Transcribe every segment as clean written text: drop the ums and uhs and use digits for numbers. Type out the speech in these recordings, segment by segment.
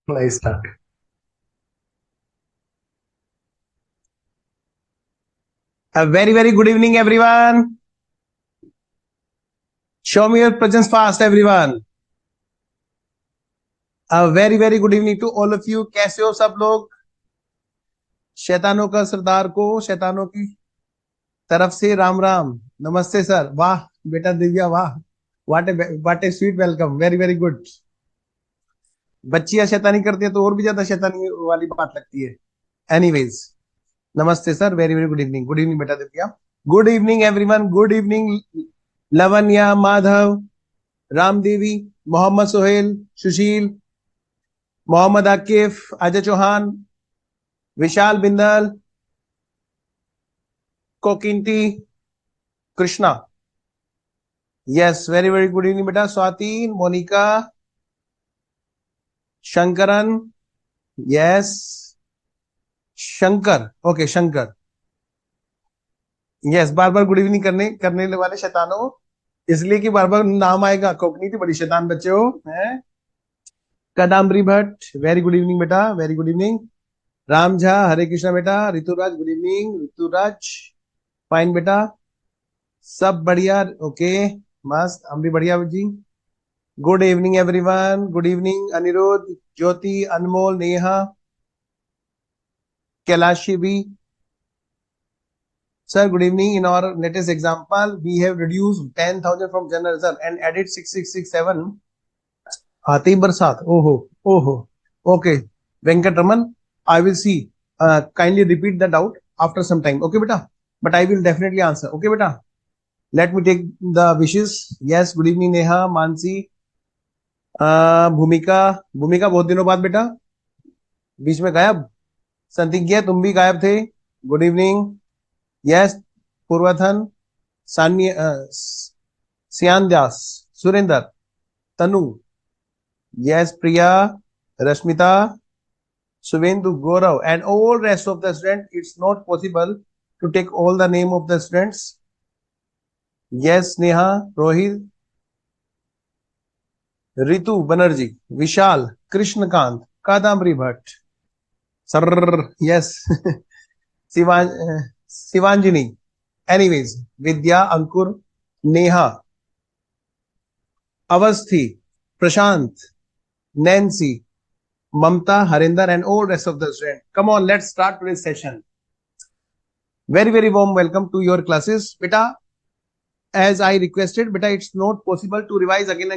Let's start. A very, very good evening, everyone. Show me your presence fast, everyone. A very, very good evening to all of you. कैसे हो सब लोग? शैतानों का सरदार को शैतानों की तरफ से राम राम. नमस्ते सर. वाह बेटा दिव्या, वाह. What a sweet welcome. Very very good. बच्चियां शैतानी करती है तो और भी ज्यादा शैतानी वाली बात लगती है. एनीवेज, नमस्ते sir. Very very good evening. Good evening बेटा Divya. Good evening everyone. Good evening Lavanya, Madhav, Ramdevi, Mohammed Sohail, Sushil, Mohammed Akif, Ajay Chauhan, Vishal Bindal, Kokinti, Krishna. Yes, very very good evening बेटा. Swati, Monika, Shankaran. Yes, Shankar. Okay Shankar. Yes, बार बार गुड इवनिंग करने करने वाले शैतानों, इसलिए कि बार बार नाम आएगा. कोकनी थी बड़ी शैतान बच्चे हो हैं. Kadambari Bhatt, very good evening बेटा. Very good evening. Ram Jha, Hare Krishna बेटा. Rituraj, good evening. Rituraj, fine बेटा. सब बढ़िया. ओके, मस्त. हम भी बढ़िया जी. Good evening everyone. Good evening Anirudh, Jyoti, Anmol, Neha, Kailashi भी. Sir, good evening. In our latest example, we have reduced 10,000 from general reserve and added 6667. आते ही बरसात. ओहो ओहो. Okay, Venkatraman, I will see. Kindly repeat the doubt after some time. Okay, beta. But I will definitely answer. Okay, beta. Let me take the wishes. Yes, good evening Neha, Mansi, भूमिका. भूमिका बहुत दिनों बाद बेटा, बीच में गायब. संतिज्ञा, तुम भी गायब थे. Good evening. Yes, Purvadhan, Siyan Das, Surendra, Tanu. Yes, Priya, Rashmita, Suvendu, Gaurav, and all rest of the students. It's not possible to take all the name of the students. Yes, Neha, Rohit, Ritu Banerjee, Vishal, Krishnakant, Kadambari Bhatt, Sir. Yes, Sivanjini. Anyways, Vidya, Ankur, Neha, Avasthi, Prashant, Nancy, Mamta, Harinder, and all rest of the students. Come on, let's start today's session. Very, very warm welcome to your classes. Beta, as I requested, beta, it's not possible to revise again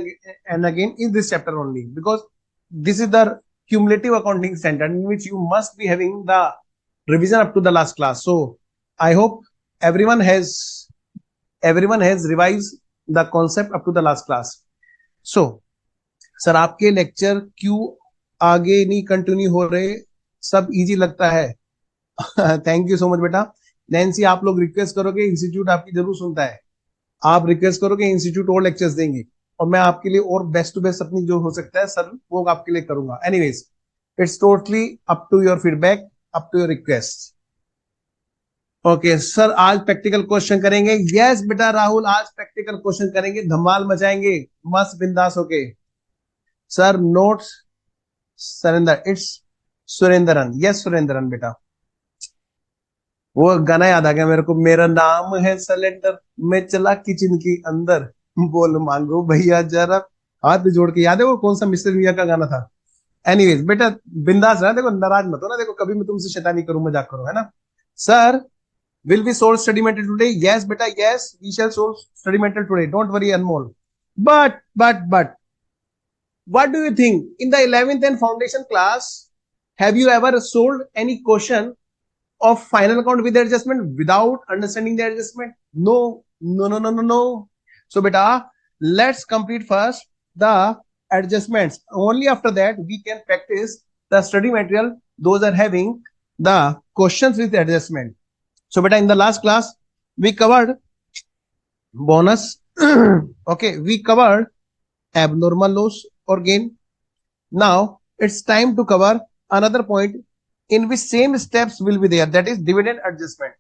and again in this chapter only, because this is the cumulative accounting standard in which you must be having the revision up to the last class. So I hope everyone has revised the concept up to the last class. So, sir आपके lecture क्यों आगे नहीं continue हो रहे? सब easy लगता है. Thank you so much बेटा. नैन्सी, आप लोग रिक्वेस्ट करोगे, इंस्टीट्यूट आपकी जरूर सुनता है. आप रिक्वेस्ट करोगे, इंस्टीट्यूट और लेक्चर्स देंगे, और मैं आपके लिए और बेस्ट टू बेस्ट अपनी जो हो सकता है सर वो आपके लिए करूंगा. Anyways, it's totally up to your feedback, up to your request. Okay sir, आज प्रैक्टिकल क्वेश्चन करेंगे. यस बेटा राहुल, आज प्रैक्टिकल क्वेश्चन करेंगे, धमाल मचाएंगे, मस्त बिंदास होके. Sir notes Surendra, it's Surendran. Yes Surendran बेटा. वो गाना याद आ गया मेरे को. मेरा नाम है सिलेंडर, मैं चला किचन के अंदर, बोल मांगो भैया जरा, हाथ जोड़ के. याद है वो कौन सा मिस्टर मिया का गाना था? एनीवेज बेटा, बिंदास रहा. देखो नाराज मत हो ना. देखो कभी मैं तुमसे शैतानी करूं, मजाक करूं, है ना. Sir, will we solve study material today? Yes beta, yes, we shall solve study material today. Don't worry Anmol. But what do you think? In the 11th and foundation class, have you ever solved any question of final account with adjustment without understanding the adjustment? No. So beta, let's complete first the adjustments. Only after that we can practice the study material. Those are having the questions with adjustment. So beta, in the last class we covered bonus. Okay, we covered abnormal loss or gain. Now it's time to cover another point in which same steps will be there, that is dividend adjustment.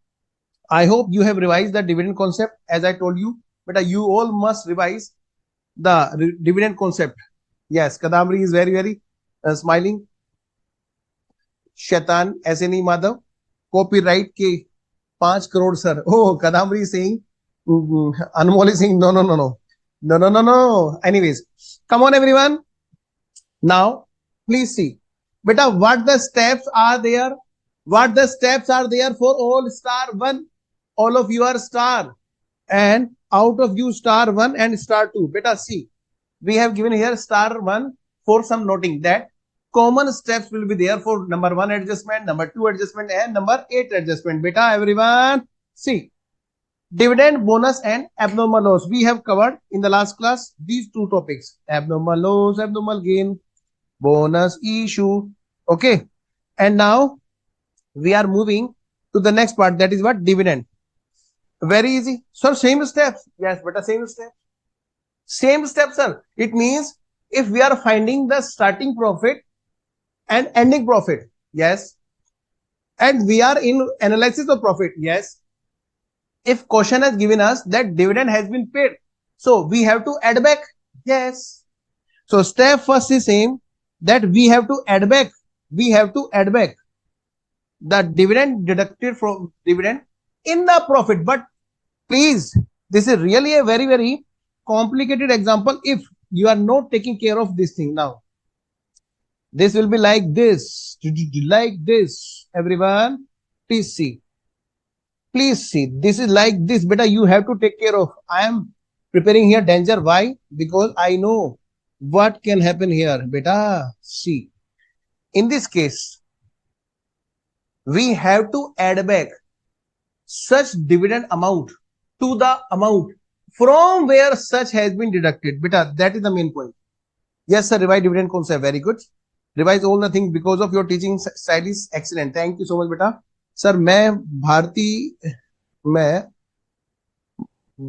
I hope you have revised the dividend concept. As I told you, but you all must revise the dividend concept. Yes, Kadamri is very smiling. शैतान ऐसे नहीं Madhav, copyright के 5 crore sir. Oh, Kadambari saying, Anmol is saying, no, no, no, no, no, no, no, no. Anyways, come on, everyone. Now, please see, beta, what the steps are there? What the steps are there for all star one? All of you are star, and out of you star one and star two. Beta, see, we have given here star one for some noting that common steps will be there for number 1 adjustment, number 2 adjustment, and number 8 adjustment. Beta, everyone, see, dividend, bonus, and abnormal loss. We have covered in the last class these two topics: abnormal loss, abnormal gain, bonus issue. Okay, and now we are moving to the next part, that is what? Dividend. Very easy. So same steps. Yes, but the same steps. Same steps, sir. It means if we are finding the starting profit and ending profit, yes, and we are in analysis of profit, yes. If question has given us that dividend has been paid, so we have to add back, yes. So step first is same, that we have to add back. We have to add back the dividend deducted from dividend in the profit. But please, this is really a very, very complicated example if you are not taking care of this thing. Now, this will be like this, everyone. Please see. Please see. This is like this, beta. You have to take care of. I am preparing here danger. Why? Because I know what can happen here, beta. See, in this case, we have to add back such dividend amount to the amount from where such has been deducted. Beta, that is the main point. Yes, sir. Revise dividend concept. Very good. Revise all the things because of your teaching style is excellent. Thank you so much, beta. Sir मैं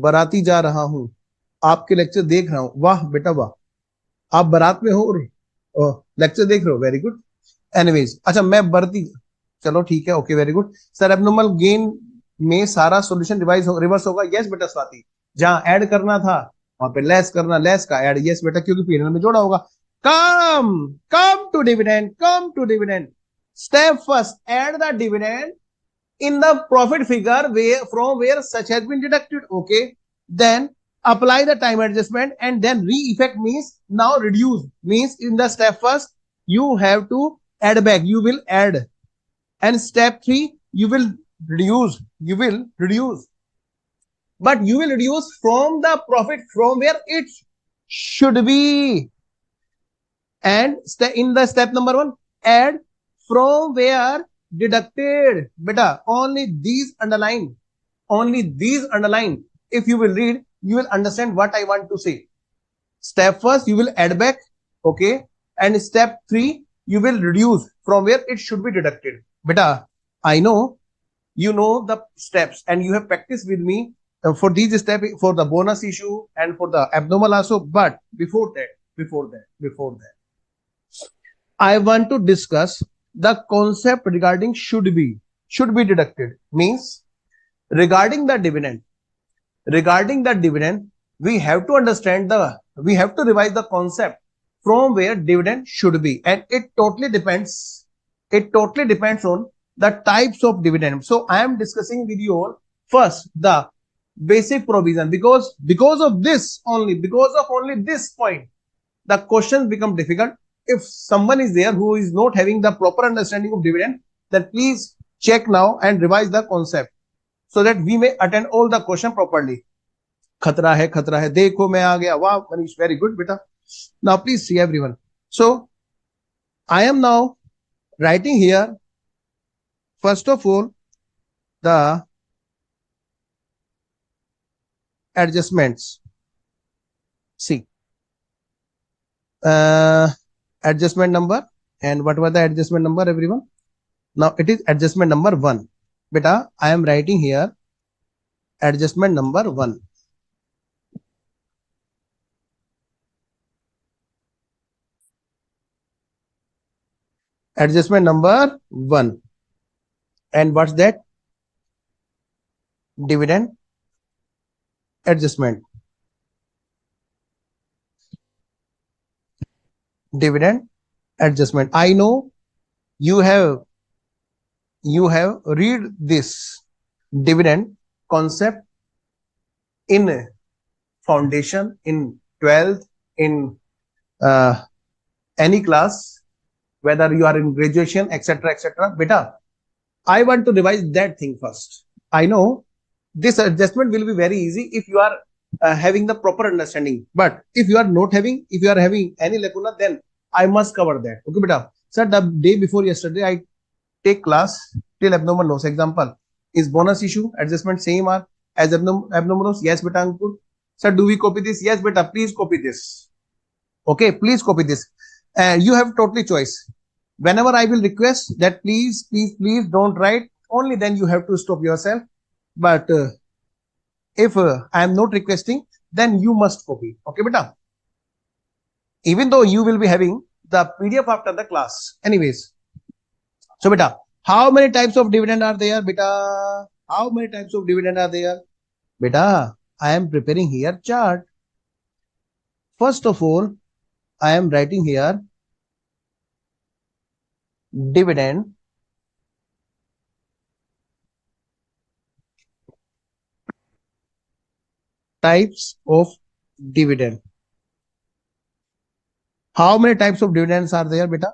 बाराती जा रहा हूं, आपके lecture देख रहा हूं. वाह बेटा वाह, आप बारात में हो और लेक्चर देख रहे हो. Very good. एनीवेज, अच्छा मैं बरती, चलो ठीक है, okay, very good. Sir abnormal gain में सारा सॉल्यूशन रिवर्स होगा. यस बेटा स्वाति, जहां ऐड करना था वहां पे लेस करना, लेस का ऐड. यस बेटा, क्योंकि पीरियड में जोड़ा होगा. Come to dividend. Step first, add the dividend in the profit figure from where such has been deducted. Okay, then apply the time adjustment and then re-effect means now reduce. Means in the step first you have to add back, you will add, and step 3 you will reduce, but you will reduce from the profit from where it should be. And in the step number 1, add from where deducted. Beta, only these underline. If you will read, you will understand what I want to say. Step first, you will add back, okay, and step 3, you will reduce from where it should be deducted. Beta, I know you know the steps and you have practiced with me for these steps, for the bonus issue and for the abnormal also. But before that, I want to discuss the concept regarding should be deducted. Means regarding the dividend, we have to understand we have to revise the concept from where dividend should be, and it totally depends on the types of dividend. So I am discussing with you all first the basic provision, because of only this point the questions become difficult. If someone is there who is not having the proper understanding of dividend, then please check now and revise the concept so that we may attend all the question properly. खतरा है, देखो मैं आ गया. Wow, Manish, very good beta. Now please see everyone. So I am now writing here first of all the adjustments. See, adjustment number, and what was the adjustment number, everyone? Now it is adjustment number 1. Beta, I am writing here adjustment number 1. Adjustment number 1. And what's that? Dividend adjustment. I know you have you have read this dividend concept in foundation, in 12th, in any class, whether you are in graduation, etc., etc. Beta, I want to revise that thing first. I know this adjustment will be very easy if you are having the proper understanding. But if you are not having, if you are having any lacuna, then I must cover that. Okay, beta. Sir, the day before yesterday, I take class till abnormal loss. Example, is bonus issue adjustment same or as abnormal loss? Yes, beta Ankur. Sir, do we copy this? Yes, beta. Please copy this. Okay, please copy this. And you have totally choice. Whenever I will request that please, please, please don't write, only then you have to stop yourself. But if I am not requesting, then you must copy. Okay, beta. Even though you will be having the PDF after the class. Anyways. So, beta, how many types of dividend are there, beta? How many types of dividend are there? Beta, I am preparing here chart. First of all, I am writing here dividend types of dividend. How many types of dividends are there, beta?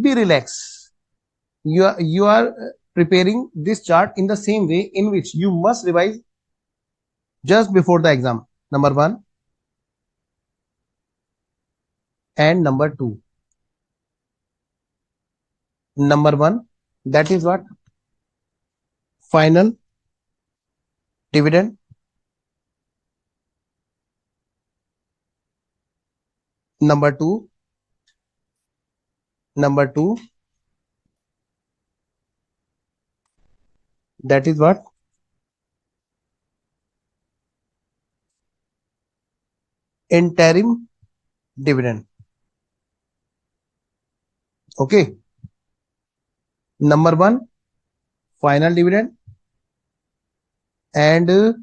Be relaxed. You are preparing this chart in the same way in which you must revise just before the exam. Number 1 and number 2. Number 1, that is what? Final dividend. Number 2, that is what? Interim dividend. Okay. Number 1, final dividend, and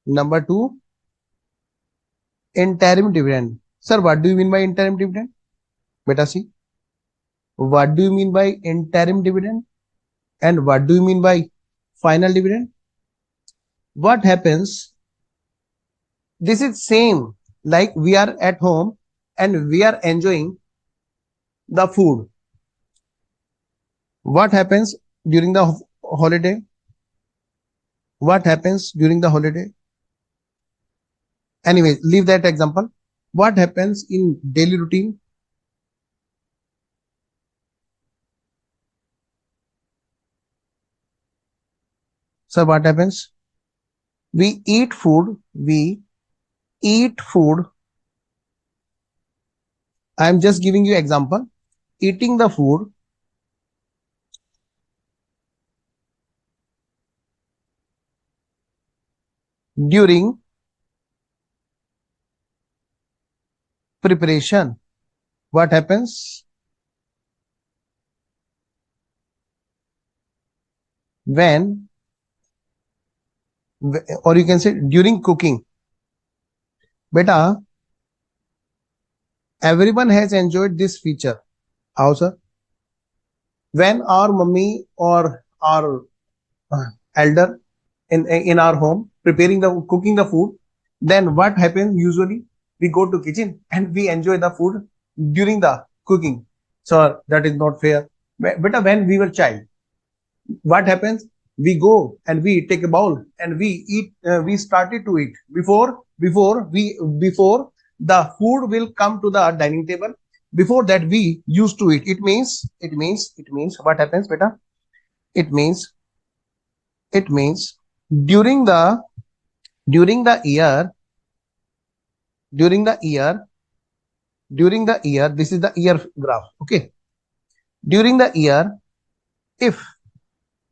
number 2, interim dividend. Sir, what do you mean by interim dividend? Beta, see, what do you mean by interim dividend and what do you mean by final dividend? What happens? This is same like we are at home and we are enjoying the food. What happens during the holiday? What happens during the holiday? Anyway, leave that example. What happens in daily routine? So what happens? We eat food. I am just giving you example. Eating the food during preparation. What happens? When, or you can say during cooking. Beta, everyone has enjoyed this feature. How, sir? When our mummy or our elder in our home cooking the food, then what happens usually? We go to kitchen and we enjoy the food during the cooking. So that is not fair. But when we were child, what happens? We go and we take a bowl and we eat. We started to eat before the food will come to the dining table. Before that, we used to eat. It means what happens, beta? It means during the year, this is the year graph. Okay, during the year, if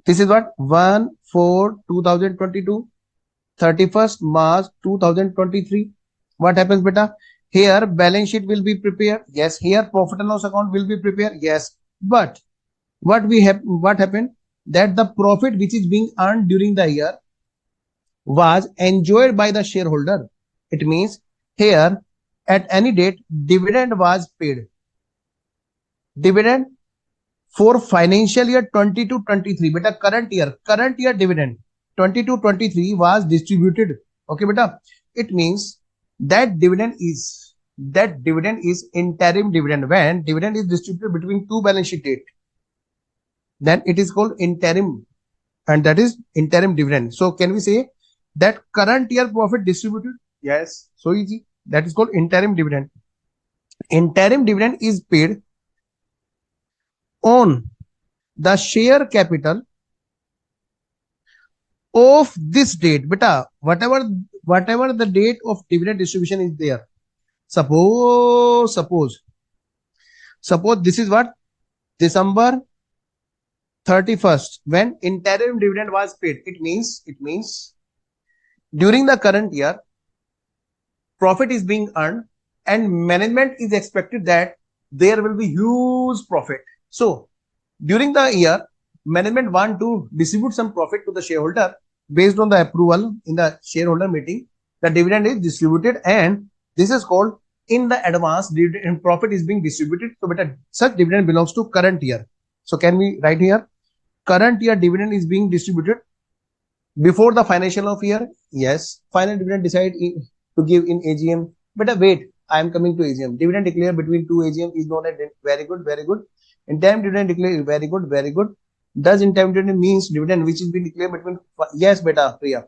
this is what 1/4/2022, 31st March 2023, what happens, beta? Here balance sheet will be prepared. Yes. Here profit and loss account will be prepared. Yes. But what happened? That the profit which is being earned during the year was enjoyed by the shareholder. It means here at any date dividend was paid. Dividend for financial year 22-23, beta current year dividend 22-23 was distributed. Okay, beta. It means that dividend is interim dividend. When dividend is distributed between two balance sheet date, then it is called interim, and that is interim dividend. So can we say that current year profit distributed? Yes, so easy. That is called interim dividend. Interim dividend is paid on the share capital of this date. Beta, whatever the date of dividend distribution is there. Suppose this is what? December 31st, when interim dividend was paid. It means during the current year, profit is being earned and management is expected that there will be huge profit. So during the year, management want to distribute some profit to the shareholder based on the approval in the shareholder meeting. The dividend is distributed, and this is called in the advance dividend. Profit is being distributed. So beta, such dividend belongs to current year. So can we write here? Current year dividend is being distributed before the financial of year. Yes, final dividend decide to give in AGM. But wait, I am coming to AGM. Dividend declared between two AGM is known as very good. Interim dividend declared very good. Does interim dividend means dividend which is being declared between? Yes, beta Priya.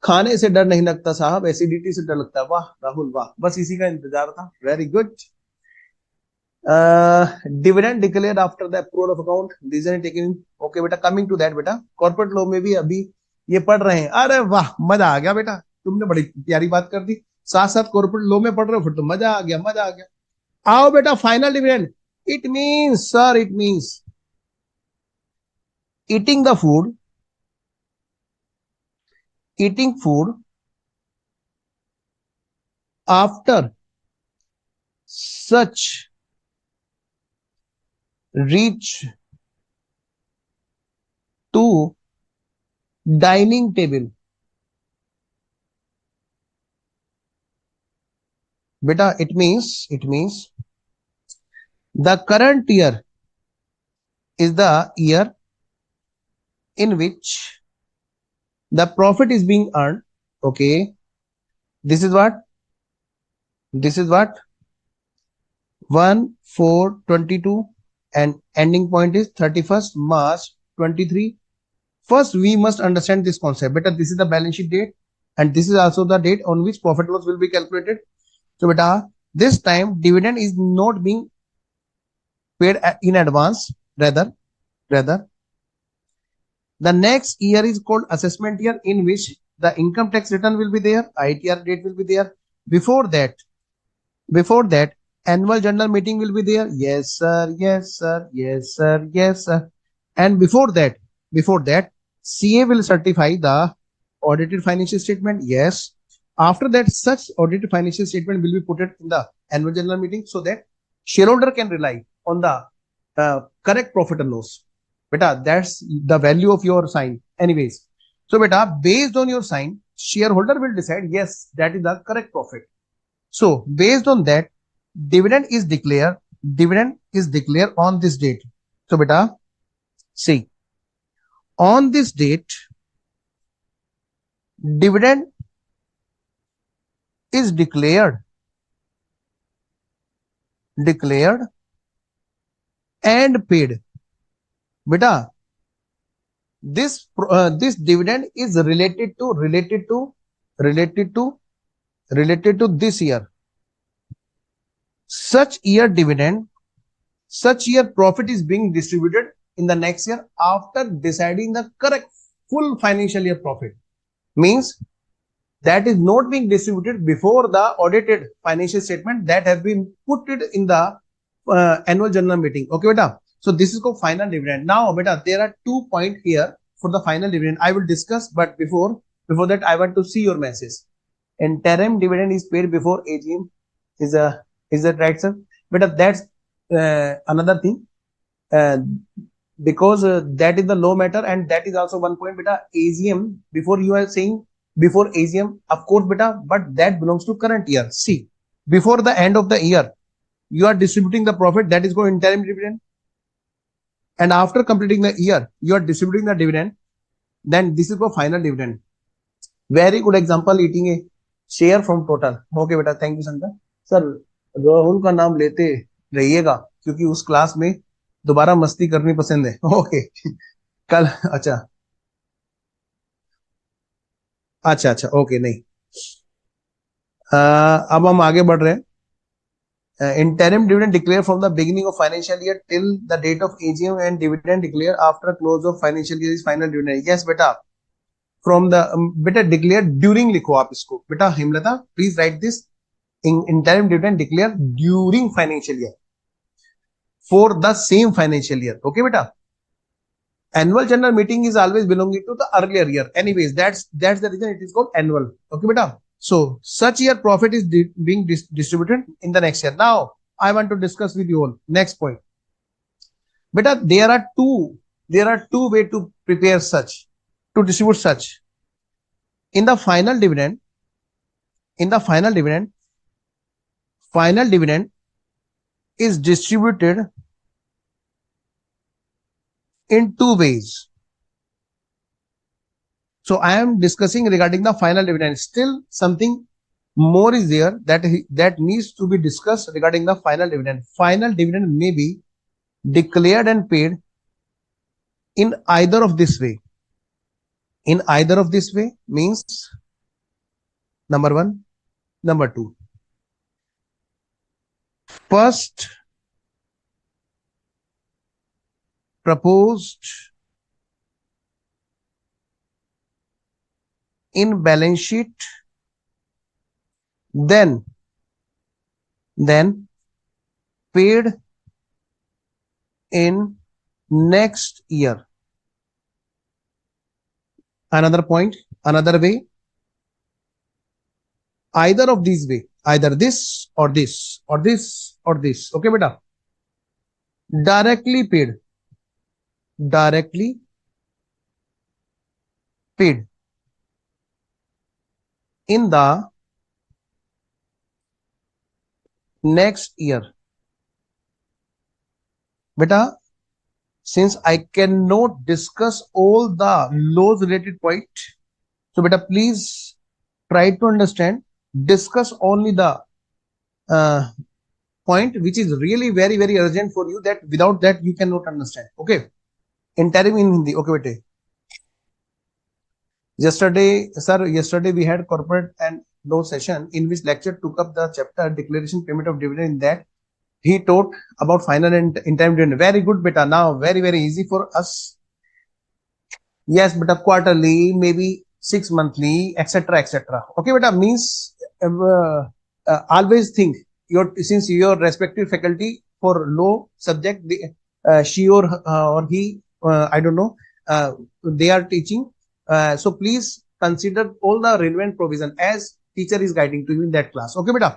खाने से डर नहीं लगता साहब, acidity से डर लगता है. वाह राहुल वाह, बस इसी का इंतजार था. Very good. Dividend declare after the approval of account, decision taken. Okay बेटा, कमिंग टू दैट बेटा, कॉर्पोरेट लॉ में भी अभी ये पढ़ रहे हैं. अरे वाह, मजा आ गया बेटा, तुमने बड़ी प्यारी बात कर दी. साथ साथ कॉर्पोरेट लॉ में पढ़ रहे हो, फिर तो मजा आ गया. आओ बेटा, final dividend. It means sir, it means eating food after such reach to dining table. Beta, it means the current year is the year in which the profit is being earned. Okay, this is what 1/4/22 and ending point is 31st March 23. First we must understand this concept. Beta, this is the balance sheet date and this is also the date on which profit loss will be calculated. So beta, this time dividend is not being paid in advance, rather the next year is called assessment year, in which the income tax return will be there, ITR date will be there. Before that, annual general meeting will be there. Yes sir. And before that, CA will certify the audited financial statement. Yes. After that, such audited financial statement will be put in the annual general meeting so that shareholder can rely on the correct profit and loss. Beta, that's the value of your sign anyways. So beta, based on your sign, shareholder will decide, yes, that is the correct profit. So based on that, dividend is declared on this date. So beta, see, on this date, dividend is declared and paid. Beta, this dividend is related to this year. Such year profit is being distributed in the next year after deciding the correct full financial year profit. Means that is not being distributed before the audited financial statement that has been put it in the annual general meeting. Okay beta. So this is called final dividend. Now beta, there are 2 points here for the final dividend I will discuss, but before that I want to see your message. Interim dividend is paid before AGM. Is that right, sir? Beta, that's another thing, because that is the law matter, and that is also one point. Beta, AGM, before you are saying before AGM, of course beta, but that belongs to current year. See, before the end of the year, you are distributing the profit, that is called interim dividend. and after completing the year, you are distributing the dividend. Then this is for final dividend. Very good example, eating a share from total. Okay बेटा, thank you Shankar sir. Rahul का नाम लेते रहिएगा क्योंकि उस class में दोबारा मस्ती करनी पसंद है. ओके कल अच्छा अच्छा अच्छा ओके नहीं. अब हम आगे बढ़ रहे हैं. Interim dividend declared from the beginning of financial year till the date of AGM and dividend declared after close of financial year is final dividend. Yes बेटा, from the बेटा declared during लिखो आप इसको बेटा. Himlata please write this. Interim dividend declared during financial year for the same financial year. Okay बेटा. Annual general meeting is always belonging to the earlier year. Anyways, that's the reason it is called annual. Okay बेटा. So such year profit is being distributed in the next year. Now I want to discuss with you all. Next point. Beta, there are two ways to prepare such, to distribute such. In the final dividend, final dividend is distributed in two ways. So I am discussing regarding the final dividend. Still something more is there that needs to be discussed regarding the final dividend. Final dividend may be declared and paid in either of this way. In either of this way means number one, number two. First proposed in balance sheet, then paid in next year. Another point, another way, either of these way, either this or this or this or this. Okay beta. Directly paid in the next year. Beta, since I cannot discuss all the laws related point, so beta please try to understand, discuss only the point which is really very very urgent for you, that without that you cannot understand. Okay, interim in Hindi. Okay beta. Yesterday we had corporate and law session in which lecture took up the chapter declaration payment of dividend. In that he taught about final and interim dividend. Very good beta. Now very very easy for us. Yes beta, quarterly, maybe 6 monthly, etc etc. Okay beta, means always think since your respective faculty for law subject, she or he, I don't know, they are teaching. So please consider all the relevant provision as teacher is guiding to you in that class. Okay beta.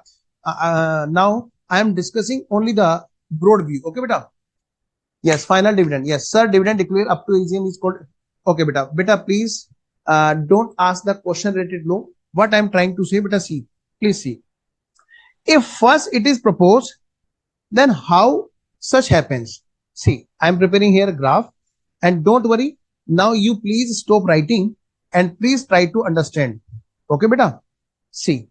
Now I am discussing only the broad view. Okay beta. Yes, final dividend. Yes sir, dividend declared up to AGM is called. Okay beta. Beta please don't ask the question related law. What I am trying to say beta, see, please see. If first it is proposed, then how such happens? See, I am preparing here a graph, and don't worry. Now you please stop writing and please try to understand. Okay beta. See,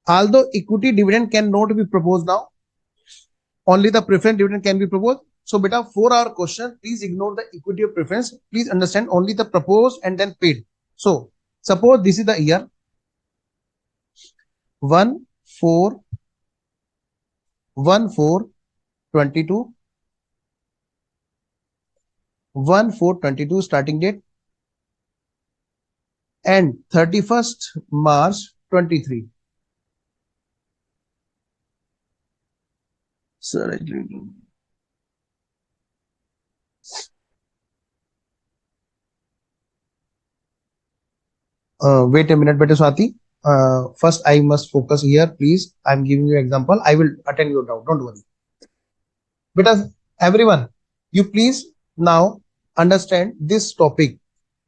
although equity dividend cannot be proposed now, only the preference dividend can be proposed. So beta, for our question, please ignore the equity or preference. Please understand only the proposed and then paid. So suppose this is the year 1/4/22, 1/4/22 starting date, and 31st March 23. Sir, wait a minute, better Swati. First I must focus here, please. I'm giving you example. I will attend your doubt. Don't worry. Because everyone, you please now understand this topic.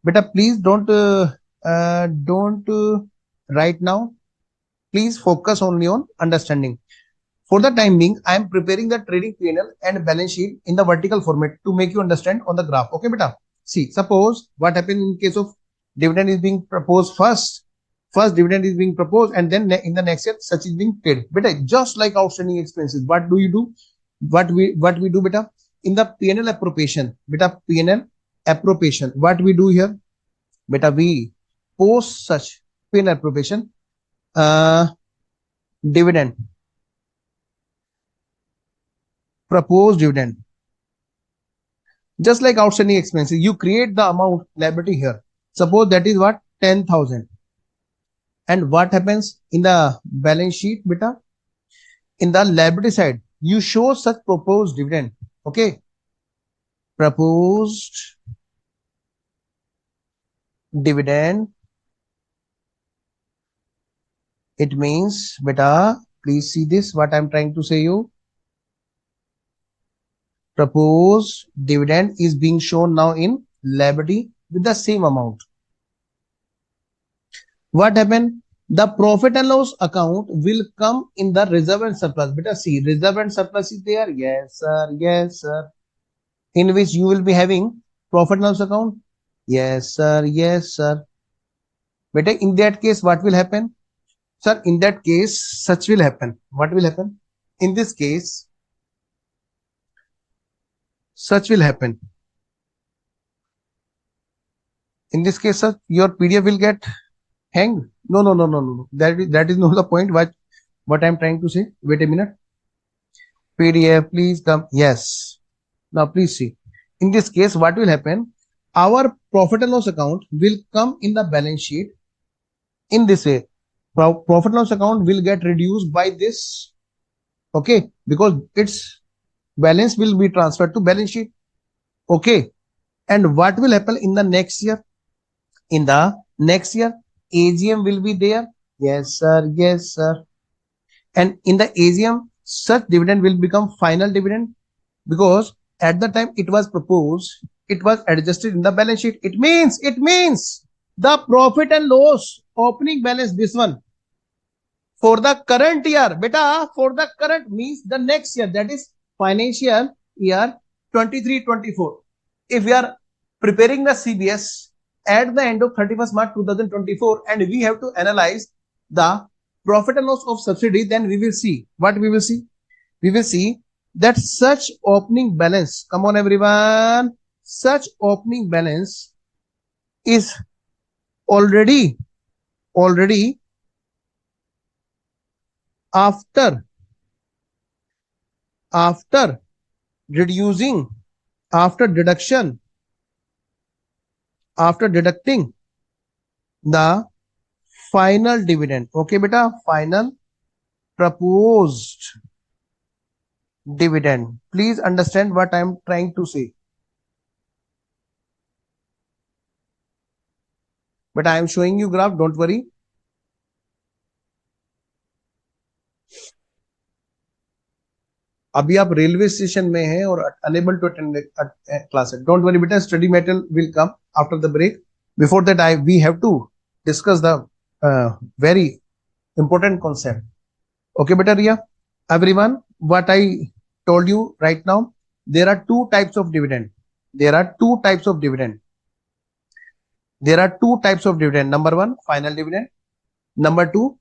Beta, please don't write now. Please focus only on understanding. For the time being, I am preparing the trading P&L and balance sheet in the vertical format to make you understand on the graph. Okay, beta. See, suppose what happens in case of dividend is being proposed first. First dividend is being proposed, and then in the next year such is being paid. Beta, just like outstanding expenses, what do you do? What we do, beta? In the P&L appropriation, beta, P&L appropriation. What we do here, beta? We post such P&L appropriation, dividend, proposed dividend. Just like outstanding expenses, you create the amount liability here. Suppose that is what, 10,000. And what happens in the balance sheet, beta? In the liability side, you show such proposed dividend. Okay, proposed dividend. It means, beta, please see this, what I'm trying to say you. Proposed dividend is being shown now in liability with the same amount. What happened? The profit and loss account will come in the reserve and surplus. Beta, see, reserve and surplus is there. Yes, sir. Yes, sir. In which you will be having profit and loss account. Yes, sir. Yes, sir. Beta, in that case, what will happen? Sir, in that case, such will happen. What will happen? In this case, such will happen. In this case, sir, your PDF will get hanged. No. That is not the point. What I'm trying to say. Wait a minute. PDF, please come. Yes. Now, please see. In this case, what will happen? Our profit and loss account will come in the balance sheet in this way. Profit and loss account will get reduced by this. Okay, because its balance will be transferred to balance sheet. Okay, and what will happen in the next year? In the next year, AGM will be there. Yes, sir. Yes, sir. And in the AGM, such dividend will become final dividend, because at the time it was proposed, it was adjusted in the balance sheet. It means the profit and loss opening balance, this one, for the current year, beta, for the current means the next year, that is financial year 23-24. If we are preparing the CBS at the end of 31st March 2024 and we have to analyze the profit and loss of subsidy, then we will see what we will see. We will see that such opening balance, come on everyone, such opening balance is already after reducing, after deducting the final dividend. Okay, beta, final proposed dividend. Please understand what I am trying to say. But I am showing you graph, don't worry. अभी आप railway station में हैं और unable to attend class. Don't worry, beta. Study material will come after the break. Before that, we have to discuss the very important concept. Okay, beta, Ria. Everyone, what I told you right now, there are two types of dividend. There are two types of dividend. Number one, final dividend. Number two,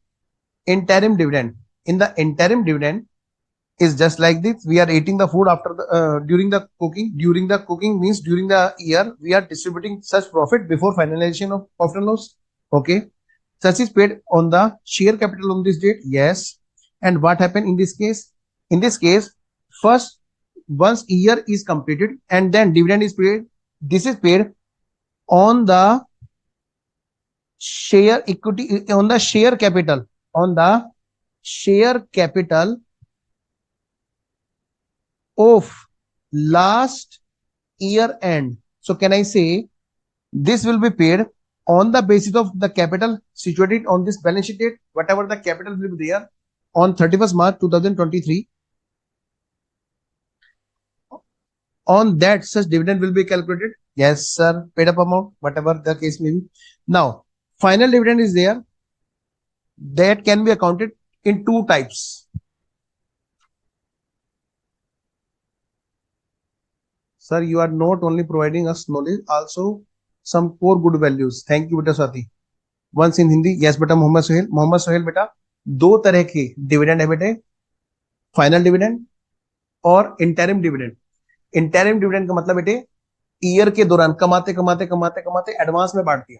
interim dividend. In the interim dividend, is just like this. We are eating the food after the during the cooking. During the cooking means during the year we are distributing such profit before finalization of profit and loss. Okay, such is paid on the share capital on this date. Yes. And what happened in this case? In this case, first once year is completed and then dividend is paid. This is paid on the share equity, on the share capital, of last year end. So can I say this will be paid on the basis of the capital situated on this balance sheet date, whatever the capital will be there on 31st March 2023. On that, such dividend will be calculated. Yes, sir. Paid up amount, whatever the case may be. Now, final dividend is there. That can be accounted in two types. Sir you are not only providing us knowledge also some core good values. Thank you बेटा Swati. Once in Hindi. Yes बेटा मोहम्मद सोहेल. मोहम्मद सोहेल बेटा, दो तरह के dividend है बेटे, final dividend और interim dividend. Interim dividend का मतलब बेटे ईयर के दौरान कमाते कमाते कमाते कमाते एडवांस में बांट दिया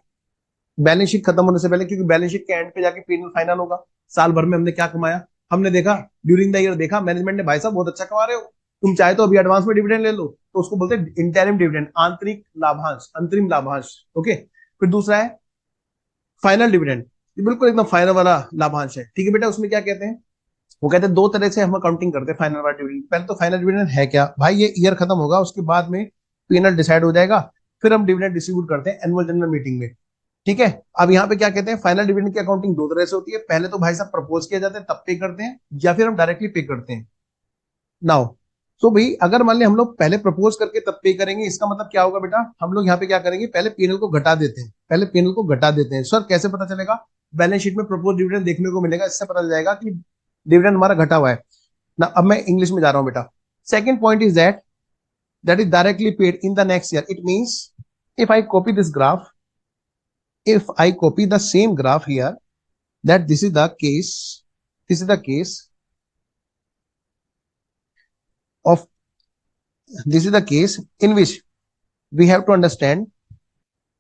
बैलेंस शीट खत्म होने से पहले, क्योंकि बैलेंस शीट के एंड पे जाके पीएनएल फाइनल होगा. साल भर में हमने क्या कमाया, हमने देखा ड्यूरिंग द ईयर, देखा मैनेजमेंट ने भाई साहब बहुत अच्छा कमा रहे हो, तुम चाहे तो अभी एडवांस में डिविडेंड ले लो, तो उसको बोलते हैं इंटरिम डिविडेंड, आंतरिक लाभांश, अंतरिम लाभांश. ओके. फिर दूसरा है फाइनल डिविडेंड, बिल्कुल एकदम फाइनल वाला लाभांश है. ठीक है बेटा. उसमें क्या कहते हैं, वो कहते हैं दो तरह से हम अकाउंटिंग करते हैं फाइनल वाला डिविडेंड. पहले तो फाइनल डिविडेंड है क्या भाई, ये ईयर खत्म होगा उसके बाद में पीएनएल डिसाइड हो जाएगा, फिर हम डिविडेंड डिस्ट्रीब्यूट करते हैं एनुअल जनरल मीटिंग में. ठीक है. अब यहाँ पे क्या कहते हैं, फाइनल डिविडेंड की अकाउंटिंग दो तरह से होती है. पहले तो भाई साहब प्रपोज किया जाता है तब पे करते हैं, या फिर हम डायरेक्टली पे करते हैं. नाउ तो भाई अगर मान लिया हम लोग पहले प्रपोज करके तब पे करेंगे, इसका मतलब क्या होगा बेटा, हम लोग यहाँ पे क्या करेंगे, पहले पीएनएल को घटा देते हैं. पहले पीएनएल को घटा देते हैं. सर कैसे पता चलेगा, बैलेंस शीट में प्रपोज डिविडेंड देखने को मिलेगा, इससे पता चल जाएगा कि डिविडेंड हमारा घटा हुआ है ना. अब मैं इंग्लिश में जा रहा हूं बेटा. Second point is that is directly paid in the next year. It means if I copy this graph, if I copy the same graph here, that this is the case, this is the case of, this is the case in which we have to understand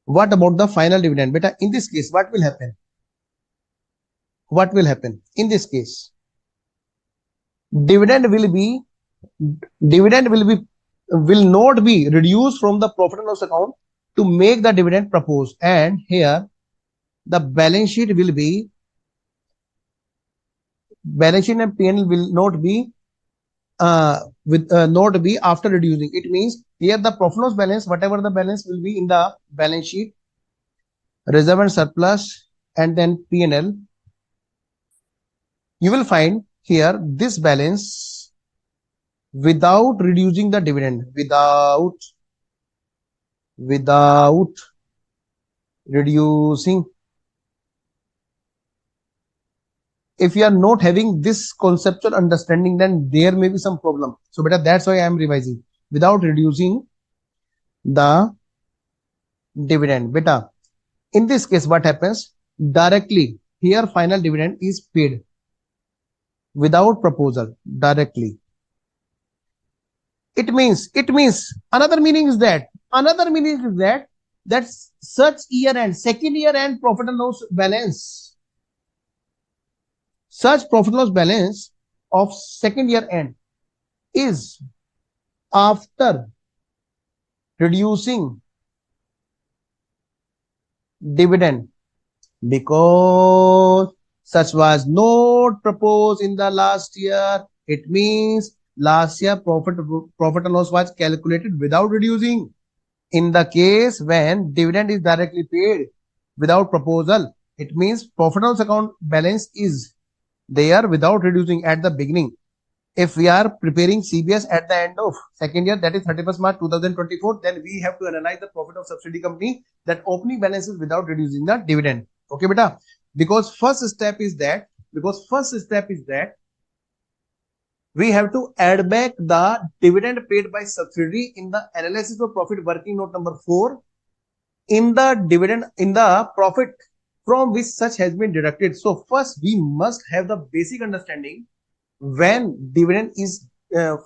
what about the final dividend. Beta, in this case what will happen, what will happen in this case, dividend will be, dividend will not be reduced from the profit and loss account to make the dividend proposed, and here the balance sheet will be, balance sheet and P&L will not be not be after reducing. It means here the profit loss balance, whatever the balance will be in the balance sheet, reserve and surplus, and then P&L, you will find here this balance without reducing the dividend, without reducing. If you are not having this conceptual understanding, then there may be some problem. So beta, that's why I am revising, without reducing the dividend. Beta, in this case what happens, directly here final dividend is paid without proposal, directly. It means another meaning is that that such year end, second year end profit and loss balance, such profit loss balance of second year end is after reducing dividend, because such was not proposed in the last year. It means last year profit and loss was calculated without reducing. In the case when dividend is directly paid without proposal, it means profit and loss account balance is there without reducing at the beginning. If we are preparing CBS at the end of second year, that is 31st March 2024, then we have to analyze the profit of subsidiary company, that opening balance is without reducing the dividend. Okay beta, because first step is that we have to add back the dividend paid by subsidiary in the analysis of profit working note number 4, in the dividend, in the profit from which such has been deducted. So first we must have the basic understanding when dividend is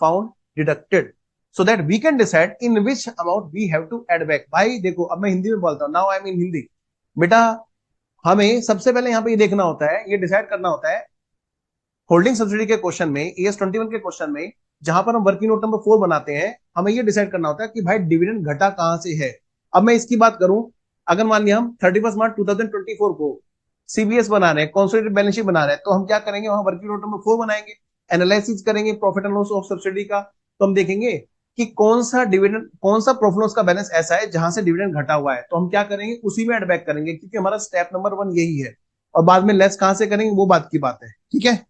found deducted, so that we can decide in which amount we have to add back. भाई देखो, अब मैं हिंदी में बोलता हूँ, now I am in Hindi. बेटा हमें सबसे पहले यहाँ पे ये देखना होता है, ये डिसाइड करना होता है होल्डिंग सब्सिडी के क्वेश्चन में, ES 21 के क्वेश्चन में, जहां पर हम वर्किंग नोट नंबर 4 बनाते हैं, हमें ये डिसाइड करना होता है कि भाई डिविडेंड घटा कहां से है. अब मैं इसकी बात करूं, अगर मान लिया हम 31 मार्च 2024 को CBS बना रहे हैं, कंसोलिडेटेड बैलेंस शीट बना रहे हैं, तो हम क्या करेंगे, वहां वर्किंग नोट नंबर 4 बनाएंगे, एनालिसिस करेंगे profit and loss of subsidy का. तो हम देखेंगे कि कौन सा डिविडेंड, कौन सा प्रॉफिट लॉस का बैलेंस ऐसा है जहां से डिविडेंड घटा हुआ है, तो हम क्या करेंगे, उसी में एड बैक करेंगे, क्योंकि हमारा स्टेप नंबर 1 यही है. और बाद में लेस कहां से करेंगे वो बात की बात है. ठीक है.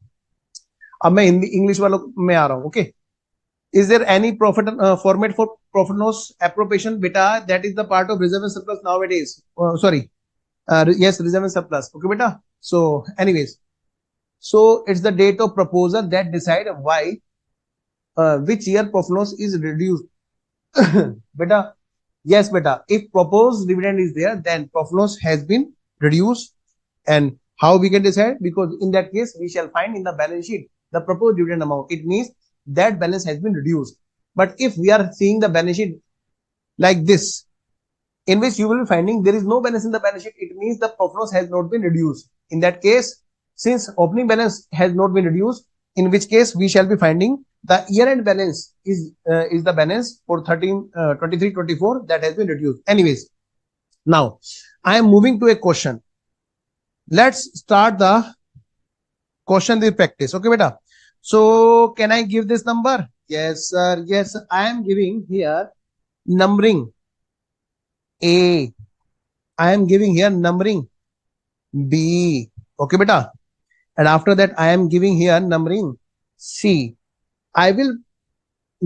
अब मैं हिंदी इंग्लिश वालों में आ रहा हूं. Okay. Is there any profit format for profit loss appropriation? Beta, that is the part of reserve and surplus nowadays. Sorry, yes, reserve and surplus. Okay, beta. So, anyways, so it's the date of proposal that decide why which year profit loss is reduced. beta, yes beta, if proposed dividend is there, then profit loss has been reduced. And how we can decide? Because in that case we shall find in the balance sheet the proposed dividend amount. It means that balance has been reduced. But if we are seeing the balance sheet like this, in which you will be finding there is no balance in the balance sheet, it means the profit loss has not been reduced. In that case, since opening balance has not been reduced, in which case we shall be finding the year end balance is the balance for 23-24 that has been reduced. Anyways, now I am moving to a question. Let's start the question with practice. Okay beta, so can I give this number? Yes sir, yes sir. I am giving here numbering A, I am giving here numbering B. Okay beta, and after that I am giving here numbering C. I will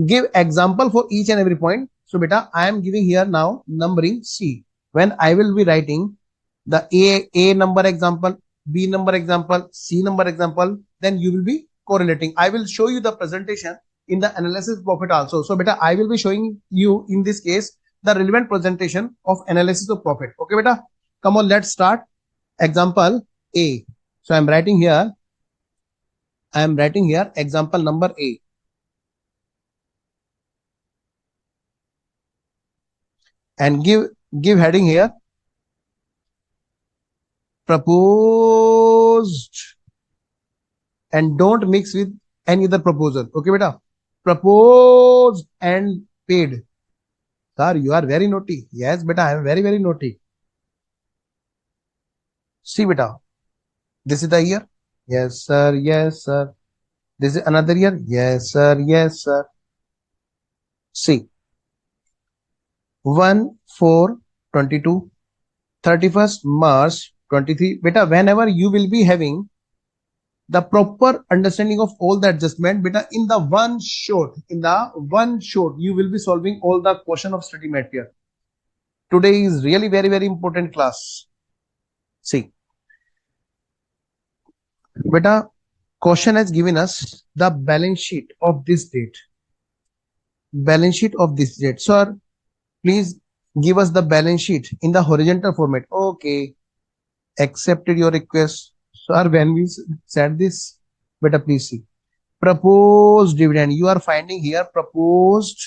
give example for each and every point. So beta, I am giving here now numbering C. When I will be writing the A number example, B number example, C number example, then you will be correlating. I will show you the presentation in the analysis profit also. So beta, I will be showing you in this case the relevant presentation of analysis of profit. Okay beta, come on, let's start. Example A. So I am writing here example number A. And give heading here proposed, and don't mix with any other proposal. Okay beta, proposed and paid. Sir, you are very naughty. Yes beta, I am very very naughty. See beta, this is the year. Yes sir, yes sir. This is another year. Yes sir, yes sir. See, 1/4/22, 31st March 23. Beta, whenever you will be having the proper understanding of all the adjustment, beta, in the one shot, you will be solving all the question of study material. Today is really very very important class. See, beta, question has given us the balance sheet of this date. Balance sheet of this date. Sir, please give us the balance sheet in the horizontal format. Okay, accepted your request. Sir, when we said this, beta, please see. Proposed dividend. You are finding here proposed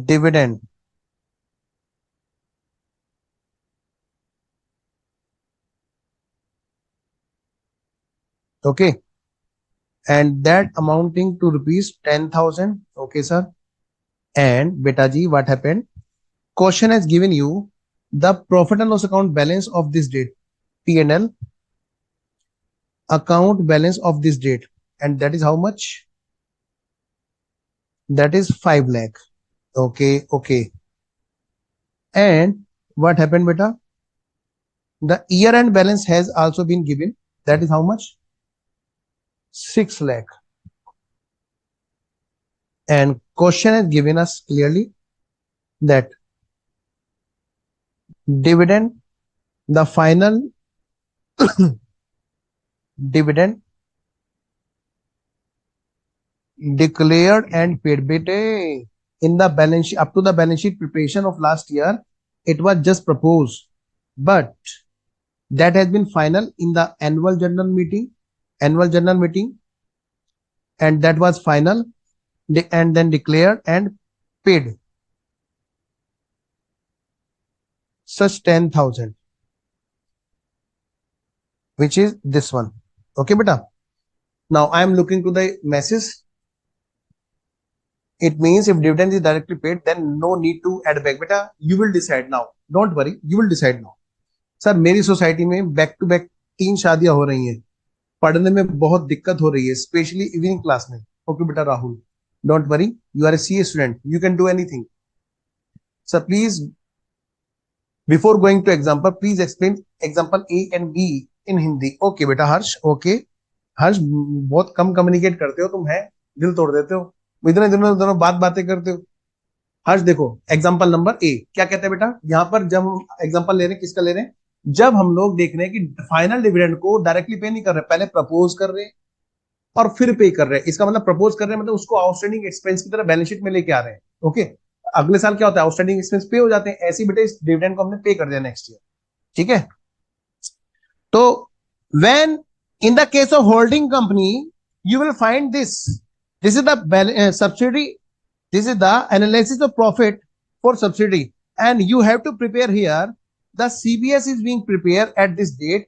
dividend. Okay. And that amounting to rupees 10,000. Okay, sir. And beta ji, what happened? Question has given you the profit and loss account balance of this date. P&L account balance of this date. And that is how much? That is 5 lakh. Okay, okay. And what happened, beta? The year end balance has also been given. That is how much? 6 lakh. And question has given us clearly that dividend, the final dividend declared and paid. Bete, in the balance sheet, up to the balance sheet preparation of last year, it was just proposed, but that has been final in the annual general meeting, and that was final, and then declared and paid such 10,000, which is this one. Okay beta, now I am looking to the message. It means if dividend is directly paid, then no need to add back. Beta, you will decide now, don't worry, you will decide now. Sir, मेरी society में back to back 3 शादियां हो रही हैं, पढ़ने में बहुत दिक्कत हो रही है, स्पेशली इवनिंग क्लास में. ओके बेटा Rahul, don't worry, you are a CA student, you can do anything. Sir please, before going to example, please explain example A and B in Hindi. Okay बेटा हर्ष, ओके हर्ष, बहुत कम कम्युनिकेट करते हो तुम, है दिल तोड़ देते हो, इतने दिनों दोनों बातें करते हो. हर्ष देखो, एग्जाम्पल नंबर ए क्या कहते हैं बेटा, यहां पर जब हम एग्जाम्पल ले रहे हैं, किसका ले रहे हैं? जब हम लोग देख रहे हैं कि फाइनल डिविडेंड को डायरेक्टली पे नहीं कर रहे, पहले प्रपोज कर रहे हैं और फिर पे कर रहे हैं. इसका मतलब प्रपोज कर रहे हैं मतलब उसको आउटस्टैंडिंग एक्सपेंस की तरह बैलेंस शीट में लेके आ रहे हैं. ओके, अगले साल क्या होता है, आउटस्टैंडिंग एक्सपेंस पे हो जाते हैं, ऐसे बेटे इस डिविडेंड को हमने पे कर दिया नेक्स्ट ईयर, ठीक है। तो when in the case of holding company you will find this is the subsidy, this is the analysis of profit for subsidy, and you have to prepare here the CBS is being prepared at this date,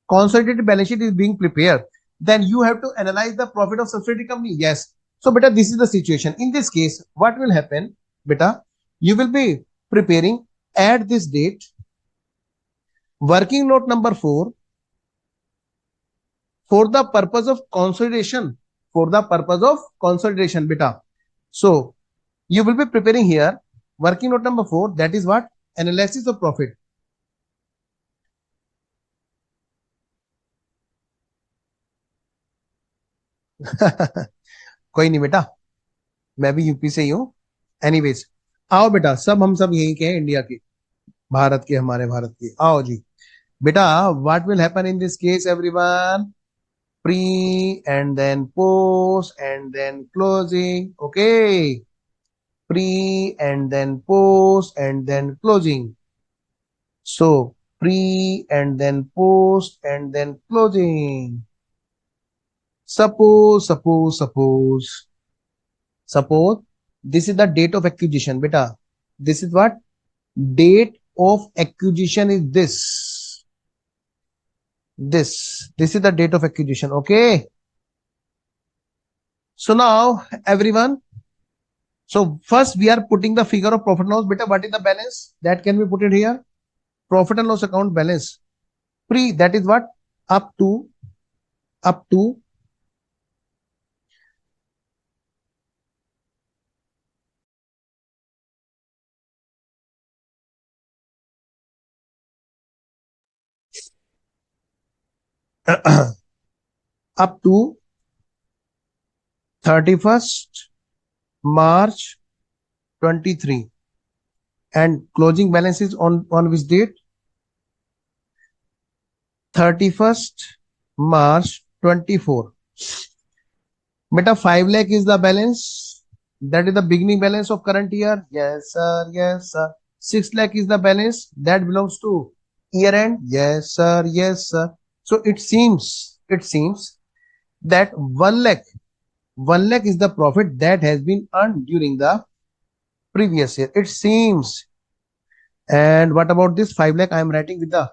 consolidated balance sheet is being prepared, then you have to analyze the profit of subsidiary company. Yes, so beta this is the situation. In this case what will happen, beta, you will be preparing at this date working note number 4 for the purpose of consolidation, for the purpose of consolidation beta. So you will be preparing here working note number 4, that is what, analysis of profit. कोई नहीं बेटा, मैं भी UP से ही हूं। Anyways, आओ बेटा, हम सब यही के हैं, इंडिया के, भारत के, हमारे भारत के। आओ जी बेटा, what will happen in this case everyone, pre and then post and then closing, okay, pre and then post and then closing. So pre and then post and then closing. Suppose this is the date of acquisition beta, this is what, date of acquisition is this is the date of acquisition, okay. So now everyone, so first we are putting the figure of profit and loss beta, what is the balance that can be put it here, profit and loss account balance pre, that is what, up to up to up to 31st March 23, and closing balance is on which date, 31st March 24. Beta 5 lakh is the balance, that is the beginning balance of current year. Yes sir, yes sir. 6 lakh is the balance that belongs to year end. Yes sir, yes sir. So it seems that 1 lakh is the profit that has been earned during the previous year, it seems. And what about this 5 lakh? I am writing with the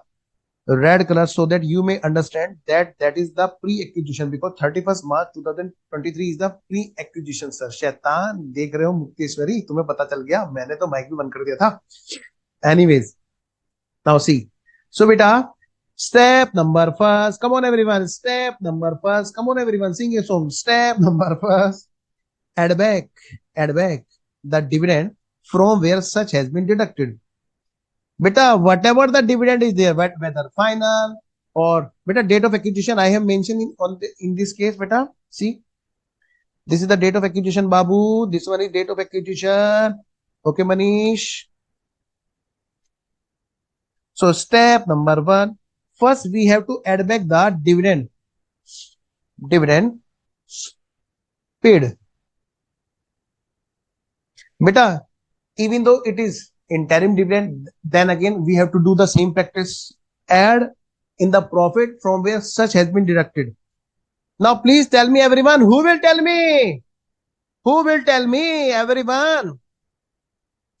red color so that you may understand that that is the pre-acquisition, because 31st March 2023 is the pre-acquisition. sir, शैतान देख रहे हो मुक्तेश्वरी, तुम्हें पता चल गया, मैंने तो माइक भी बंद कर दिया था। Anyways, now see, so beta, step number first, come on everyone, step number first, come on everyone, sing a song. Step number first, add back the dividend from where such has been deducted. Beta, whatever the dividend is there, whether final or beta date of acquisition, I have mentioned in this case, beta. See, this is the date of acquisition, Babu. This one is date of acquisition. Okay, Manish. So step number 1, first we have to add back the dividend paid. Beta, even though it is interim dividend, then again we have to do the same practice, add in the profit from where such has been deducted. Now please tell me everyone, who will tell me everyone,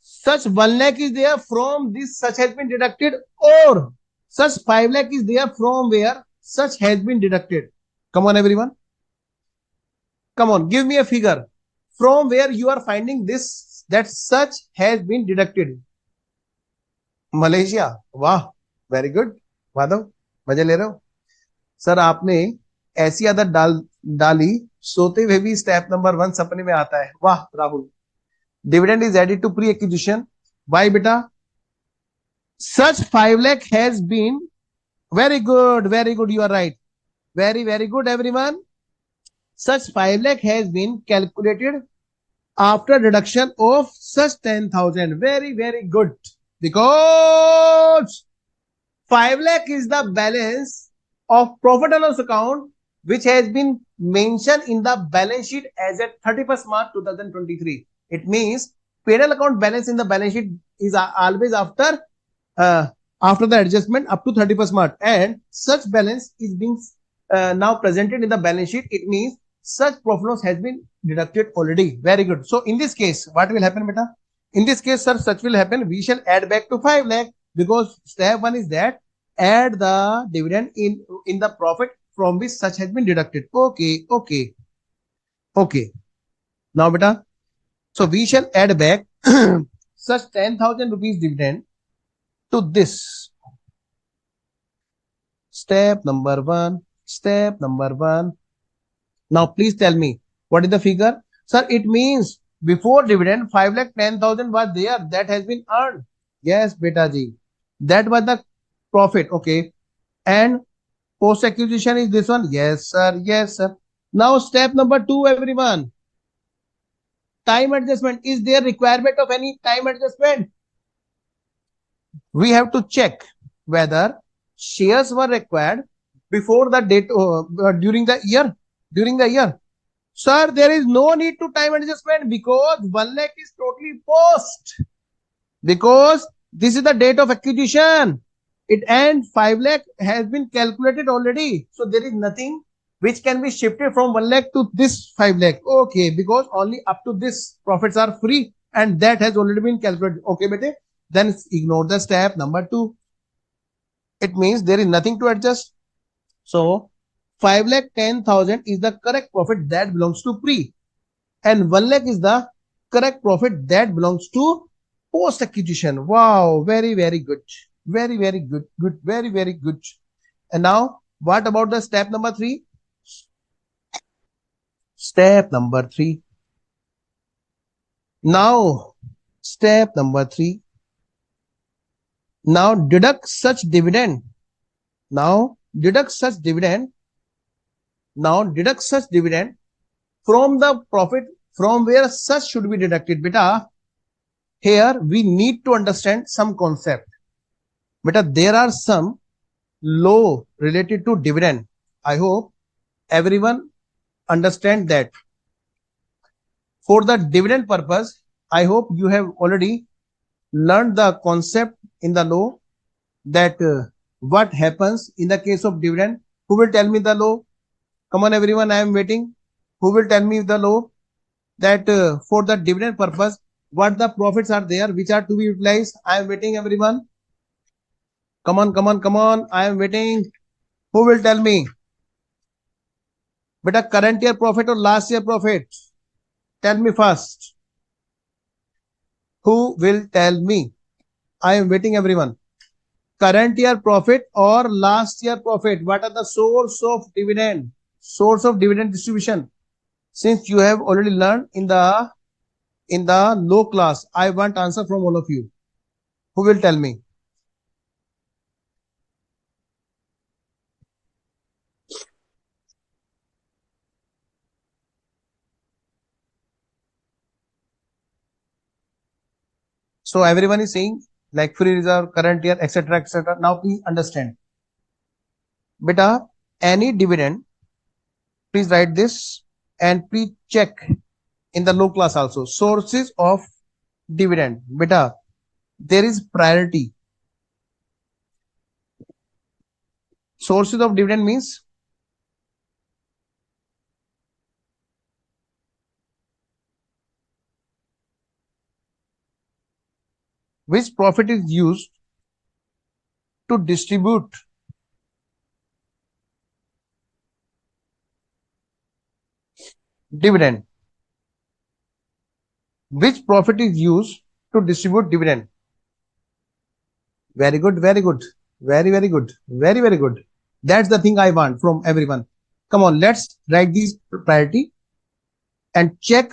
such 1 lakh is there from this such has been deducted, or such 5 lakh is there from where such has been deducted? Come on everyone, come on, give me a figure from where you are finding this, that such has been deducted. Malaysia, वाह, very good Madhav, मजे ले रहे हो sir, आपने ऐसी आदत डाली, सोते हुए भी स्टेप नंबर 1 सपने में आता है, वाह Rahul. Dividend is added to pre acquisition, why बेटा, such 5 lakh has been, very good, you are right, very good everyone, such 5 lakh has been calculated after deduction of such 10,000. Very good, because 5 lakh is the balance of profit and loss account which has been mentioned in the balance sheet as at 31st March 2023. It means P&L account balance in the balance sheet is always after the adjustment up to 31st March, and such balance is being now presented in the balance sheet. It means such profit loss has been deducted already. Very good. So in this case, what will happen, beta? In this case, sir, such will happen. We shall add back to 5 lakh, because step 1 is that add the dividend in the profit from which such has been deducted. Okay. Now, beta, so we shall add back such 10,000 rupees dividend to this. Step number one. Now, please tell me, what is the figure? Sir, it means before dividend, 5,10,000 was there. That has been earned. Yes, beta ji. That was the profit. Okay. And post acquisition is this one. Yes, sir. Now, step number 2, everyone. Time adjustment. Is there requirement of any time adjustment? We have to check whether shares were required before the date during the year. Sir, there is no need to time adjustment, because 1 lakh is totally post, because this is the date of acquisition. It and 5 lakh has been calculated already. So there is nothing which can be shifted from 1 lakh to this 5 lakh. Okay, because only up to this profits are free, and that has already been calculated. Okay, bete. Then ignore the step number 2. It means there is nothing to adjust. So 5,10,000 is the correct profit that belongs to pre, and 1 lakh is the correct profit that belongs to post acquisition. Wow, very good. Very good. And now, what about the step number 3? Step number 3. Now, step number 3. Now deduct such dividend. Now deduct such dividend from the profit from where such should be deducted. Beta, here we need to understand some concept. Beta, there are some law related to dividend. I hope everyone understand that. For the dividend purpose, I hope you have already learned the concept in the law, that what happens in the case of dividend. Who will tell me the law? Come on, everyone, I am waiting. Who will tell me the law, that for the dividend purpose, what the profits are there which are to be utilized? I am waiting, everyone. Come on. I am waiting. Who will tell me? But a current year profit or last year profit? Tell me first. Who will tell me? I am waiting, everyone. Current year profit or last year profit? What are the source of dividend? Source of dividend distribution. Since you have already learned in the low class, I want answer from all of you. Who will tell me? So everyone is saying like free reserve, current year, etc. Now please understand. Beta, any dividend, please write this and please check in the low class also. Sources of dividend. Beta, there is priority. Sources of dividend means which profit is used to distribute dividend. Which profit is used to distribute dividend? Very good. Very good. That's the thing I want from everyone. Come on, let's write these priority and check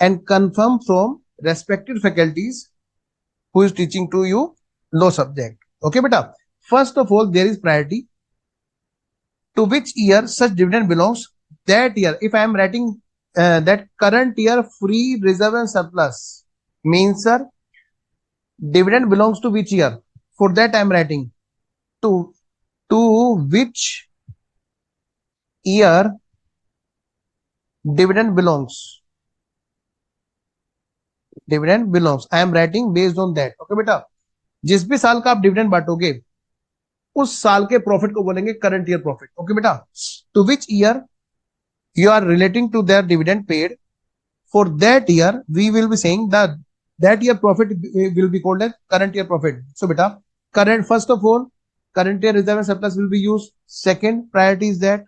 and confirm from respected faculties who is teaching to you law subject. Okay, beta. First of all, there is priority. To which year such dividend belongs? That year. If I am writing that current year free reserve and surplus, means, sir, dividend belongs to which year? For that I am writing to which year dividend belongs. dividend belongs. I am writing based on that. Okay बेटा, जिस भी साल का आप dividend बांटोगे उस साल के profit को बोलेंगे करंट ईयर प्रॉफिट. ओके बेटा, to which year you are relating to their dividend paid, for that year we will be saying that that year profit will be called as current year profit. So beta, current, first of all, current year reserve and surplus will be used. Second priority is that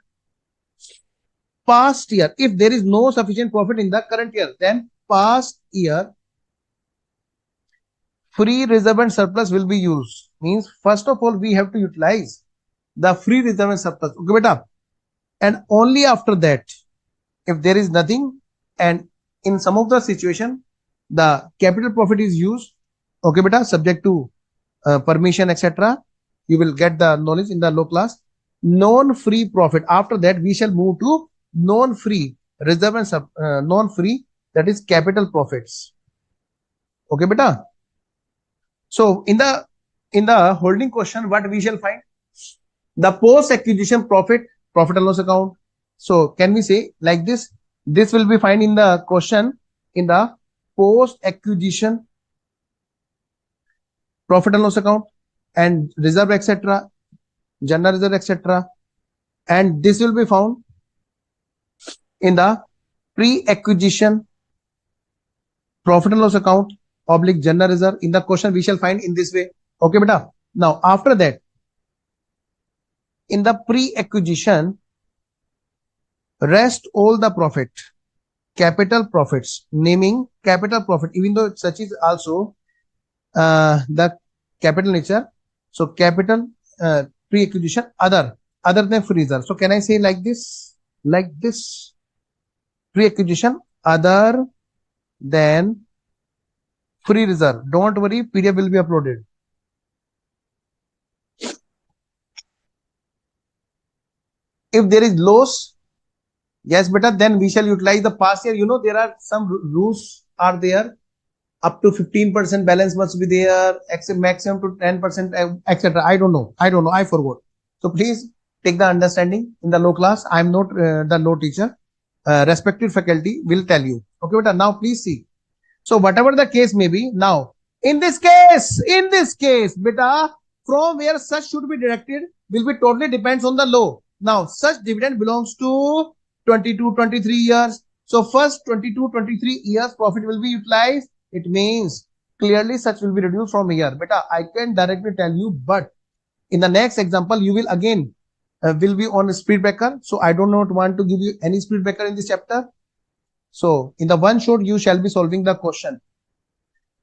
past year, if there is no sufficient profit in the current year, then past year free reserve and surplus will be used. Means first of all we have to utilize the free reserve and surplus. Okay beta, and only after that, if there is nothing, and in some of the situation the capital profit is used. Okay beta, subject to permission etc, you will get the knowledge in the low class. Non free profit, after that we shall move to non free reserve and non free, that is capital profits. Okay beta, so in the holding question what we shall find? The post acquisition profit and loss account. So can we say like this? This will be found in the question in the post acquisition profit and loss account and reserve etc, general reserve etc, and this will be found in the pre acquisition profit and loss account oblique general reserve. In the question we shall find in this way. Okay beta, now after that in the pre acquisition rest all the profit, capital profits, naming capital profit, even though such is also the capital nature. So capital pre-acquisition other than free reserve. So can I say like this pre-acquisition other than free reserve. Don't worry, PDF will be uploaded. If there is loss, yes beta, then we shall utilize the past year. You know there are some rules are there, up to 15% balance must be there, maximum to 10% etc. I don't know, I forgot. So please take the understanding in the low class. I am not the low teacher, respected faculty will tell you. Okay beta, now please see. So whatever the case may be, now in this case beta, from where such should be deducted will be totally depends on the law. Now such dividend belongs to 22-23 years. So first 22-23 years profit will be utilized. It means clearly such will be reduced from here. Beta, I can directly tell you, but in the next example you will again will be on a speed breaker. So I do not want to give you any speed breaker in this chapter. So in the one shot you shall be solving the question.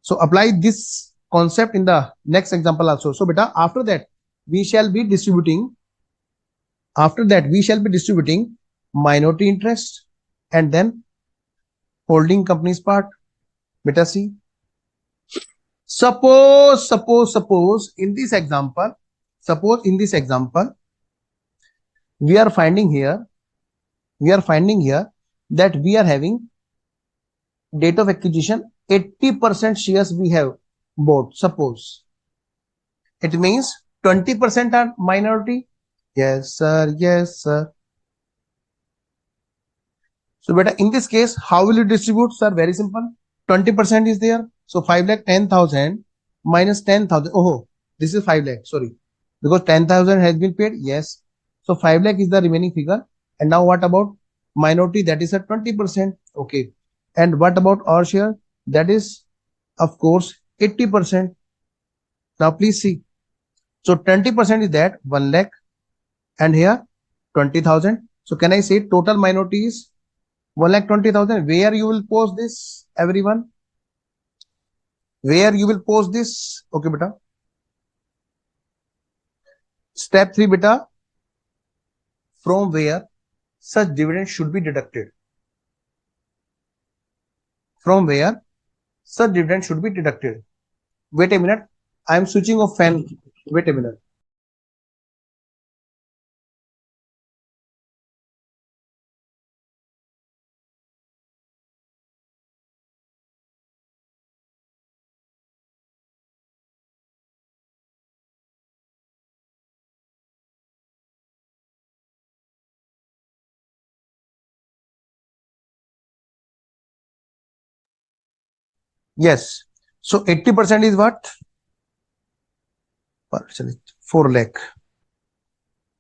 So apply this concept in the next example also. So beta, after that we shall be distributing minority interest and then holding company's part. Beta see, suppose in this example, we are finding here that we are having date of acquisition 80% shares we have bought. Suppose it means 20% are minority. Yes sir. So beta, in this case how will you distribute? Sir, very simple. 20% is there, so 5 lakh 10,000 minus 10,000. Oh, this is 5 lakh, sorry, because 10,000 has been paid. Yes, so 5 lakh is the remaining figure. And now what about minority? That is at 20%. Okay, and what about our share? That is of course 80%. Now please see, so 20% is that 1 lakh and here 20,000. So can I say total minority is 1,20,000. Where you will post this, everyone? Where you will post this? Okay beta, step 3 beta, from where such dividend should be deducted. From where such dividend should be deducted. Wait a minute, I am switching off fan. Wait a minute. Yes. So 80% is what? 4 lakh.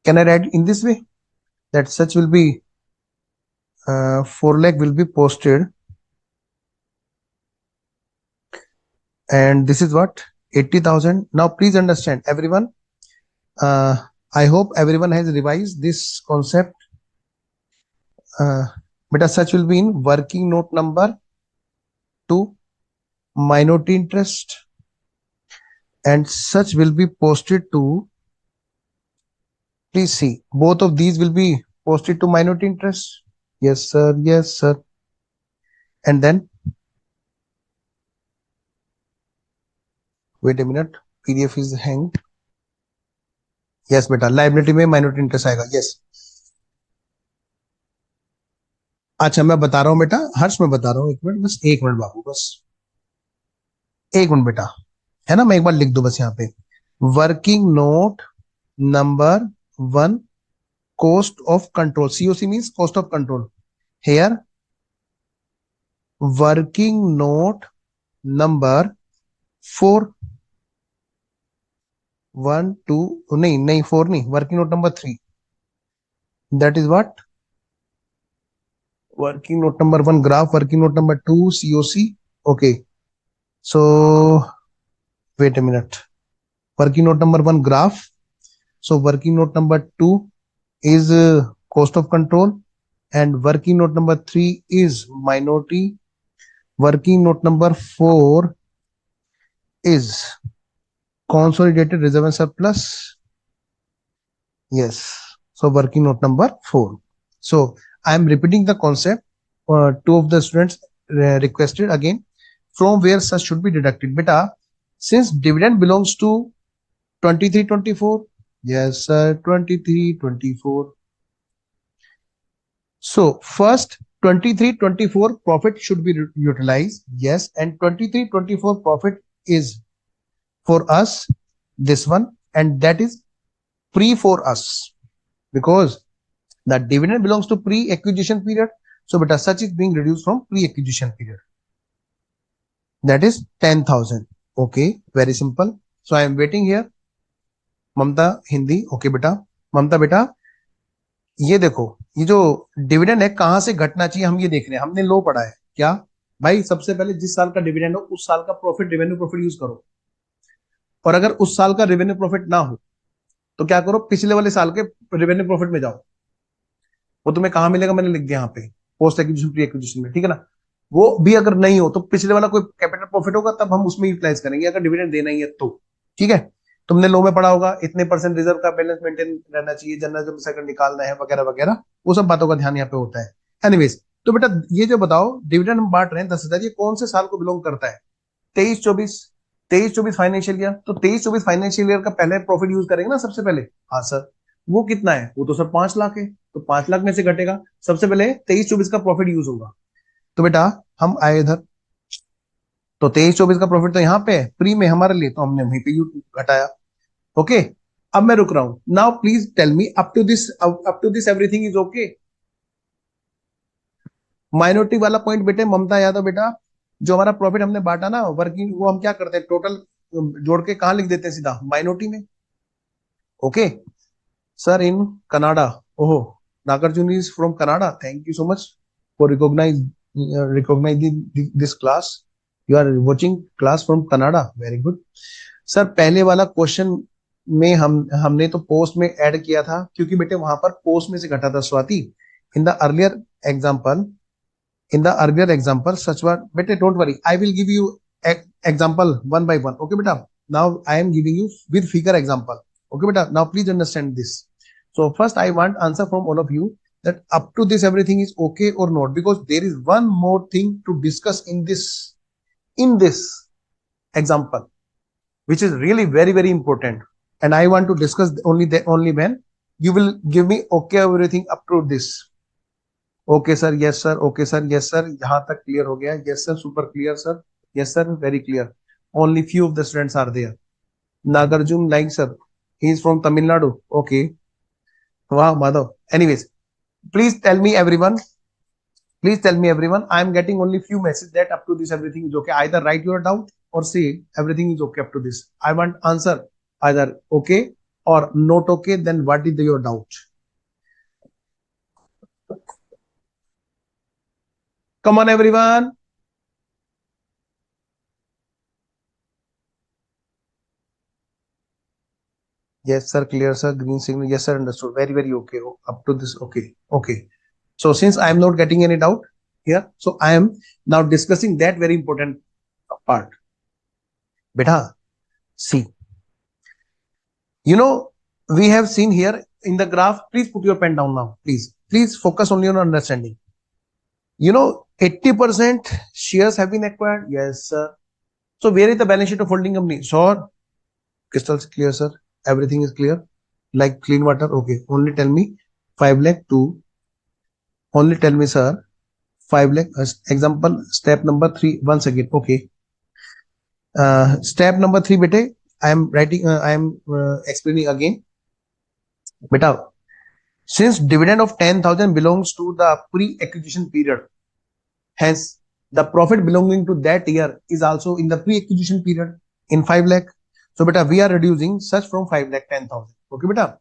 Can I write in this way? That such will be 4 lakh will be posted, and this is what? 80,000. Now please understand everyone. I hope everyone has revised this concept. But as such will be in working note number 2, minority interest, and such will be posted to, please see, both of these will be posted to minority interest. Yes sir, yes sir. And then wait a minute, PDF is hanged. Yes बेटा, liability में minority interest आएगा. Yes. अच्छा मैं बता रहा हूँ बेटा, हर्ष मैं बता रहा हूँ, एक मिनट, बस एक मिनट बाबू, बस एक मिनट बेटा, है ना. मैं एक बार लिख दूं बस यहाँ पे, working note number 1, cost of control. COC means cost of control. Here working note number 4, 1 2 नहीं 4 नहीं, working note number 3, that is what? Working note number 1 graph, working note number 2 COC. Okay, so wait a minute, working note number 1 graph, so working note number 2 is cost of control, and working note number 3 is minority, working note number 4 is consolidated reserve and surplus. Yes, so working note number 4. So I am repeating the concept. Two of the students requested again, from where such should be deducted. Beta, since dividend belongs to 23-24, yes sir, 23-24. So first 23-24 profit should be utilized. Yes, and 23-24 profit is for us this one, and that is pre for us, because the dividend belongs to pre-acquisition period. So beta, such is being reduced from pre-acquisition period, that is 10,000. Okay, very simple. So I am waiting here. Mamta Hindi. Okay बेटा. ममता बेटा, ये देखो, ये जो dividend है कहां से घटना चाहिए हम ये देख रहे हैं. हमने लो पढ़ा है क्या भाई? सबसे पहले जिस साल का डिविडेंड हो उस साल का प्रॉफिट रेवेन्यू प्रॉफिट यूज करो, और अगर उस साल का रेवेन्यू प्रॉफिट ना हो तो क्या करो, पिछले वाले साल के रेवेन्यू प्रॉफिट में जाओ. वो तुम्हें कहां मिलेगा, मैंने लिख दिया यहाँ पे, पोस्ट एक्विजिशन प्री एक्विजिशन में, ठीक है ना. वो भी अगर नहीं हो तो पिछले वाला कोई कैपिटल प्रॉफिट होगा तब हम उसमें यूटिलाइज करेंगे, अगर डिविडेंड देना ही है तो. ठीक है, तुमने लो में पढ़ा होगा, इतने परसेंट रिजर्व का बैलेंस मेंटेन रहना चाहिए, जनरल सेकंड निकालना है वगैरह वगैरह, वो सब बातों का ध्यान यहाँ पे होता है. एनीवेज, तो बेटा ये जो बताओ, डिविडेंड हम बांट रहे हैं 10,000, ये कौन से साल को बिलोंग करता है? 23-24 फाइनेंशियल ईयर. तो 23-24 फाइनेंशियल ईयर का पहले प्रॉफिट यूज करेंगे ना सबसे पहले. हाँ सर. वो कितना है? वो तो सर 5 लाख है, तो 5 लाख में से घटेगा. सबसे पहले 23-24 का प्रॉफिट यूज होगा. तो बेटा हम आए इधर, तो 23-24 का प्रॉफिट तो यहाँ पे है प्री में हमारे लिए, तो हमने वहीं पे घटाया. ओके, अब मैं रुक रहा हूं. Now please tell me up to this everything is okay. Minority वाला पॉइंट बेटे ममता यादव बेटा, जो हमारा प्रॉफिट हमने बांटा ना वर्किंग, वो हम क्या करते हैं, टोटल जोड़ के कहां लिख देते हैं? सीधा माइनॉरिटी में. Okay sir, in Canada. ओहो, Nagarjuna is from Canada. Thank you so much for recognizing this class. You are watching class from Canada. Very good sir. पहले वाला क्वेश्चन में हमने तो पोस्ट में ऐड किया था, क्योंकि बेटे वहां पर पोस्ट में से घटा था. Swati, in the earlier example such what, beta don't worry, I will give you example one by one. Okay beta, now I am giving you with figure example. Okay beta, now please understand this. So first I want answer from all of you, that up to this everything is okay or not, because there is one more thing to discuss in this example, which is really very very important, and I want to discuss only when you will give me okay everything up to this. Okay sir, yes sir, okay sir, yes sir, यहां तक clear हो गया. Yes sir, super clear sir, yes sir, very clear. Only few of the students are there. Nagarjuna like sir, he is from Tamil Nadu. Okay, वाह Madhav. Anyways, please tell me everyone, Please tell me everyone. I am getting only few messages that up to this everything is okay. Either write your doubt or say everything is okay up to this. I want answer either okay or not okay. Then what is your doubt? Come on everyone. Yes sir, clear sir, green signal. Yes sir, understood. Very okay. Up to this okay. So since I am not getting any doubt here, so I am now discussing that very important part. Beta, see, we have seen here in the graph. Please put your pen down now. Please focus only on understanding. 80% shares have been acquired. Yes sir. So where is the balance sheet of holding company? Sure, crystal clear sir. Everything is clear. Like clean water. Okay. Only tell me 5 lakh to. Only tell me sir 5 lakh. Example step number 3 once again. Okay. Step number 3 bete. I am writing. I am explaining again. Beta, since dividend of 10,000 belongs to the pre-acquisition period, hence the profit belonging to that year is also in the pre-acquisition period in 5 lakh. So beta, we are reducing such from 5 lakh 10,000. Okay beta.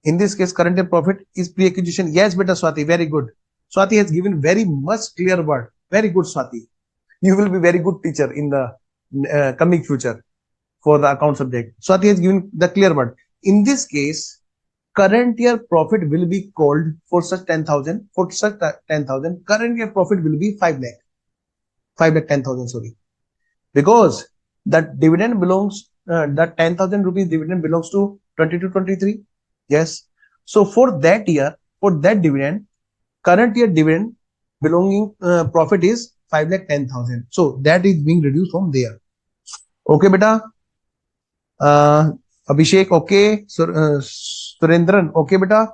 In this case, current year profit is pre-acquisition. Yes beta, Swati, very good. Swati has given very much clear word. Very good, Swati. You will be very good teacher in the coming future for the account subject. Swati has given the clear word. In this case, current year profit will be called for such 10,000. For such 10,000, current year profit will be 5 lakh. 5 lakh 10,000, sorry. Because that dividend belongs, that 10,000 rupees dividend belongs to 22-23. Yes. So for that year, for that dividend, current year dividend belonging profit is 5 lakh 10,000. So that is being reduced from there. Okay, beta. Abhishek, okay. Surendran, okay, beta.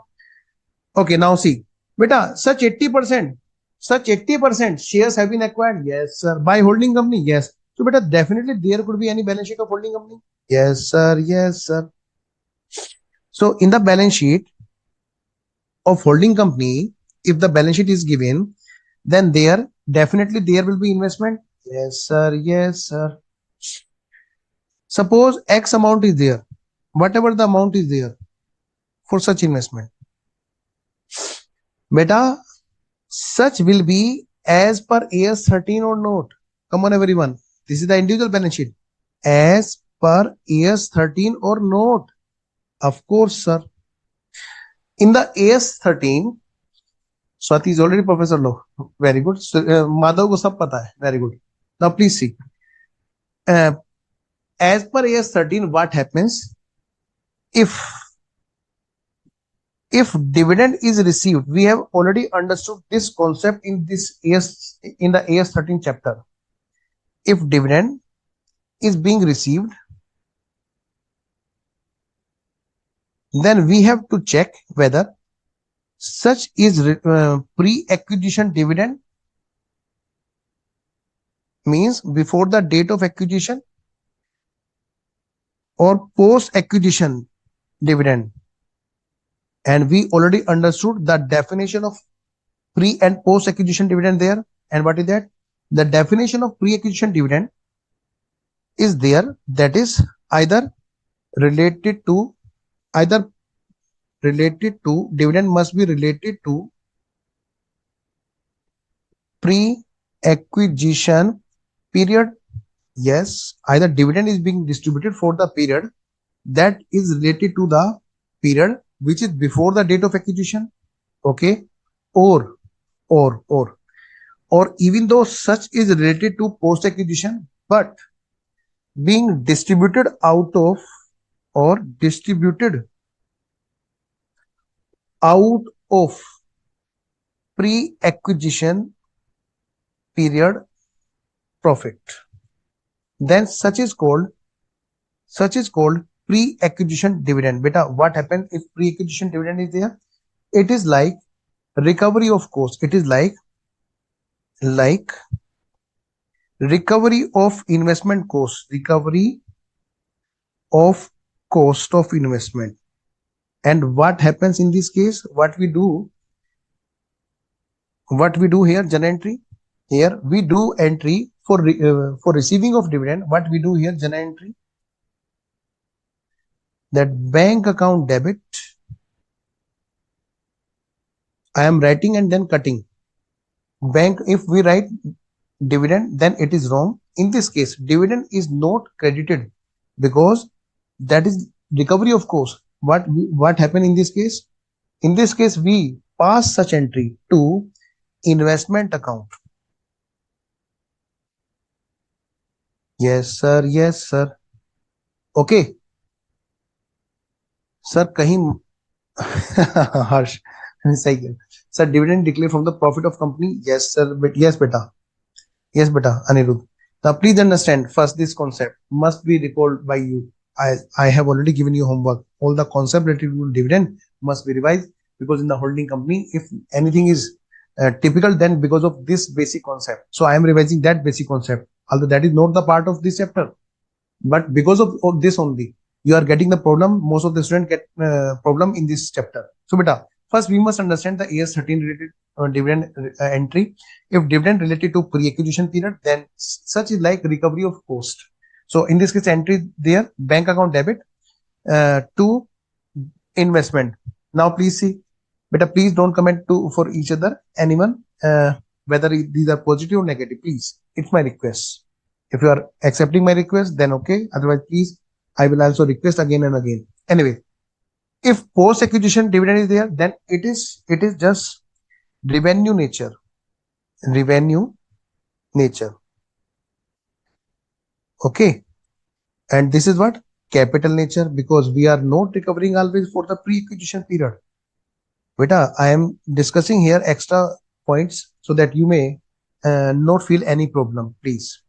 Okay, now see, beta, such 80% shares have been acquired. Yes, sir. By holding company. Yes. So, beta, definitely there could be any balance sheet of holding company. Yes, sir. Yes, sir. So, in the balance sheet of holding company, if the balance sheet is given, then there definitely there will be investment. Yes, sir. Yes, sir. Suppose X amount is there, whatever the amount is there for such investment. Beta, such will be as per AS 13 or not. Come on, everyone. This is the individual balance sheet. As per AS 13 or not. Of course, sir. In the AS 13, Swati is already Professor Law. Very good. So, Madhav ko sab pata hai. Very good. Now, please see. As per AS 13, what happens if dividend is received? We have already understood this concept in the AS 13 chapter. If dividend is being received, then we have to check whether such is pre-acquisition dividend, means before the date of acquisition, or post-acquisition dividend. And we already understood the definition of pre and post-acquisition dividend there. And what is that? The definition of pre-acquisition dividend is there, that is either related to dividend must be related to pre-acquisition period. Yes, either dividend is being distributed for the period that is related to the period which is before the date of acquisition. Okay, or even though such is related to post acquisition, but being distributed out of pre-acquisition period profit, then such is called pre-acquisition dividend. Beta, what happens if pre-acquisition dividend is there? It is like recovery of cost. It is like recovery of investment cost, recovery of cost of investment. And what happens in this case? What we do, what we do here, journal entry. Here we do entry for receiving of dividend. What we do here, journal entry, that bank account debit. I am writing and then cutting. Bank, if we write dividend, then it is wrong. In this case, dividend is not credited because that is recovery of course. What happened in this case? In this case, we pass such entry to investment account. Yes sir, yes sir. Okay sir, कहीं harsh सही है sir. Dividend declared from the profit of company. Yes sir, but yes beta, yes beta. Anirudh, now please understand first, this concept must be recalled by you. I have already given you homework. All the concept related to dividend must be revised, because in the holding company, if anything is typical, then because of this basic concept. So I am revising that basic concept, although that is not the part of this chapter, but because of this only you are getting the problem. Most of the students get problem in this chapter. So beta, first we must understand the AS 13 related dividend entry. If dividend related to pre-acquisition period, then such is like recovery of cost. So in this case, entry there, bank account debit to investment. Now please see, beta, please don't comment to for each other, anyone, whether these are positive or negative. Please, it's my request. If you are accepting my request, then okay. Otherwise, please, I will also request again and again. Anyway, if post acquisition dividend is there, then it is just revenue nature. Revenue nature. Okay. And this is what? Capital nature, because we are not recovering always for the pre-acquisition period. Beta, I am discussing here extra points so that you may not feel any problem, please.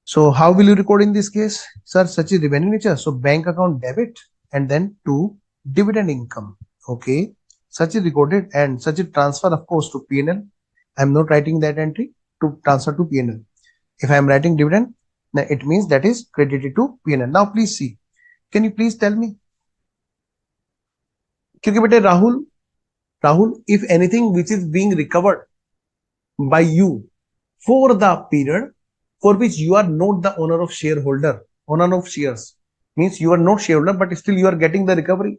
So how will you record in this case? Sir, such is revenue nature. So bank account debit and then to dividend income. Okay. Such is recorded, and such is transfer, of course, to P&L. I am not writing that entry to transfer to P&L. If I am writing dividend, then it means that is credited to P&L. Now please see. Can you please tell me? क्योंकि बेटे Rahul, if anything which is being recovered by you for the period for which you are not the owner of shareholder, owner of shares, means you are not shareholder, but still you are getting the recovery.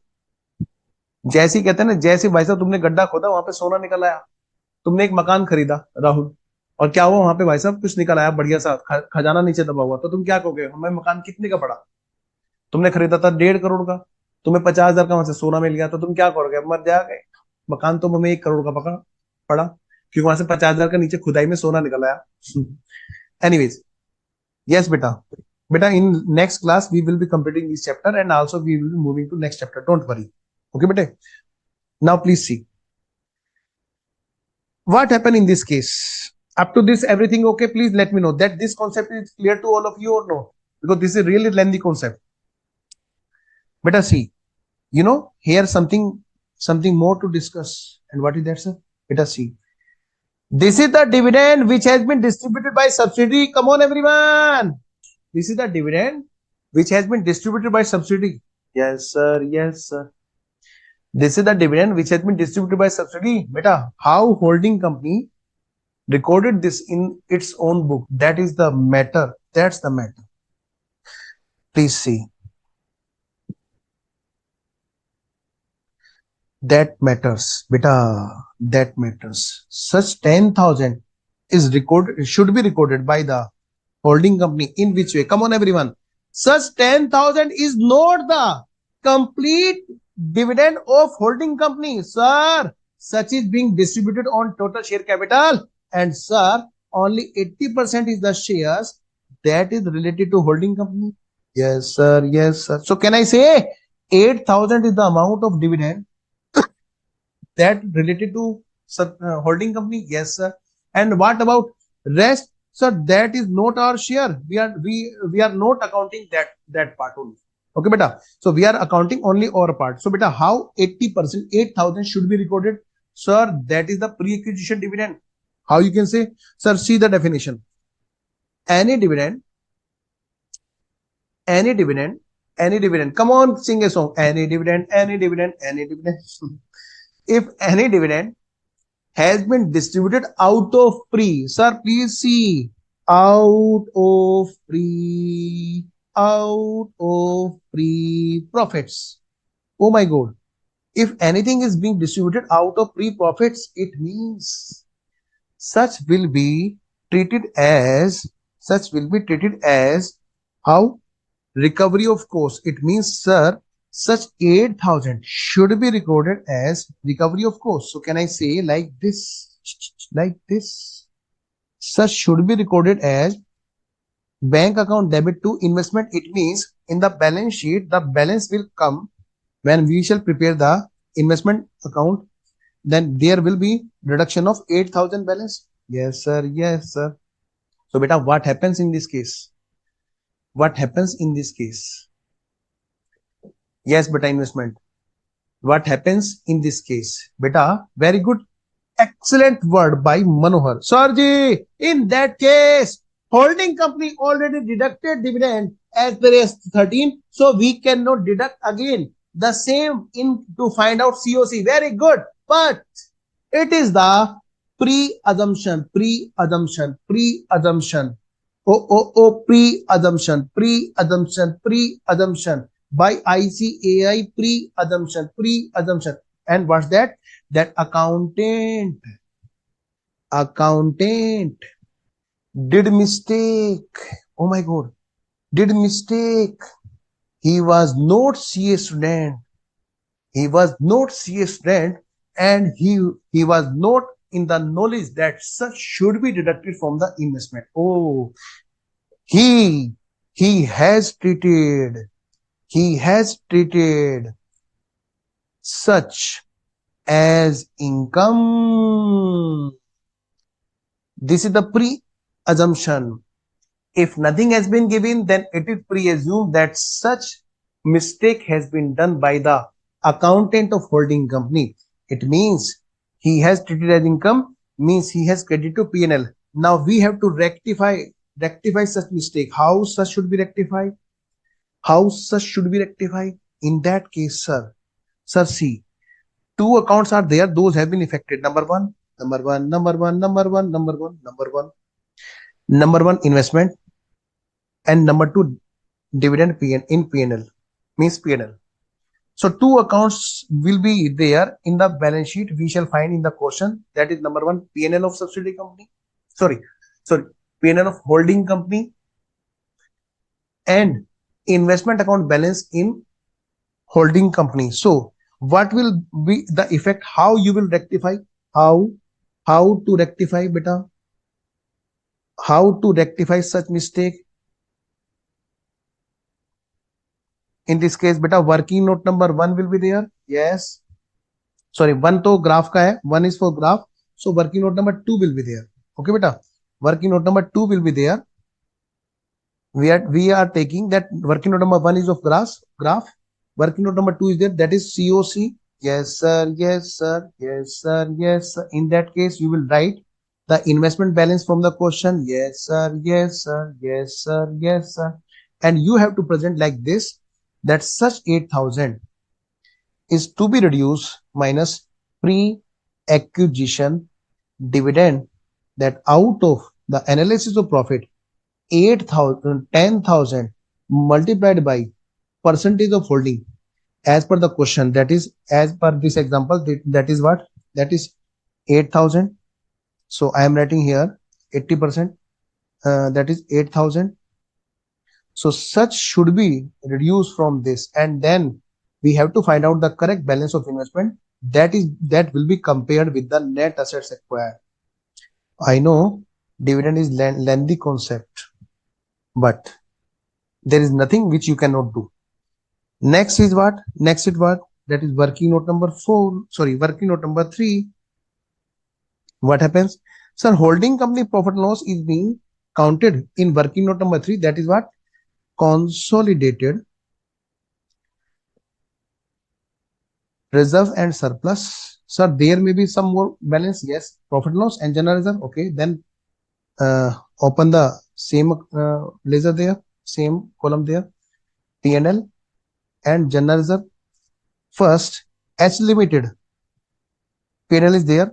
जैसे ही कहते हैं ना, जैसे भाई साहब तुमने गड्ढा खोदा, वहां पे सोना निकल आया. तुमने एक मकान खरीदा राहुल, और क्या हुआ वहां पे भाई साहब, कुछ निकल आया बढ़िया सा, खजाना नीचे दबा हुआ, तो तुम क्या कहोगे? हमें मकान कितने का पड़ा? तुमने खरीदा था 1.5 करोड़ का, तुम्हें 50,000 का वहां से सोना मिल गया, तो तुम क्या करोगे? मर जाओगे. मकान तो हमें 1 करोड़ का पड़ा, क्योंकि वहां से 50,000 का नीचे खुदाई में सोना निकल आया. Anyways, yes beta, in next class we will be completing this chapter, and also we will be moving to next chapter. Don't worry. Okay beta. Now please see what happened in this case. Up to this everything okay? Please let me know that this concept is clear to all of you or no, because this is really lengthy concept. Beta, see, you know, here something more to discuss. And what is that, sir? Beta, see, this is the dividend which has been distributed by subsidiary. Come on everyone, this is the dividend which has been distributed by subsidiary. Yes sir, yes sir. This is the dividend which has been distributed by subsidiary. Beta, how holding company recorded this in its own book, that is the matter. That's the matter. Please see. That matters, beta, that matters. Such 10,000 is recorded, should be recorded by the holding company. In which way? Come on everyone. Such 10,000 is not the complete dividend of holding company, sir. Such is being distributed on total share capital, and sir, only 80% is the shares that is related to holding company. Yes sir, yes sir. So can I say 8,000 is the amount of dividend that related to holding company? Yes sir. And what about rest? Sir, that is not our share. We are not accounting that part only. Okay beta, so we are accounting only our part. So beta, how 80%, 8,000 should be recorded? Sir, that is the pre-acquisition dividend. How you can say? Sir, see the definition. Any dividend, come on, sing a song. Any dividend, if any dividend has been distributed out of pre. Sir, please see. Out of pre profits. Oh my God. If anything is being distributed out of pre profits, it means such will be treated as how? Recovery of cost. It means, sir, such 8,000 should be recorded as recovery of cost. So can I say like this? Like this. Such should be recorded as bank account debit to investment. It means in the balance sheet, the balance will come when we shall prepare the investment account. Then there will be reduction of 8,000 balance. Yes, sir. Yes, sir. So beta, what happens in this case? What happens in this case? Yes, beta, investment. What happens in this case? Beta, very good. Excellent word by Manohar. Sarji, in that case, holding company already deducted dividend as per as 13. So we cannot deduct again the same in to find out COC. Very good. But it is the pre-assumption. Pre-assumption by ICAI, pre-assumption. And what's that? That accountant did mistake. Oh my God, did mistake. He was not CA student. And he was not in the knowledge that such should be deducted from the investment. Oh, he has treated such as income. This is the pre-assumption. If nothing has been given, then it is pre-assumed that such mistake has been done by the accountant of holding company. It means he has treated as income, means he has credit to P&L. Now we have to rectify such mistake. How such should be rectified? In that case, sir, see, two accounts are there. Those have been affected. Number one, investment, and number two, dividend in P&L, means P&L. So two accounts will be there in the balance sheet. We shall find in the question. That is number one, P&L of subsidiary company. Sorry, P&L of holding company and investment account balance in holding company. So what will be the effect? How you will rectify? How to rectify, beta? How to rectify such mistake? In this case, beta, working note number 1 will be there. Yes. Sorry, 1 to graph ka hai. 1 is for graph. So working note number 2 will be there. Okay, beta. Working note number 2 will be there. We are taking that working note number 1 is of graph. Working note number 2 is there. That is COC. Yes, sir. In that case, you will write the investment balance from the question. Yes, sir. And you have to present like this, that such 8,000 is to be reduced minus pre-acquisition dividend, that out of the analysis of profit, 10,000 multiplied by percentage of holding as per the question. That is, as per this example, that is what? That is 8,000. So I am writing here 80%. That is 8,000. So such should be reduced from this, and then we have to find out the correct balance of investment. That will be compared with the net assets acquired. I know dividend is lengthy concept, but there is nothing which you cannot do. Next is what? That is working note number 4. Sorry, working note number 3. What happens? Sir, holding company profit and loss is being counted in working note number 3. That is what? Consolidated reserve and surplus. Sir, there may be some more balance. Yes, profit and loss and general reserve. Okay, then open the same ledger there, same column there, P&L and general reserve. First, H Limited P&L is there.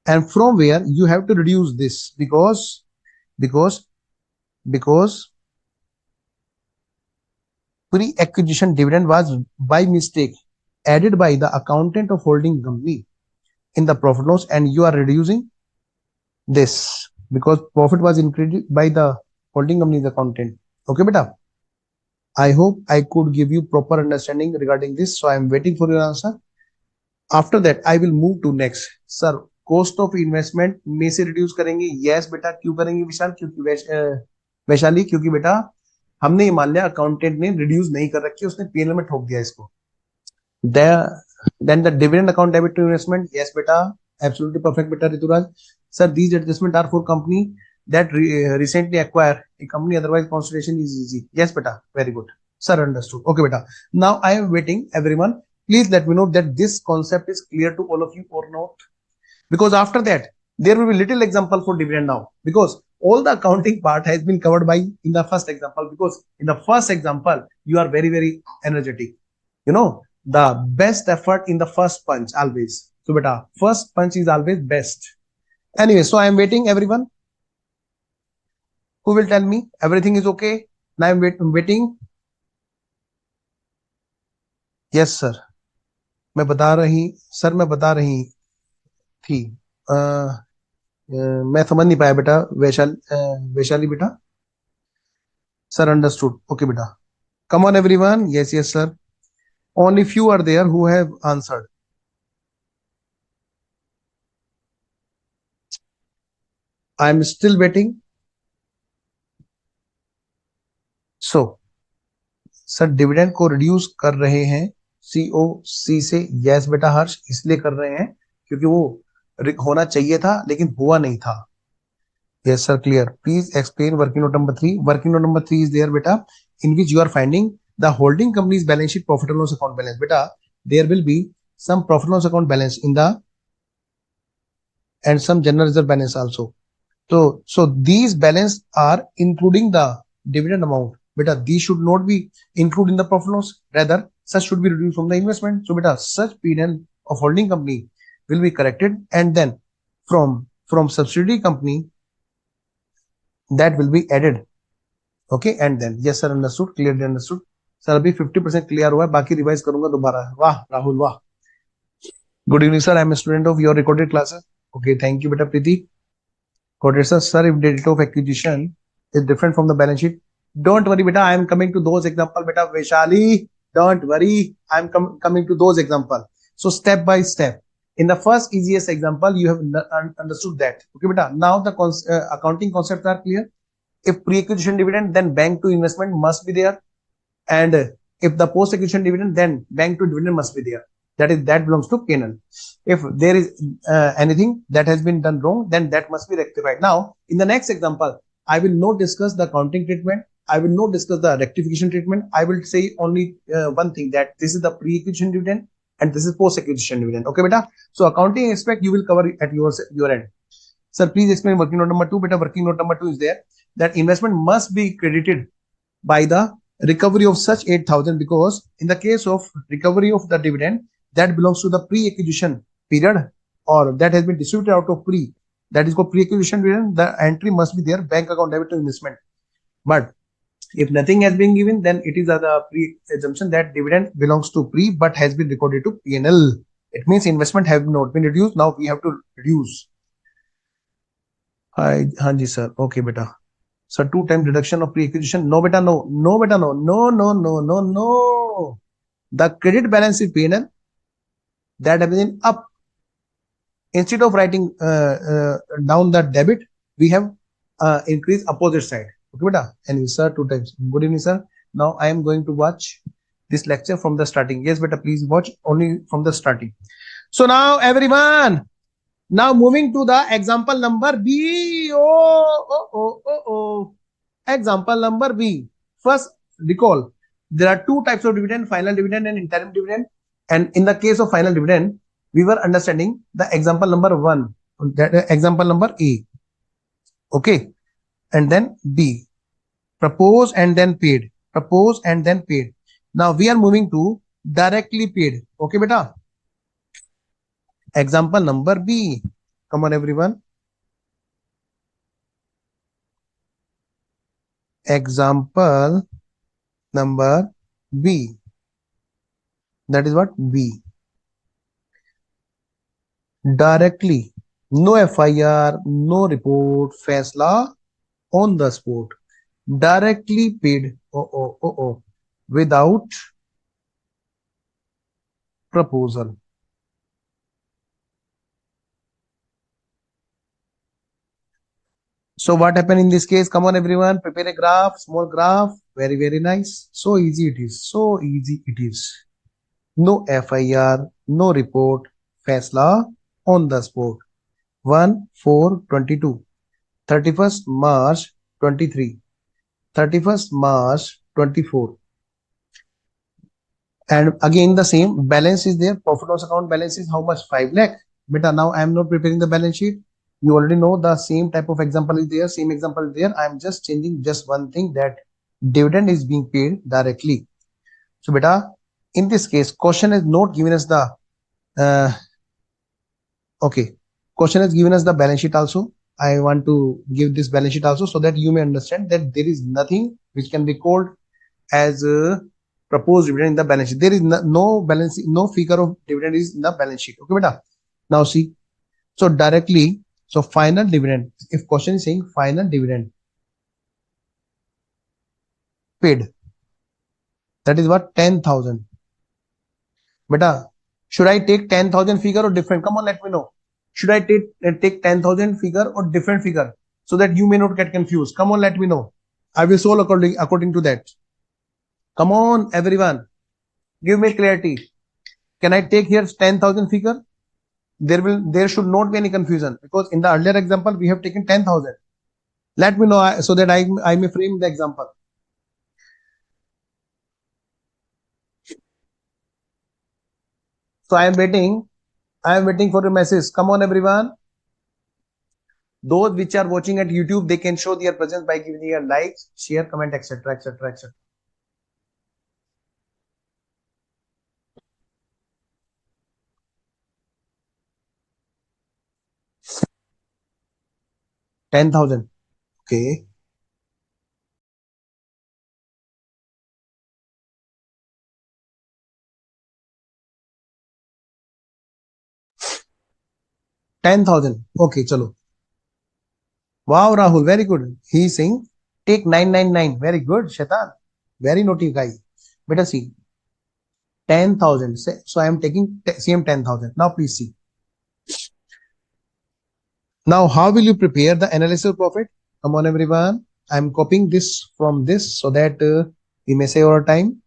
and from where you have to reduce this because pre-acquisition dividend was by mistake added by the accountant of holding company in the profit loss, and you are reducing this because profit was increased by the holding company's accountant. Okay, beta. I hope I could give you proper understanding regarding this. So I am waiting for your answer. After that, I will move to next. Sir, cost of investment में से reduce करेंगे? Yes, बेटा. क्यों करेंगे विशाल? क्योंकि वैशाली, क्योंकि बेटा हमने ये मान लिया अकाउंटेंट ने रिड्यूस नहीं कर रखी, उसने पीएनएल में ठोक दिया इसको. Then the dividend account debit to investment. Yes, beta. Absolutely perfect, beta. Rituraj. Sir, these adjustments are for company that recently acquire a company. Otherwise, consideration is easy. Yes, beta. Very good. Sir, understood. Okay, beta. Now I am waiting. Everyone, please let me know that this concept is clear to all of you or not. Because after that, there will be little example for dividend now. Because all the accounting part has been covered by in the first example. Because in the first example, you are very, very energetic. You know, the best effort in the first punch always. So beta, first punch is always best. Anyway, so I am waiting, everyone. Who will tell me everything is okay? Now I am waiting. Yes, sir. मैं बता रही थी. मैं समझ नहीं पाया बेटा. वैशाली बेटा. Sir, understood. Okay, beta. Come on, everyone. Yes, sir. Only few are there who have answered. I am still waiting. So, sir dividend को रिड्यूस कर रहे हैं COC से. यस बेटा हर्ष, इसलिए कर रहे हैं क्योंकि वो होना चाहिए था लेकिन हुआ नहीं था. Yes sir, clear. Please explain working note number 3. Working note number 3 is there बेटा, in which you are finding the holding company's balance sheet profit and loss account balance. Beta, there will be some profit and loss account balance in the and some general reserve balance also. So these balance are including the dividend amount. Beta, these should not be included in the profit and loss. Rather, such should be reduced from the investment. So beta, such P&L of holding company will be corrected, and then from subsidiary company that will be added. Okay, and then yes sir, understood, clearly understood. Sir अभी 50% clear हुआ है, बाकी revise करूंगा दोबारा. वाह राहुल वाह. Good evening sir, I am a student of your recorded classes. Okay, thank you बेटा. Preeti got it, sir. If date of acquisition is different from the balance sheet, don't worry beta, I am coming to those example beta. Vaishali, don't worry, I am coming to those example. So step by step, in the first easiest example you have understood that. Okay beta, now the accounting concepts are clear. If pre-acquisition dividend, then bank to investment must be there, and if the post-acquisition dividend, then bank to dividend must be there. That belongs to P&L. If there is anything that has been done wrong, then that must be rectified. Now, in the next example, I will not discuss the accounting treatment. I will not discuss the rectification treatment. I will say only one thing, that this is the pre-acquisition dividend and this is post-acquisition dividend. Okay, beta. So accounting aspect you will cover at your end. Sir, please explain working note number 2. Beta, working note number 2 is there that investment must be credited by the recovery of such 8,000, because in the case of recovery of the dividend, that belongs to the pre-acquisition period, or that has been distributed out of pre, that is called pre-acquisition dividend. The entry must be there, bank account debit to investment. But if nothing has been given, then it is the pre-assumption that dividend belongs to pre but has been recorded to P&L. It means investment have not been reduced. Now we have to reduce. हाँ जी sir. Okay beta. So 2 time reduction of pre-acquisition. No beta, no. No beta, no. No. The credit balance in P&L that has been up. Instead of writing down the debit, we have increased opposite side. Okay beta. Anyway sir, 2 times. Good evening sir. Now I am going to watch this lecture from the starting. Yes beta, please watch only from the starting. So now everyone, now moving to the example number B. Example number B. First, recall, there are 2 types of dividend, final dividend and interim dividend. And in the case of final dividend, we were understanding the example number 1, that example number A. Okay. And then B. Propose and then paid. Propose and then paid. Now we are moving to directly paid. Okay, beta. Example number B. Come on, everyone. Example number B. That is what? B. Directly. No FIR, no report, faisla on the spot. Directly paid. Without proposal. So what happened in this case? Come on, everyone. Prepare a graph, small graph. Very, very nice. So easy it is. So easy it is. No FIR, no report, faisla on the spot. 1/4/22, 31st March 23, 31st March 24. And again the same balance is there. Profit loss account balance is how much? 5 lakh. Beta, now I am not preparing the balance sheet. You already know the same type of example is there. Same example is there. I am just changing just one thing, that dividend is being paid directly. So beta, in this case, question has not given us the okay. Question has given us the balance sheet also. I want to give this balance sheet also so that you may understand that there is nothing which can be called as a proposed dividend in the balance sheet. There is no balance, no figure of dividend is in the balance sheet. Okay, beta. Now see. So directly, so final dividend. If question is saying final dividend paid, that is what? 10,000. Beta, should I take 10,000 figure or different? Come on, let me know. Should I take 10,000 figure or different figure, so that you may not get confused? Come on, let me know. I will solve according to that. Come on, everyone. Give me clarity. Can I take here 10,000 figure? There should not be any confusion, because in the earlier example we have taken 10,000. Let me know so that I may frame the example. So I am waiting for your message. Come on, everyone. Those which are watching at YouTube, they can show their presence by giving their likes, share, comment, etc., etc., etc. 10,000. Okay. 10,000. Okay, chalo. Wow, Rahul, very good. He is saying take 999. Very good, Shaitan. Very naughty guy. Better see. 10,000. So I am taking same 10,000. Now please see. Now how will you prepare the analysis of profit? Come on, everyone. I am copying this from this so that we may save our time.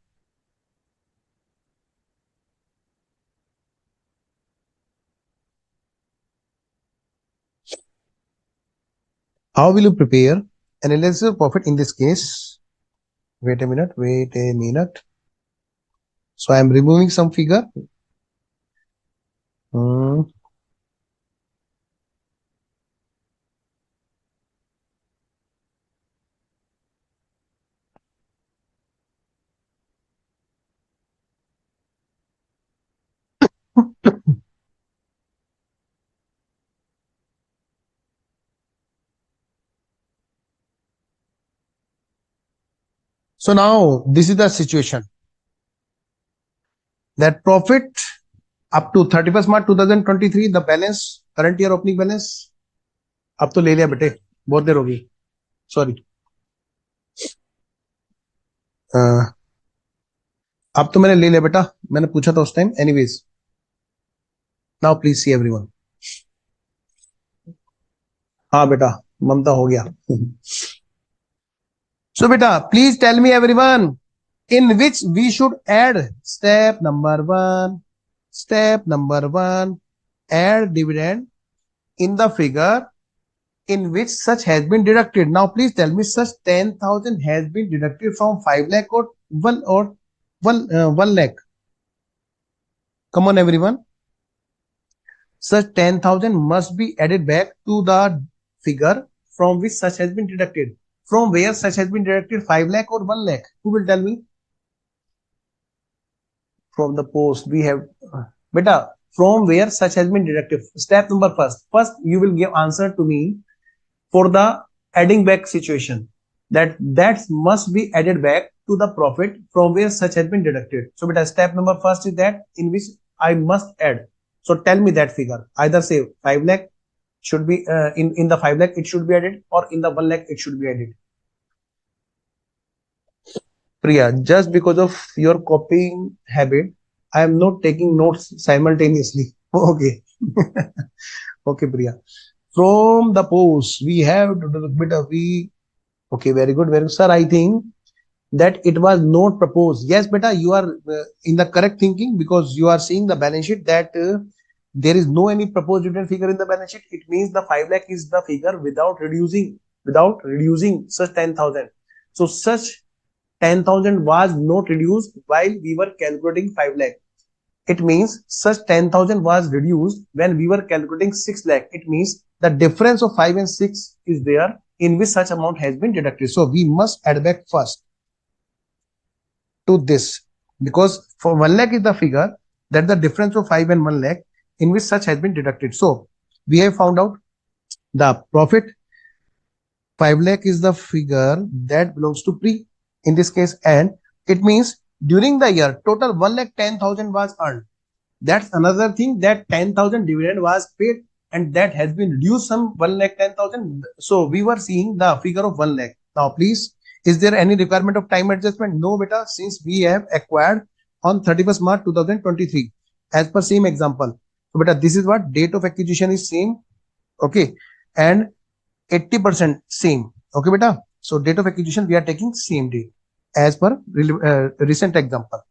How will you prepare analysis of profit in this case? Wait a minute. So I am removing some figure. So now this is the situation, that profit up to 31st March 2023, the balance, current year opening balance, अब तो ले लिया बेटे, बहुत देर होगी, sorry, अब तो मैंने ले लिया बेटा, मैंने पूछा था उस time. Anyways, now please see everyone. हाँ बेटा, ममता हो गया. So beta, please tell me everyone, in which we should add step number one, add dividend in the figure in which such has been deducted. Now please tell me, such 10,000 has been deducted from 5 lakh or 1 lakh. Come on everyone. Such 10,000 must be added back to the figure from which such has been deducted. From where such has been deducted? 5 lakh or 1 lakh? Who will tell me? From the post we have, beta, from where such has been deducted. Step number first you will give answer to me for the adding back situation, that must be added back to the profit from where such has been deducted. So beta, step number first is that in which I must add. So tell me that figure. Either say 5 lakh should be in the 5 lakh it should be added, or in the 1 lakh it should be added. Priya, just because of your copying habit, I am not taking notes simultaneously. Okay. Okay, Priya. From the post, we have to do a bit of we. Okay, very good, very good. Sir, I think that it was not proposed. Yes, beta, you are in the correct thinking, because you are seeing the balance sheet that there is no any proposed dividend figure in the balance sheet. It means the 5 lakh is the figure without reducing such 10,000. So such 10,000 was not reduced while we were calculating 5 lakh. It means such 10,000 was reduced when we were calculating 6 lakh. It means the difference of 5 and 6 is there, in which such amount has been deducted. So we must add back first to this, because for 1 lakh is the figure that the difference of 5 and 1 lakh in which such has been deducted. So we have found out the profit. 5 lakh is the figure that belongs to pre in this case, and it means during the year total 1,10,000 was earned. That's another thing, that 10,000 dividend was paid and that has been reduced some 1,10,000. So we were seeing the figure of 1 lakh. Now please, is there any requirement of time adjustment? No beta, since we have acquired on 31st March 2023 as per same example. So beta, this is what date of acquisition is same. Okay, and 80% same. Okay beta, so date of acquisition we are taking same date as per recent example.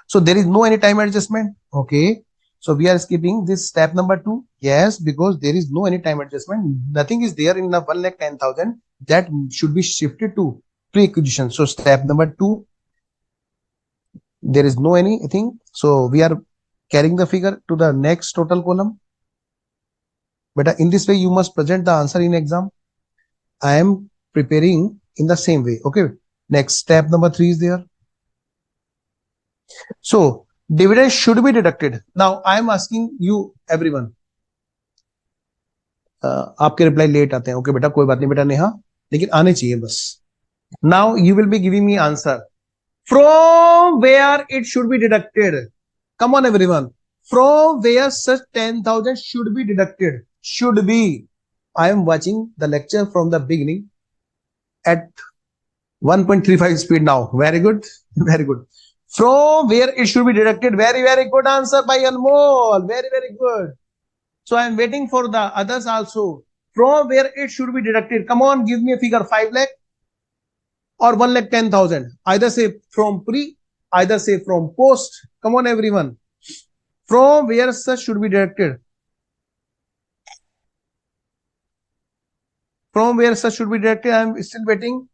So there is no any time adjustment. Okay, so we are skipping this step number 2. Yes, because there is no any time adjustment. Nothing is there in the 1,10,000 that should be shifted to pre-acquisition. So step number 2, there is no anything. So we are carrying the figure to the next total column. But in this way, you must present the answer in exam. I am preparing in the same way. Okay. Next step number 3 is there. So dividend should be deducted. Now I am asking you everyone. आपके reply late आते हैं. Okay बेटा, कोई बात नहीं बेटा नेहा, लेकिन आने चाहिए बस. Now you will be giving me answer. From where it should be deducted? Come on everyone. From where such 10,000 should be deducted? Should be. I am watching the lecture from the beginning at 1.35 speed now. Very good. Very good. From where it should be deducted? Very, very good answer by Anmol. Very, very good. So I am waiting for the others also. From where it should be deducted? Come on, give me a figure. 5 lakh or 1,10,000. Either say from pre, either say from post. Come on everyone. From where such should be deducted? From where such should be deducted? I am still waiting.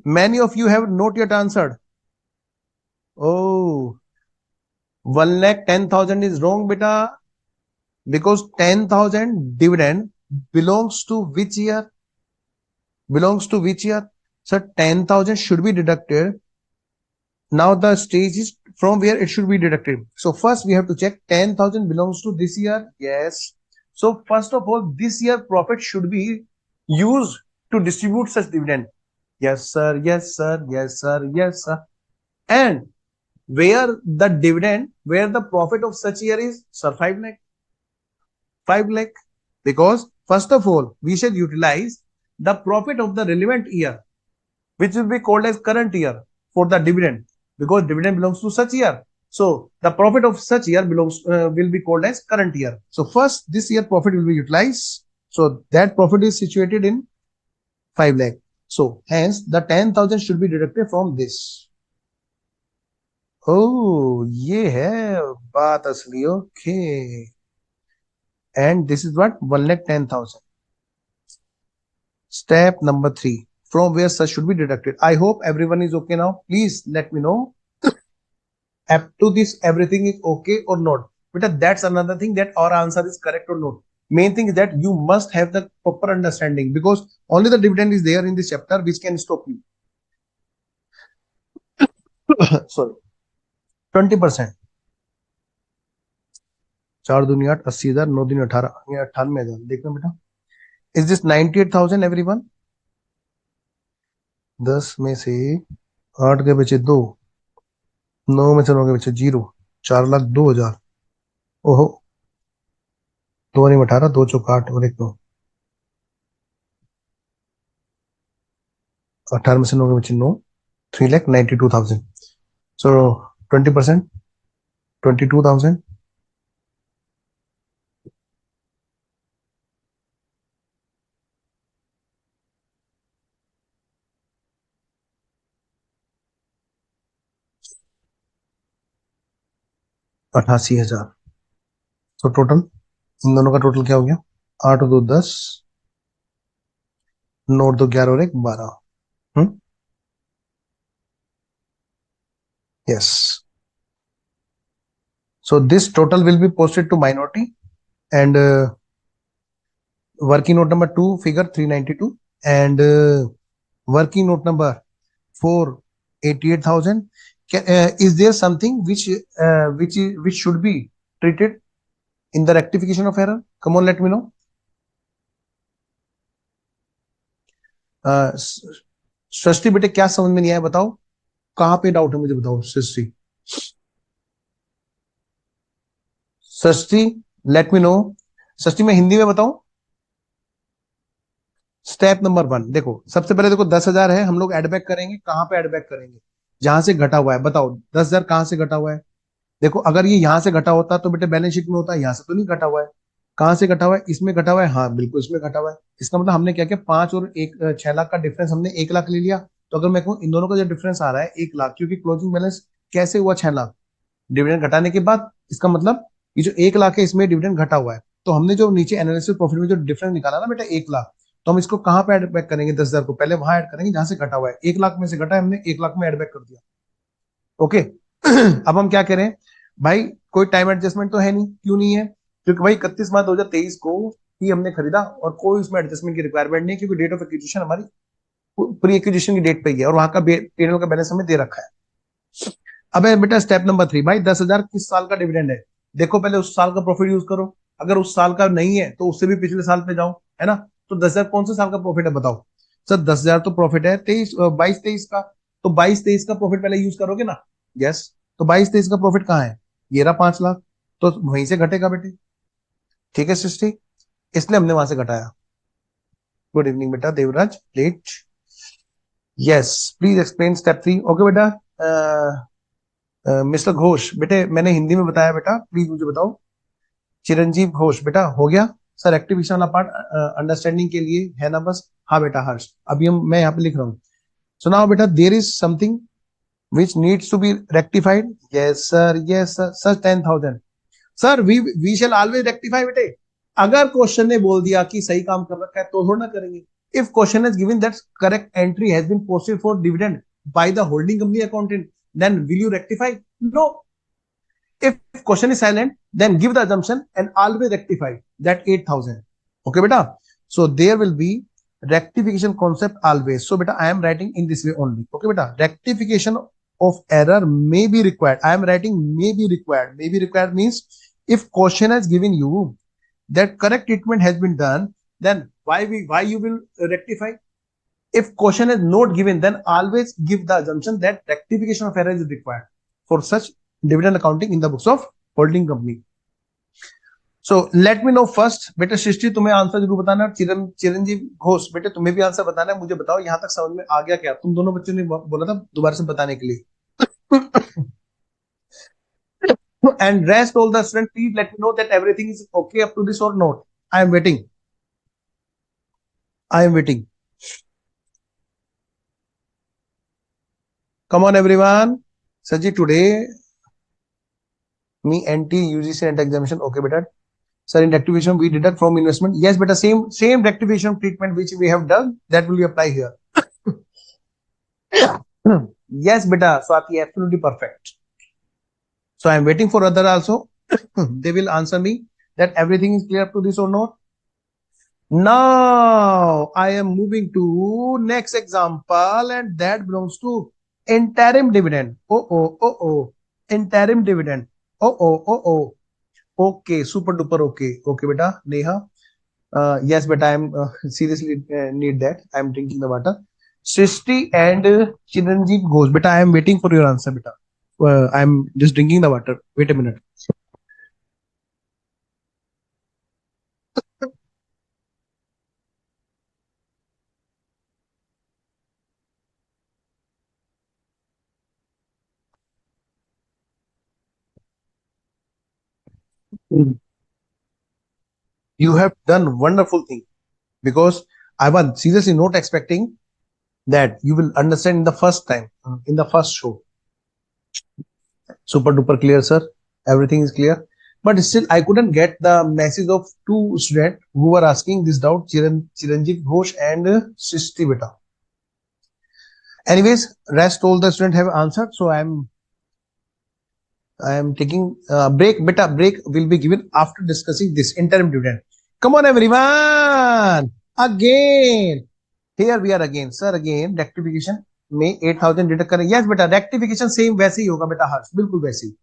Many of you have not yet answered. Oh, 1,10,000 is wrong, beta, because 10,000 dividend belongs to which year? Belongs to which year? So 10,000 should be deducted. Now the stage is from where it should be deducted. So first we have to check 10,000 belongs to this year. Yes. So first of all, this year profit should be used to distribute such dividend. Yes sir, yes sir, yes sir, yes sir. And where the dividend, where the profit of such year is? Sir, 5 lakh. 5 lakh. Because first of all, we should utilize the profit of the relevant year, which will be called as current year for the dividend, because dividend belongs to such year. So the profit of such year belongs will be called as current year. So first this year profit will be utilized. So that profit is situated in 5 lakh. So hence the 10,000 should be deducted from this. Oh, ये है बात असली. Okay. And this is what? 1,10,000. Step number 3. From where such should be deducted. I hope everyone is okay now. Please let me know. Up to this, everything is okay or not. But that's another thing, that our answer is correct or not. Main thing is that you must have the proper understanding, because only the dividend is there in this chapter which can stop you. Sorry. 20%. 4 दूनी 8, 80,000, 9 दूनी 18, 98,000। देखना बेटा, is this 98,000 everyone? 10 में से 8 के बचे 2, 9 में से 9 के बचे 0, 4,02,000। ओहो, 2 नहीं 18, 2 चौक 8 और 1 9, 18 में से 9 के बचे 9, 3,92,000। सो 20%, 22,000। $88,000। तो टोटल इन दोनों का टोटल क्या हो गया? 8 और 2 10, 9 और 2 11 और 1 12। Yes. So this total will be posted to minority, and working note number 2 figure 392, and working note number 4 88,000. Is there something which should be treated in the rectification of error? Come on, let me know. सृष्टि बेटे क्या समझ में नहीं आया बताओ, कहाँ पे doubt है मुझे बताओ सृष्टि। सृष्टि लेट मी नो। सृष्टि मैं हिंदी में बताऊं। स्टेप नंबर 1 देखो, सबसे पहले देखो 10,000 है, हम लोग एड बैक करेंगे। कहां पे एड बैक करेंगे? जहां से घटा हुआ है। बताओ 10,000 कहां से घटा हुआ है? देखो अगर ये यहां से घटा होता तो बेटे बैलेंस शीट में होता, यहां से तो नहीं घटा हुआ है। कहां से घटा हुआ है? इसमें घटा हुआ है। हाँ बिल्कुल इसमें घटा हुआ है। इसका मतलब हमने क्या किया, 5 और 6 लाख का डिफरेंस हमने 1 लाख ले लिया। तो अगर मैं कहूँ इन दोनों का जो डिफरेंस आ रहा है 1 लाख, क्योंकि क्लोजिंग बैलेंस कैसे हुआ 6 लाख डिविडेंड घटाने के बाद। इसका मतलब ये जो 1 लाख है इसमें डिविडेंड घटा हुआ है। तो हमने जो नीचे एनालिसिस प्रॉफिट में जो डिफरेंस निकाला ना बेटा 1 लाख, तो हम इसको कहां पे एड बैक करेंगे? 10,000 को पहले वहां ऐड करेंगे जहां से घटा हुआ है। 1 लाख में से घटा है, हमने 1 लाख में ऐड बैक कर दिया। ओके। अब हम क्या करें भाई, कोई टाइम एडजस्टमेंट तो है नहीं। क्यों नहीं है? क्योंकि भाई 31 मार्च 2023 को ही हमने खरीदा और कोई उसमें एडजस्टमेंट की रिक्वायरमेंट नहीं, क्योंकि डेट ऑफ एक्विजिशन हमारी प्री एक्विजिशन की डेट पे ही है और वहां का पेरोल का बैलेंस हमें दे रखा है। अब है बेटा स्टेप नंबर 3, भाई 10,000 किस साल का डिविडेंड है? देखो पहले उस साल का प्रॉफिट यूज करो। अगर उस साल का नहीं है तो उससे भी पिछले साल पे जाओ, है ना। तो 10,000 कौन से साल का प्रॉफिट है बताओ? सर 10,000 तो प्रॉफिट है 22-23 का। तो 22-23 का प्रॉफिट पहले यूज करोगे ना। यस। तो 22-23 का प्रॉफिट कहाँ है? ये रहा 5 लाख। तो वहीं से घटेगा बेटे। ठीक है सृष्टि, इसलिए हमने वहां से घटाया। गुड इवनिंग बेटा Devraj late. Yes, please explain step 3। Okay बेटा। मिस्टर घोष बेटे मैंने हिंदी में बताया बेटा, प्लीज मुझे बताओ। चिरंजीव घोष बेटा हो गया? सर एक्टिविशन वाला पार्ट अंडरस्टैंडिंग के लिए है ना बस? हाँ बेटा हर्ष, अभी मैं यहाँ पे लिख रहा हूँ। सुनाओ बेटा, there is something which needs to be rectified. Yes sir, yes sir, sir 10,000। sir we shall always rectify बेटे। अगर क्वेश्चन ने बोल दिया कि सही काम कर रखा है तो थोड़ा ना करेंगे। if question is given that correct entry has been posted for dividend by the holding company accountant, then will you rectify? No. If question is silent, then give the assumption and always rectify that 8,000. Okay beta, so there will be rectification concept always. So beta I am writing in this way only. Okay beta, rectification of error may be required. I am writing may be required. May be required means if question has given you that correct treatment has been done, then why you will rectify? If question is not given, then always give the assumption that rectification of error is required for such dividend accounting in the books of holding company. So let me know first बेटे। सृष्टि तुम्हें answer जरूर बताना। चिरंजीव घोष बेटे तुम्हें भी answer बताना है। मुझे बताओ यहाँ तक समझ में आ गया क्या? तुम दोनों बच्चों ने बोला था दोबारा से बताने के लिए। And rest all the students, please let me know that everything is okay up to this or not. I am waiting. I am waiting. Come on everyone. Saji today me anti UGC and examination. Okay beta. Sir, in rectification we deduct from investment. Yes beta, same rectification treatment which we have done, that will be applied here. Yes beta, Swati, absolutely perfect. So I am waiting for other also. They will answer me that everything is clear up to this or not. Now I am moving to next example, and that belongs to interim dividend. Oh, interim dividend. Oh. Okay, super duper okay. Okay, beta. Neha. Yes, but I am seriously need that. I am drinking the water. Srishti and Chiranjeev Ghosh. Beta, I am waiting for your answer, beta. I am just drinking the water. Wait a minute. Mm. You have done wonderful thing because I was seriously not expecting that you will understand in the first time, in the first show. Super duper clear, sir. Everything is clear. But still, I couldn't get the message of two students who were asking this doubt, Chiranjeev Ghosh and Srishti Beta. Anyways, rest all the students have answered. So I am taking a break. Beta break will be given after discussing this interim dividend. Come on, everyone. Again. Here we are again. Sir, again, rectification में 8,000 deduct करें. Yes, बेटा rectification same वैसे ही होगा बेटा हर्ष बिल्कुल वैसे ही.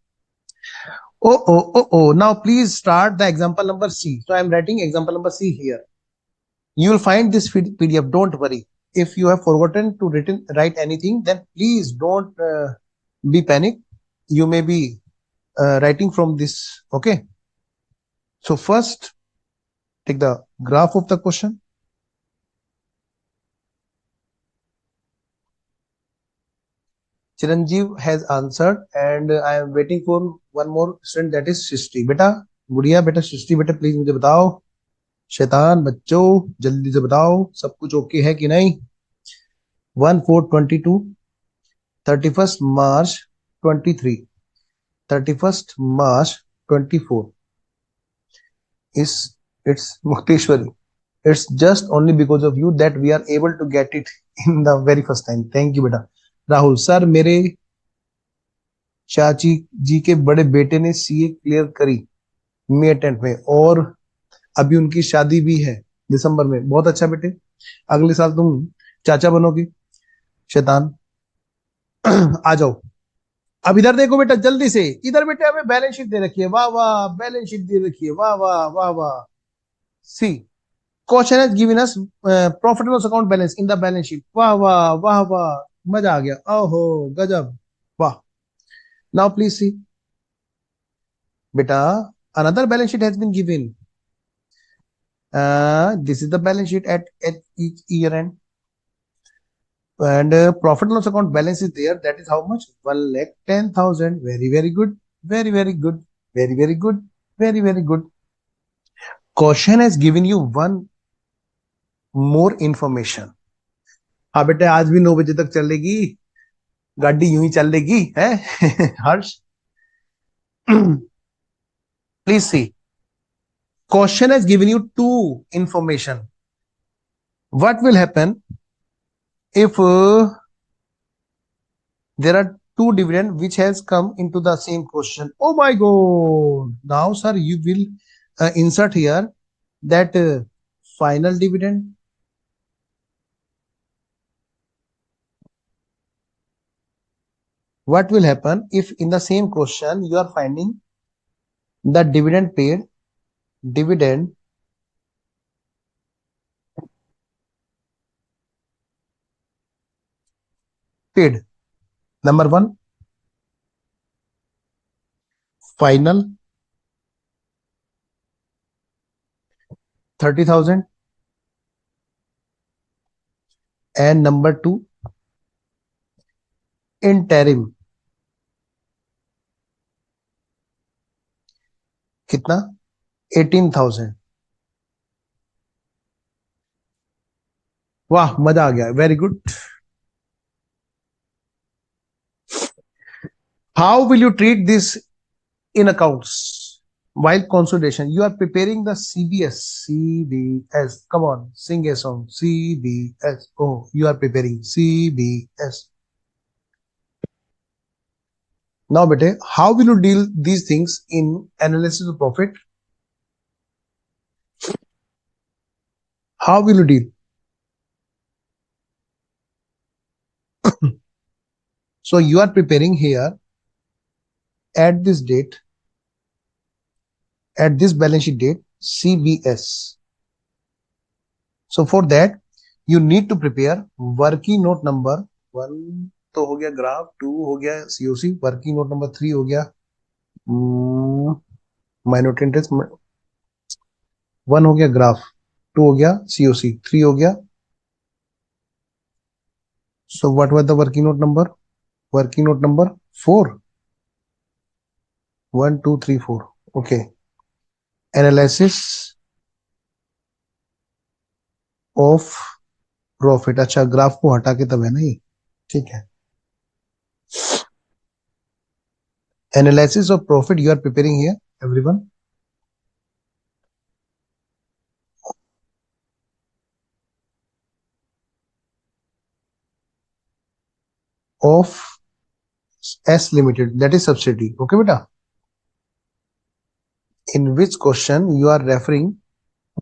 Oh. Now please start the example number C. So I am writing example number C here. You will find this PDF. Don't worry. If you have forgotten to write anything, then please don't be panic. You may be writing from this. Okay. So first, take the graph of the question. Chiranjeev has answered, and I am waiting for one more student, that is Srishti. बेटा गुड़िया बेटा सृष्टि बेटा please मुझे बताओ. शैतान बच्चों जल्दी से बताओ सब कुछ ओके है कि नहीं. 1/4/22, 31st March 23, 31st March 24 is it's Mukteshwari. It's just only because of you that we are able to get it in the very first time. Thank you बेटा. राहुल सर मेरे चाची जी के बड़े बेटे ने सीए क्लियर करी May 10th में और अभी उनकी शादी भी है दिसंबर में. बहुत अच्छा बेटे, अगले साल तुम चाचा बनोगी. शैतान आ जाओ. अब इधर देखो बेटा जल्दी से. इधर बेटे हमें बैलेंस शीट दे रखी है. वाह वाह बैलेंस शीट दे रखी है. वाह वाह वाह वाह. See question has given us profit and loss account balance in the balance sheet. वाह वाह वाह वाह. मजा आ गया. ओहो गजब. वाह. नाउ प्लीज सी बेटा another balance sheet has been given. This is the balance sheet at each year end. And profit and loss account balance is there. That is how much? 1,10,000. Very, very good. Very, very good. Very, very good. Very, very good. Question has given you one more information. हाँ बेटे आज भी 9 बजे तक चलेगी गाड़ी. यूं ही चलेगी है. Harsh please see. Question has given you two information. What will happen if there are two dividend which has come into the same question? Oh my god. Now sir you will insert here that final dividend, what will happen if in the same question you are finding the dividend paid, dividend paid. Number one, final 30,000, and number two, interim कितना 18,000. वाह मजा आ गया. Very good. How will you treat this in accounts while consolidation? You are preparing the CBS. Come on, sing a song. CBS. Oh, you are preparing CBS. Now, bete, how will you deal these things in analysis of profit? How will you deal? So you are preparing here at this date at this balance sheet date, CBS. So for that, you need to prepare working note number 1 तो हो गया graph, 2 हो गया COC, working note number 3 हो गया minority interest, 1 हो गया graph, 2 हो गया COC, 3 हो गया. So what was the working note number? Working note number 4. 1, 2, 3, 4. Okay. Analysis of profit. अच्छा, ग्राफ को हटा के तब है ना ये, ठीक है. Analysis of profit you are preparing here, everyone. Of S Limited, that is subsidiary. Okay, beta. In which question you are referring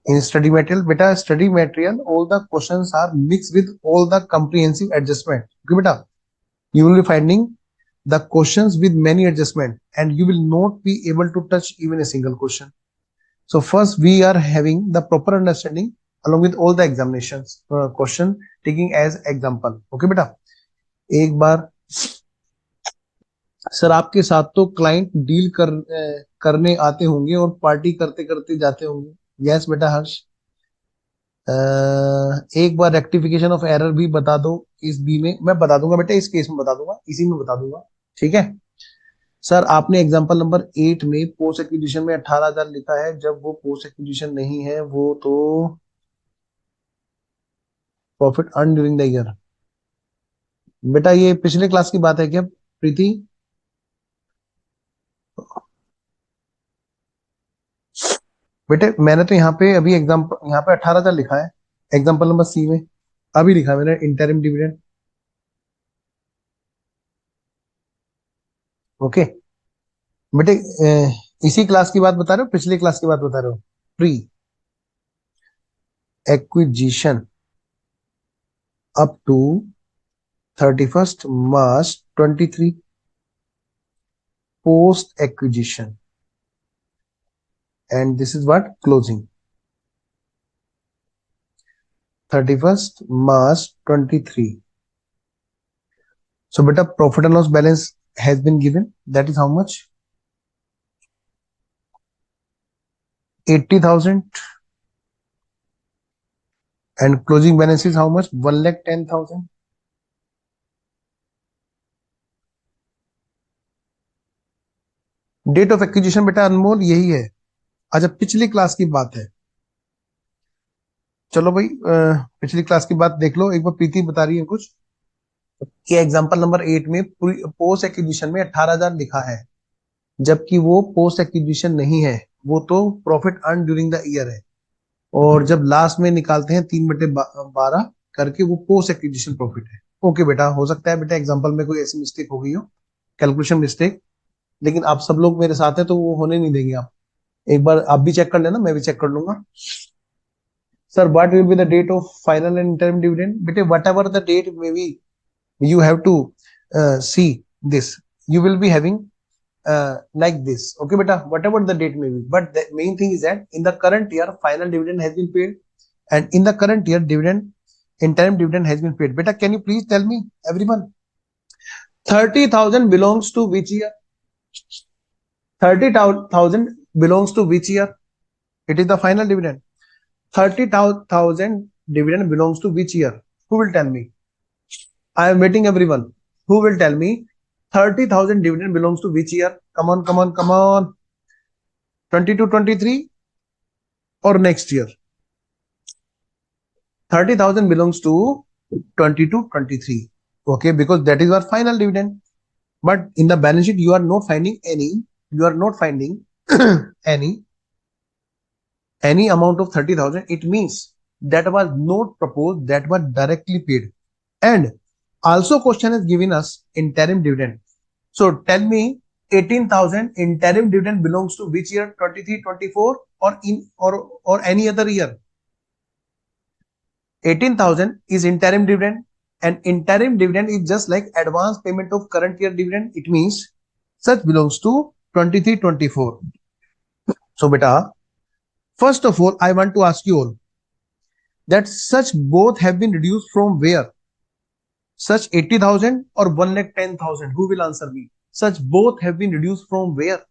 in study material? Beta, study material, all the questions are mixed with all the comprehensive adjustment. Okay, beta. You will be finding the questions with many adjustment and you will not be able to touch even a single question. So first we are having the proper understanding along with all the examinations question taking as example. Okay, beta. एक बार sir आपके साथ तो client deal करने आते होंगे और party करते करते जाते होंगे. यस बेटा हर्ष. एक बार रेक्टिफिकेशन ऑफ एरर भी बता दो इस बी में. मैं बता दूंगा बेटा, इस केस में बता दूंगा, इसी में बता दूंगा, ठीक है. सर आपने एग्जांपल नंबर 8 में पोस्ट एक्विजिशन में 18,000 लिखा है, जब वो पोस्ट एक्विजिशन नहीं है वो तो profit earn during the year. बेटा ये पिछले क्लास की बात है क्या प्रीति? बेटे मैंने तो यहाँ पे अभी एग्जाम्पल, यहाँ पे 18,000 लिखा है एग्जाम्पल नंबर सी में, अभी लिखा है मैंने इंटरिम डिविडेंड. ओके बेटे, इसी क्लास की बात बता रहे हो, पिछले क्लास की बात बता रहे हो? Pre acquisition up to 31st March 23, post acquisition, and this is what closing 31st March 23. So beta profit and loss balance has been given, that is how much? 80,000, and closing balance is how much? 1,10,000. Date of acquisition बेटा अनमोल यही है. अच्छा पिछली class की बात है, चलो भाई पिछली क्लास की बात देख लो एक बार. प्रीति बता रही है कुछ कि एग्जांपल नंबर 8 में पोस्ट एक्विजिशन में 18,000 लिखा है, जबकि वो पोस्ट एक्विजिशन नहीं है, वो तो profit earn during the year है, और जब लास्ट में निकालते हैं 3/12 करके वो पोस्ट एक्विजिशन प्रॉफिट है. ओके बेटा, हो सकता है बेटा एग्जांपल में कोई ऐसी मिस्टेक हो गई हो, कैलकुलेशन मिस्टेक, लेकिन आप सब लोग मेरे साथ हैं तो वो होने नहीं देंगे. आप एक बार आप भी चेक कर लेना, मैं भी चेक कर लूंगा. Sir what will be the date of final and interim dividend? बेटे whatever the date may be, you have to see this. You will be having like this. Okay beta, whatever the date may be, but the main thing is that in the current year final dividend has been paid, and in the current year dividend interim dividend has been paid. Beta can you please tell me everyone, 30,000 belongs to which year? 30,000 belongs to which year? It is the final dividend. 30,000 dividend belongs to which year? Who will tell me? I am waiting everyone. Who will tell me 30,000 dividend belongs to which year? Come on, come on, come on. 22, 23 or next year? 30,000 belongs to 22, 23. Okay, because that is our final dividend. But in the balance sheet, you are not finding any. You are not finding any amount of 30,000. It means that was not proposed. That was directly paid. And also question is given us interim dividend. So tell me 18,000 interim dividend belongs to which year? 23, 24 or any other year? 18,000 is interim dividend, and interim dividend is just like advance payment of current year dividend. It means such belongs to 23, 24. So beta, first of all, I want to ask you all that such both have been reduced from where? Such 80,000 or 1,10,000? Who will answer me? Such both have been reduced from where?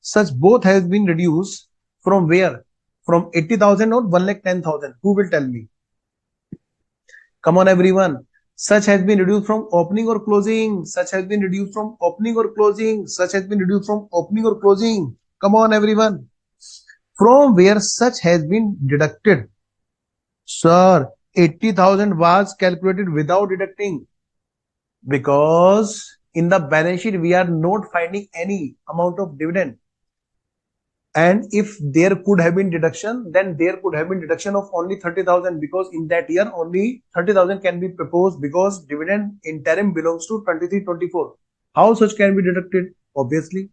Such both has been reduced from where? From 80,000 or 1,10,000? Who will tell me? Come on, everyone. Such has been reduced from opening or closing. Such has been reduced from opening or closing. Such has been reduced from opening or closing. Come on, everyone. From where such has been deducted? Sir, 80,000 was calculated without deducting, because in the balance sheet we are not finding any amount of dividend. And if there could have been deduction, then there could have been deduction of only 30,000, because in that year only 30,000 can be proposed, because dividend interim belongs to 23-24. How such can be deducted? Obviously.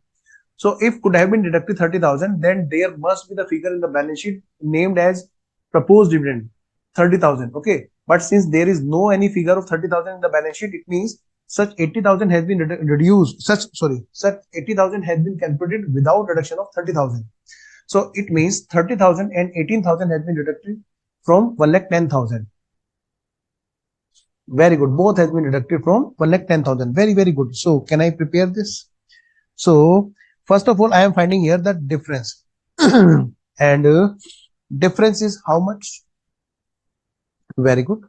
So if could have been deducted 30,000, then there must be the figure in the balance sheet named as proposed dividend 30,000. Okay. But since there is no any figure of 30,000 in the balance sheet, it means such 80,000 has been reduced. Such 80,000 has been calculated without reduction of 30,000. So it means 30,000 and 18,000 has been deducted from 1,10,000. Very good. Both has been deducted from 1,10,000. Very, very good. So can I prepare this? So first of all, I am finding here the difference. And difference is how much? Very good.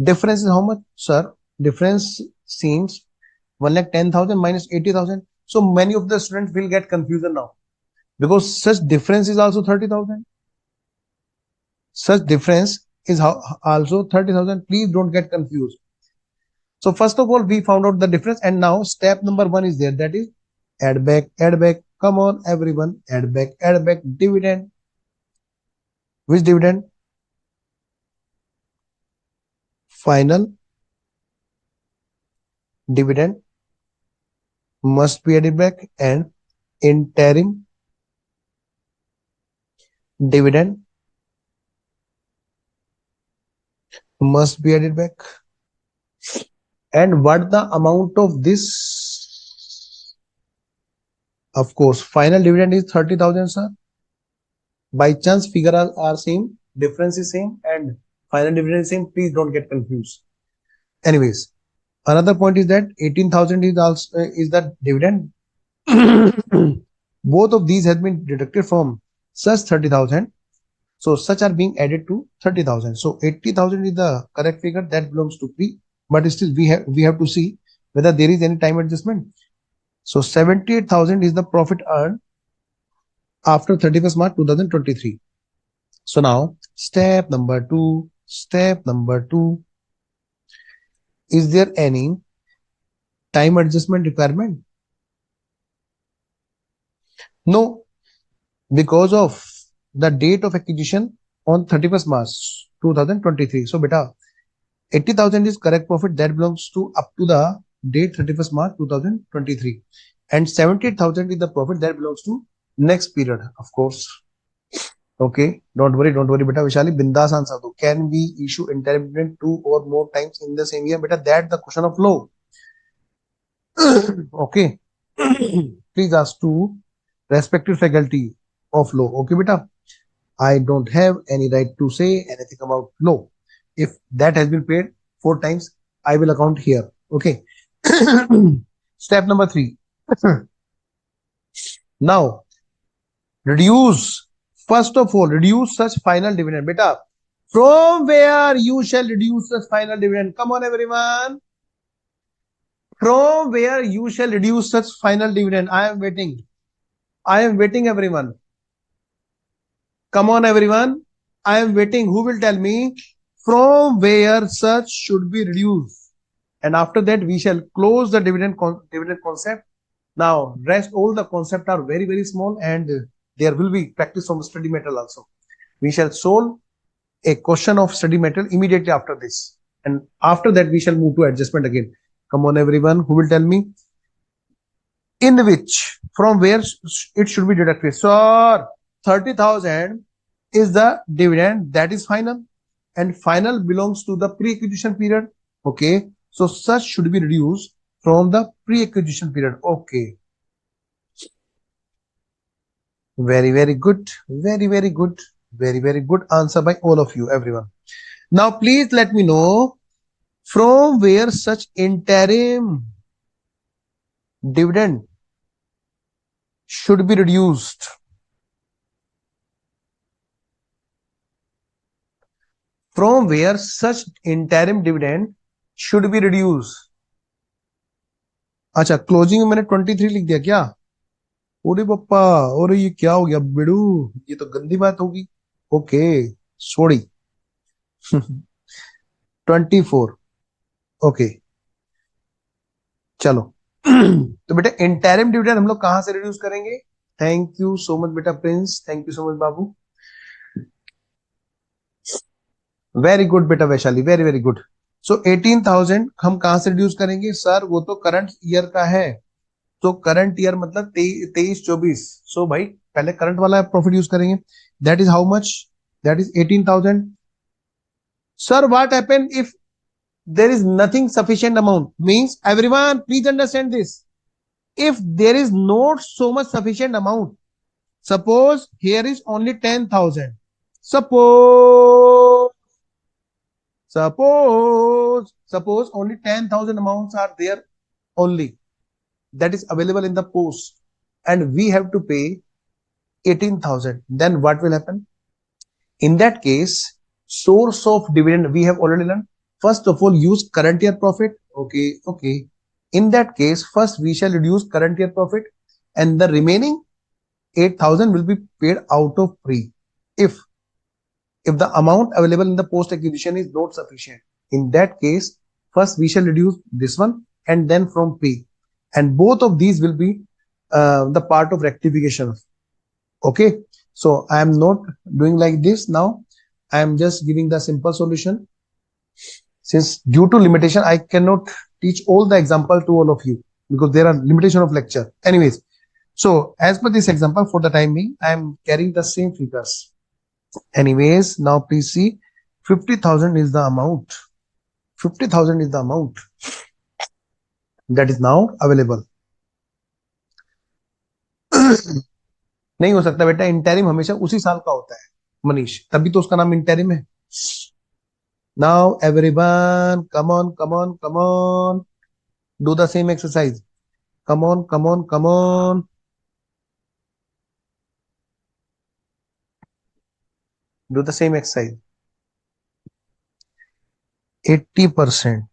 Difference is how much, sir? Difference seems 1,10,000 minus 80,000. So many of the students will get confusion now, because such difference is also 30,000. Such difference is also 30,000. Please don't get confused. So first of all, we found out the difference, and now step number 1 is there, that is add back, add back. Come on, everyone, add back, add back. Dividend. Which dividend? Final dividend must be added back, and interim dividend must be added back. And what the amount of this? Of course, final dividend is 30,000, sir. By chance, figure are same, difference is same, and final dividend is same. Please don't get confused. Anyways, another point is that 18,000 is also is the dividend. Both of these have been deducted from such 30,000. So such are being added to 30,000. So 80,000 is the correct figure, that belongs to pre. But still we have to see whether there is any time adjustment. So 78,000 is the profit earned after 31st March 2023. So now step number 2. Is there any time adjustment requirement? No, because of the date of acquisition on 31st March 2023. So beta, 80,000 is correct profit, that belongs to up to the date 31st March 2023, and 78,000 is the profit that belongs to next period, of course. Okay, don't worry beta. Vishali, bindas answer do. Can we issue interim dividend 2 or more times in the same year? Beta, that's the question of law. Okay. Please ask to respected faculty of law. Okay beta, I don't have any right to say anything about law. If that has been paid 4 times, I will account here. Okay. Step number 3. Now, reduce. First of all, reduce such final dividend. Beta, from where you shall reduce such final dividend? Come on, everyone. From where you shall reduce such final dividend? I am waiting. Everyone. Come on, everyone. I am waiting. Who will tell me from where such should be reduced? And after that, we shall close the dividend concept. Now, rest all the concepts are very, very small, and there will be practice from study material also. We shall solve a question of study material immediately after this. And after that, we shall move to adjustment again. Come on, everyone. Who will tell me? In which, from where it should be deducted? Sir, 30,000 is the dividend, that is final, and final belongs to the pre-acquisition period. Okay, so such should be reduced from the pre-acquisition period. Okay, Very good. Very good. Very good answer by all of you, everyone. Now, please let me know from where such interim dividend should be reduced. From where such interim dividend should be reduced. अच्छा, closing में मैंने 23 लिख दिया क्या? ओरे पप्पा, और ये क्या हो गया बिड़ू? ये तो गंदी बात होगी. Okay, sorry. 24. ओके, चलो. तो बेटा इंटरिम डिविडेंड हम लोग कहां से रिड्यूस करेंगे? थैंक यू सो मच बेटा Prince, thank you so much Babu. Very good बेटा वैशाली, वेरी गुड. सो 18,000 हम कहां से रिड्यूस करेंगे? सर वो तो करंट ईयर का है. तो करंट ईयर मतलब 23-24. सो भाई पहले करंट वाला प्रॉफिट यूज करेंगे. That is how much? That is 18,000. Sir what happen if there is nothing sufficient amount? Means everyone please understand this. If there is not so much sufficient amount, suppose here is only 10,000. Suppose only 10,000 amounts are there only, that is available in the post, and we have to pay 18,000. Then what will happen? In that case, source of dividend we have already learned. First of all, use current year profit. Okay. In that case, first we shall reduce current year profit, and the remaining 8,000 will be paid out of pre. If the amount available in the post acquisition is not sufficient, in that case, first we shall reduce this one and then from pre, and both of these will be the part of rectification. Okay, so I am not doing like this now. I am just giving the simple solution. Since due to limitation, I cannot teach all the example to all of you because there are limitation of lecture. Anyways, so as per this example, for the time being, I am carrying the same figures. Anyways, now please see, 50,000 is the amount. 50,000 is the amount that is now available. नहीं हो सकता बेटा, interim हमेशा उसी साल का होता है मनीष, तभी तो उसका नाम इंटरिम है. Now everyone, come on, do the same exercise. Come on. Do the same exercise. 80%,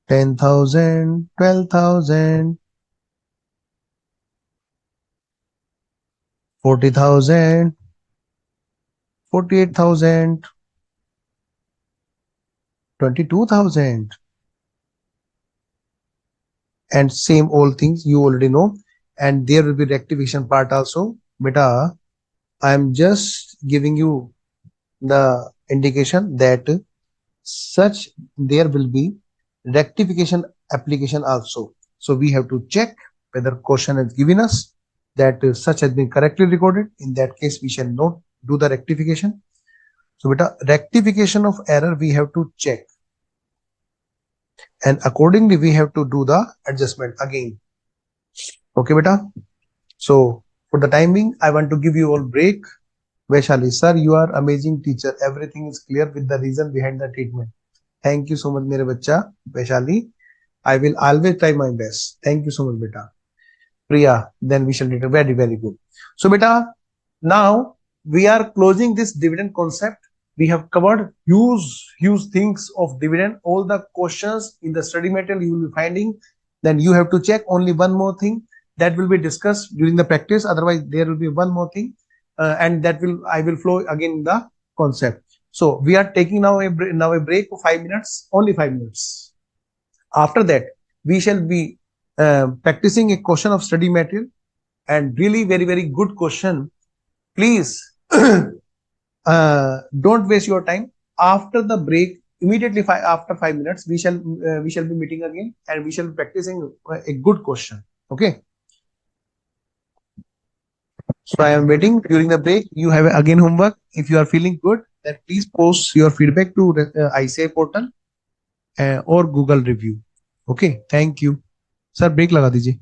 10,000, 12,000, 40,000, 48,000, 22,000, and same old things you already know. And there will be rectification part also. Beta, I am just giving you the indication that such there will be rectification application also. So we have to check whether question has given us that such has been correctly recorded. In that case, we shall not do the rectification. So beta, rectification of error we have to check, and accordingly we have to do the adjustment again. Okay beta. So for the time being, I want to give you all break. Vaishali, sir, you are amazing teacher. Everything is clear with the reason behind the treatment. Thank you so much, mere bacha. Vaishali, I will always try my best. Thank you so much, beta. Priya, then we shall do very good. So beta, now we are closing this dividend concept. We have covered huge things of dividend. All the questions in the study material you will be finding. Then you have to check only one more thing that will be discussed during the practice. Otherwise, there will be one more thing, and that will I will flow again in the concept. So we are taking now a break for 5 minutes, only 5 minutes. After that, we shall be practicing a question of study material, and really very good question. Please don't waste your time. After the break, immediately after 5 minutes, we shall be meeting again, and we shall be practicing a good question. Okay. So I am waiting during the break. You have again homework. If you are feeling good, then please post your feedback to ICAI portal or Google review. Okay. Thank you. Sir, break लगा दीजिए.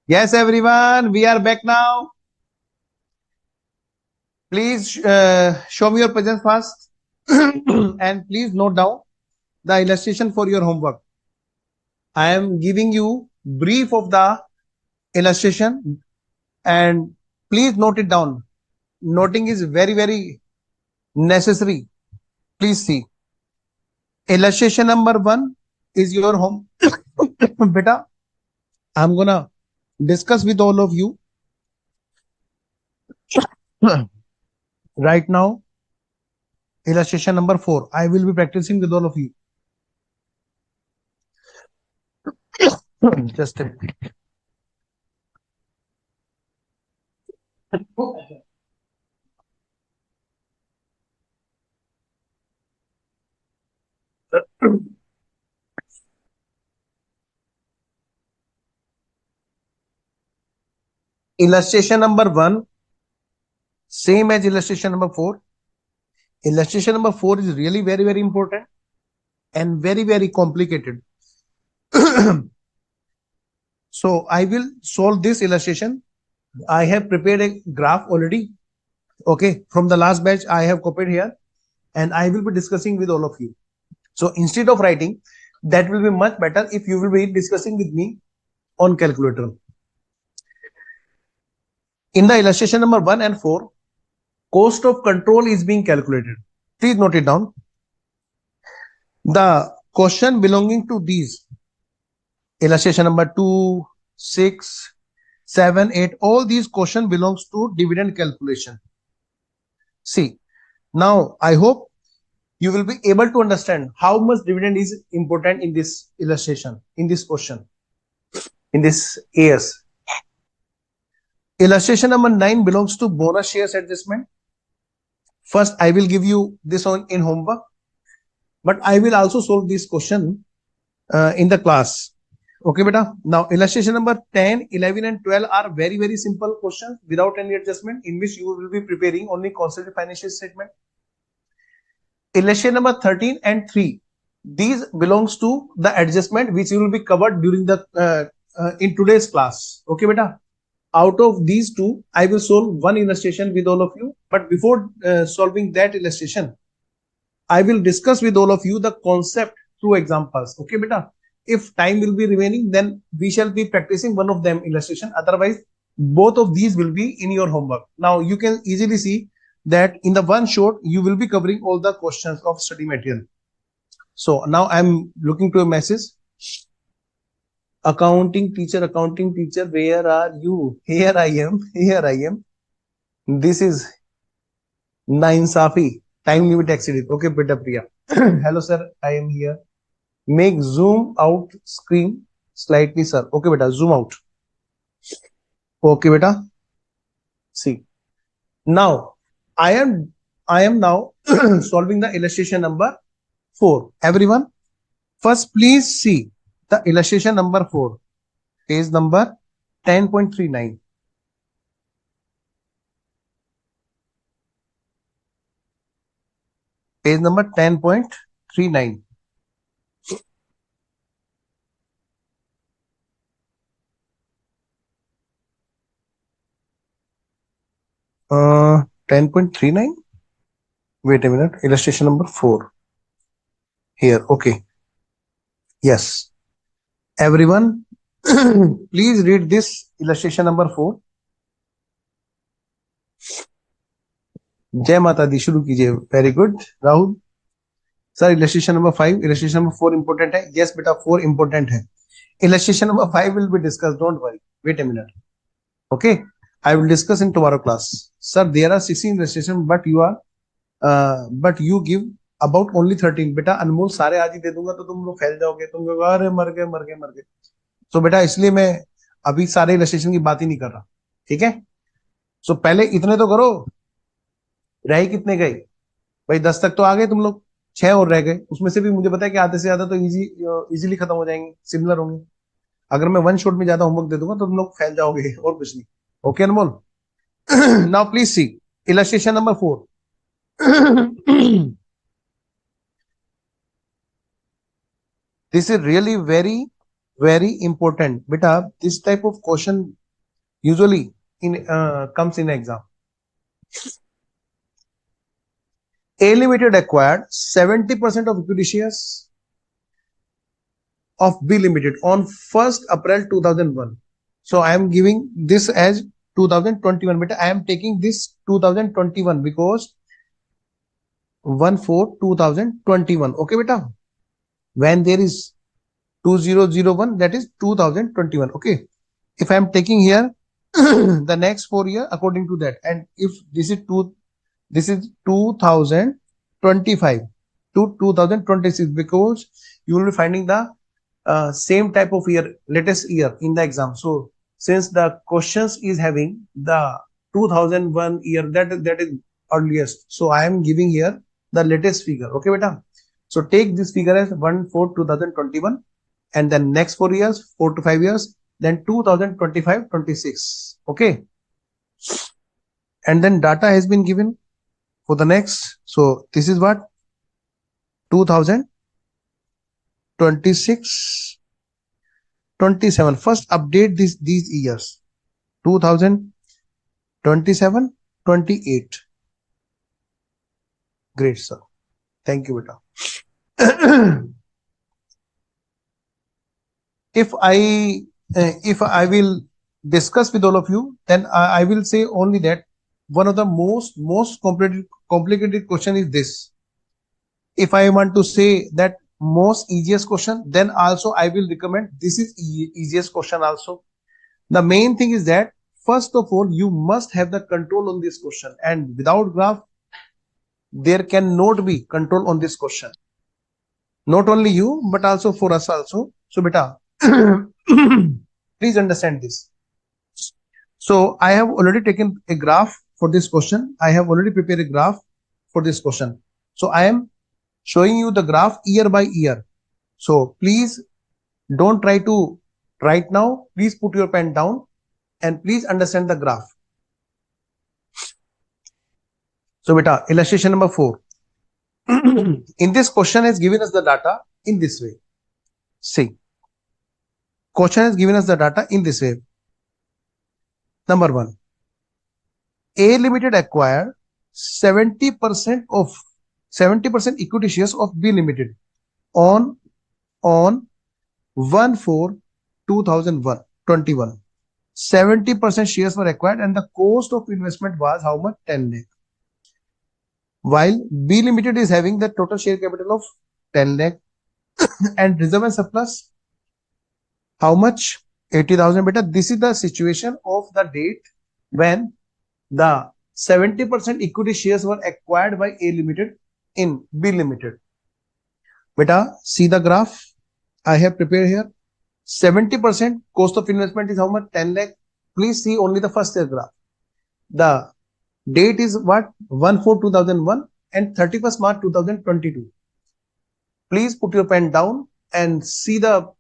Yes, everyone, we are back now. Please show me your presence first and please note down the illustration for your homework. I am giving you brief of the illustration and please note it down. Noting is very necessary. Please see. Illustration number 1 is your home. Beta, I'm gonna discuss with all of you right now. Illustration number 4. I will be practicing with all of you. Just a minute. Illustration number 1, same as illustration number 4. Illustration number 4 is really very important and very complicated. So I will solve this illustration. I have prepared a graph already. Okay, from the last batch I have copied here and I will be discussing with all of you. So instead of writing, that will be much better if you will be discussing with me on calculator. In the illustration number 1 and 4, cost of control is being calculated. Please note it down. The question belonging to these illustration number 2, 6, 7, 8, all these question belongs to dividend calculation. See, now I hope you will be able to understand how much dividend is important in this illustration, in this question, in this AS. Illustration number 9 belongs to bonus shares adjustment. First, I will give you this on in homework, but I will also solve this question in the class. Okay, beta. Now, illustration number 10, 11 and 12 are very simple questions without any adjustment, in which you will be preparing only consolidated financial statement. Illustration number 13 and 3, these belongs to the adjustment which will be covered during the in today's class. Okay, beta. Out of these two, I will solve one illustration with all of you. But before solving that illustration, I will discuss with all of you the concept through examples. Okay, beta. If time will be remaining, then we shall be practicing one of them illustration. Otherwise, both of these will be in your homework. Now, you can easily see that in the one shot, you will be covering all the questions of study material. So now I'm looking to a message. Accounting teacher, where are you? Here I am. This is Nainsafi. Time limit exceeded. Okay, beta Priya. Hello, sir. I am here. Make zoom out screen slightly, sir. Okay, beta. Zoom out. Okay, beta. See. Now, I am now solving the illustration number 4. Everyone, first please see the illustration number 4, page number 10.39. Page number 10.39. Uh, 10.39. Wait a minute. Illustration number 4. Here. Okay. Yes. Everyone, please read this illustration number 4. जय माता दी, शुरू कीजिए. Very good Rahul sir. Illustration number 5, illustration number 4 important है. Yes बेटा, 4 important है. Illustration number 5 will be discuss. Don't worry, wait a minute. Okay, I will discuss in tomorrow class. Sir there are 16 illustration but you give about only 13. बेटा अनमोल, सारे आज ही दे दूंगा तो तुम लोग फैल जाओगे. तुम लोग अरे मर गए. तो बेटा इसलिए मैं अभी सारे इलस्ट्रेशन की बात ही नहीं कर रहा. ठीक है. सो पहले इतने तो करो. रह कितने गए भाई? 10 तक तो आ गए तुम लोग. 6 और रह गए. उसमें से भी मुझे पता है कि आधे से ज्यादा तो इजीली खत्म हो जाएंगे, सिमिलर होंगे. अगर मैं वन शॉट में ज्यादा होमवर्क दे दूंगा तो तुम लोग फैल जाओगे और कुछ नहीं. Okay Anmol. Now please see illustration number 4. This is really very Very important. Beta, this type of question usually comes in exam. A Limited acquired 70% of equity shares of B Limited on 1st April 2001. So I am giving this as 2021. Beta, I am taking this 2021 because 1/4/2021. Okay, beta. When there is 2001, that is 2021. Okay. If I am taking here the next 4 year according to that, and if this is 2025 to 2026, because you will be finding the same type of year, latest year in the exam. So since the questions is having the 2001 year, that is earliest, so I am giving here the latest figure. Okay, beta. So take this figure as 1/4/2021, and then next 4 years, 4 to 5 years, then 2025-26. Okay, and then data has been given for the next. So this is what 2026, 27. First update these years, 2027, 28. Great, sir. Thank you, beta. If I will discuss with all of you, then I will say only that one of the most complicated question is this. If I want to say that most easiest question, then also I will recommend this is easiest question also. The main thing is that first of all, you must have the control on this question, and without graph, there cannot be control on this question. Not only you, but also for us also. So beta, please understand this. So I have already taken a graph for this question. I have already prepared a graph for this question. So I am showing you the graph year by year. So please don't try to write now. Please put your pen down and please understand the graph. So beta, illustration number 4. In this question has given us the data in this way. See, question has given us the data in this way. Number 1, A Limited acquired 70% equity shares of B Limited on 1/4/2021. 70% shares were acquired and the cost of investment was how much? 10 lakh. While B Limited is having the total share capital of 10 lakh and reserve and surplus how much? 80,000. Beta, this is the situation of the date when the 70% equity shares were acquired by A Limited in B Limited. Beta, see the graph I have prepared here. 70% cost of investment is how much? 10 lakh. Please see only the first year graph. The date is what? 1/4/2001 and 31st March 2022. Please put your pen down and see the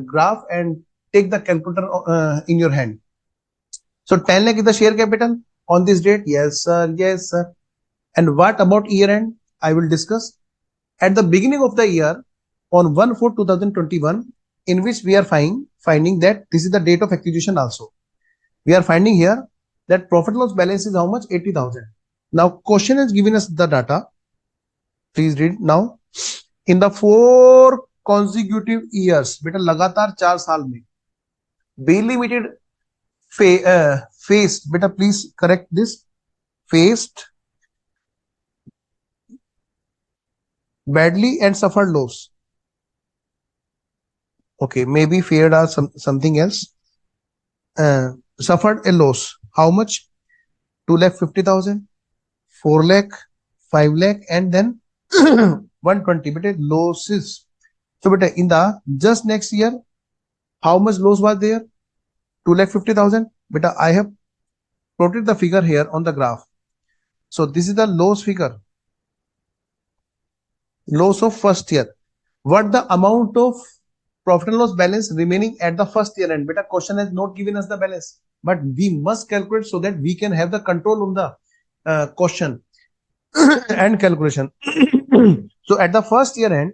graph and take the calculator in your hand. So 10 lakh is the share capital on this date. Yes, sir. Yes, sir. And what about year end? I will discuss. At the beginning of the year, on 1/4/2021, in which we are finding that this is the date of acquisition also. We are finding here that profit loss balance is how much? 80,000. Now, question has given us the data. Please read now. In the 4 consecutive years, beta लगातार 4 साल में B Limited faced, beta please correct this, faced badly and suffered loss. Okay, maybe feared or something else. Suffered a loss. How much? 2,50,000, 4 lakh, 5 lakh, and then 120. But losses. So, beta, in the just next year, how much loss was there? 2,50,000. Beta, I have plotted the figure here on the graph. So, this is the loss figure. Loss of first year. What the amount of profit and loss balance remaining at the first year end? Beta, question has not given us the balance, but we must calculate so that we can have the control on the question and calculation. So at the first year end,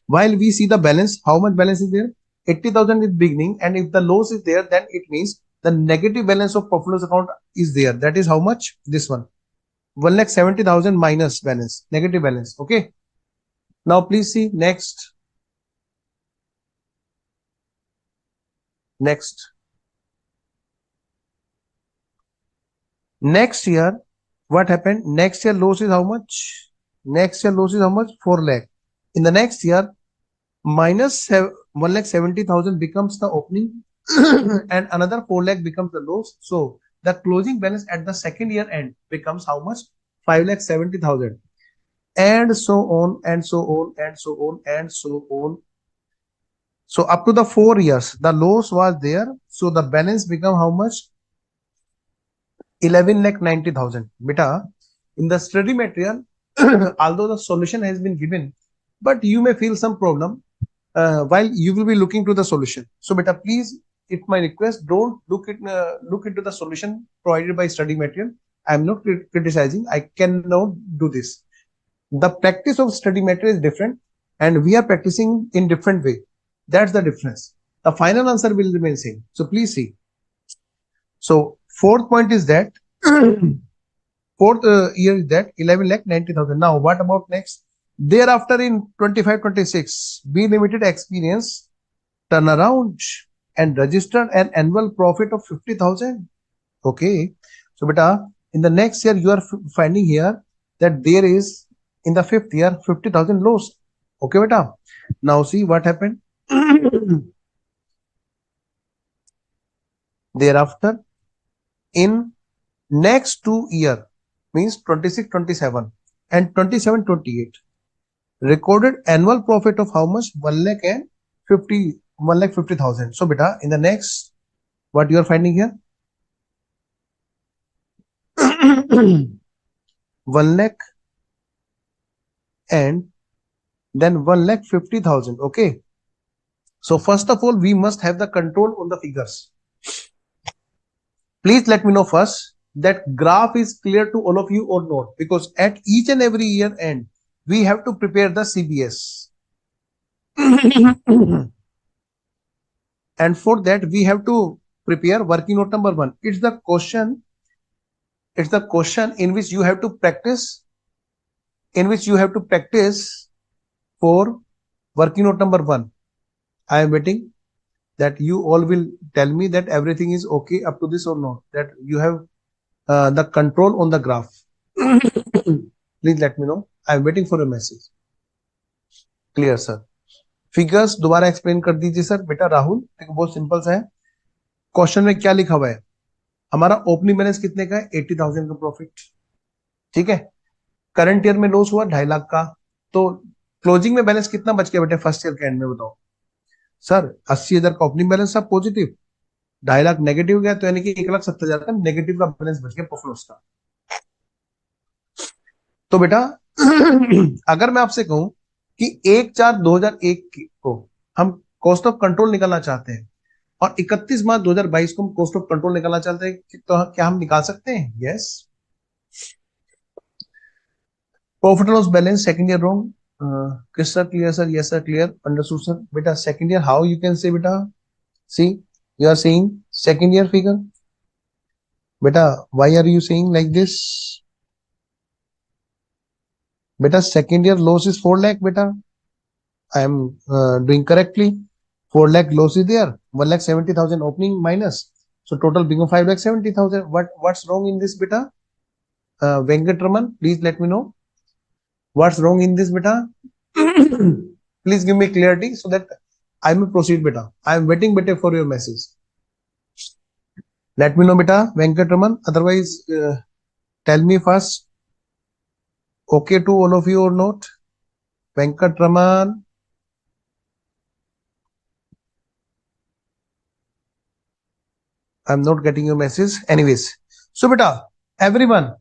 while we see the balance, how much balance is there? 80,000 is beginning, and if the loss is there, then it means the negative balance of profit loss account is there. That is how much? This one, 1,70,000 minus balance, negative balance. Okay. Now please see next. Next year, what happened? Next year loss is how much? Next year loss is how much? 4 lakh. In the next year, minus 1,70,000 becomes the opening and another 4 lakh becomes the loss. So the closing balance at the second year end becomes how much? 5,70,000, and so on and so on and so on and so on. So up to the 4 years, the loss was there. So the balance become how much? 11,90,000. Beta, in the study material, although the solution has been given, but you may feel some problem while you will be looking to the solution. So beta, please, it's my request, don't look into the solution provided by study material. I am not criticizing. I cannot do this. The practice of study material is different, and we are practicing in different way. That's the difference. The final answer will remain same. So please see. So fourth point is that fourth year is that 11,90,000. Now what about next? Thereafter in 25-26, B Limited experience turnaround and registered an annual profit of 50,000. Okay. So beta, in the next year you are finding here that there is in the fifth year 50,000 loss. Okay beta. Now see what happened. Thereafter in next 2 year, means 26-27 and 27-28, recorded annual profit of how much? 1,50,000. So beta, in the next, what you are finding here? 1 lakh and then 1,50,000. Okay. So first of all, we must have the control on the figures. Please let me know first that graph is clear to all of you or not, because at each and every year end, we have to prepare the CBS. And for that, we have to prepare working note number 1. It's the question in which you have to practice, for working note number 1. I am waiting that you all will tell me that everything is okay up to this or not, that you have the control on the graph. Please let me know. I am waiting for a message. Clear sir. Figures दोबारा explain कर दीजिए sir. बेटा राहुल, देखो बहुत simple सा है. Question में क्या लिखा हुआ है? हमारा ओपनिंग बैलेंस कितने का है? 80,000 का प्रॉफिट. ठीक है. करंट ईयर में लॉस हुआ 2.5 लाख का. तो क्लोजिंग में बैलेंस कितना बच गया बेटे फर्स्ट ईयर के एंड में? बताओ सर. 80,000 का ओपनिंग बैलेंस था पॉजिटिव, 2.5 लाख नेगेटिव गया, तो यानी कि 1,70,000 का नेगेटिव का बैलेंस बच गया प्रॉफिट लॉस का. तो बेटा अगर मैं आपसे कहूं कि 1/4/2001 को हम कॉस्ट ऑफ कंट्रोल निकालना चाहते हैं और 31 मार्च 2022 को हम कॉस्ट ऑफ कंट्रोल निकालना चाहते हैं, तो क्या हम निकाल सकते हैं? Yes. Profit loss balance second year wrong. किस sir? Clear sir. Yes sir clear. Understood sir. बेटा second year how you can say? बेटा see you are saying second year figure. बेटा why are you saying like this? बेटा second year loss is 4 lakh. बेटा I am doing correctly. 4 lakh loss is there. 1,70,000 opening minus, so total become 5,70,000. What's wrong in this beta? Venkat Raman, please let me know what's wrong in this beta. Please give me clarity so that I may proceed beta. I am waiting beta for your message. Let me know beta Venkat Raman. Otherwise tell me first okay to all of you or not. Venkat Raman. I'm not getting your message. Anyways, so beta, everyone,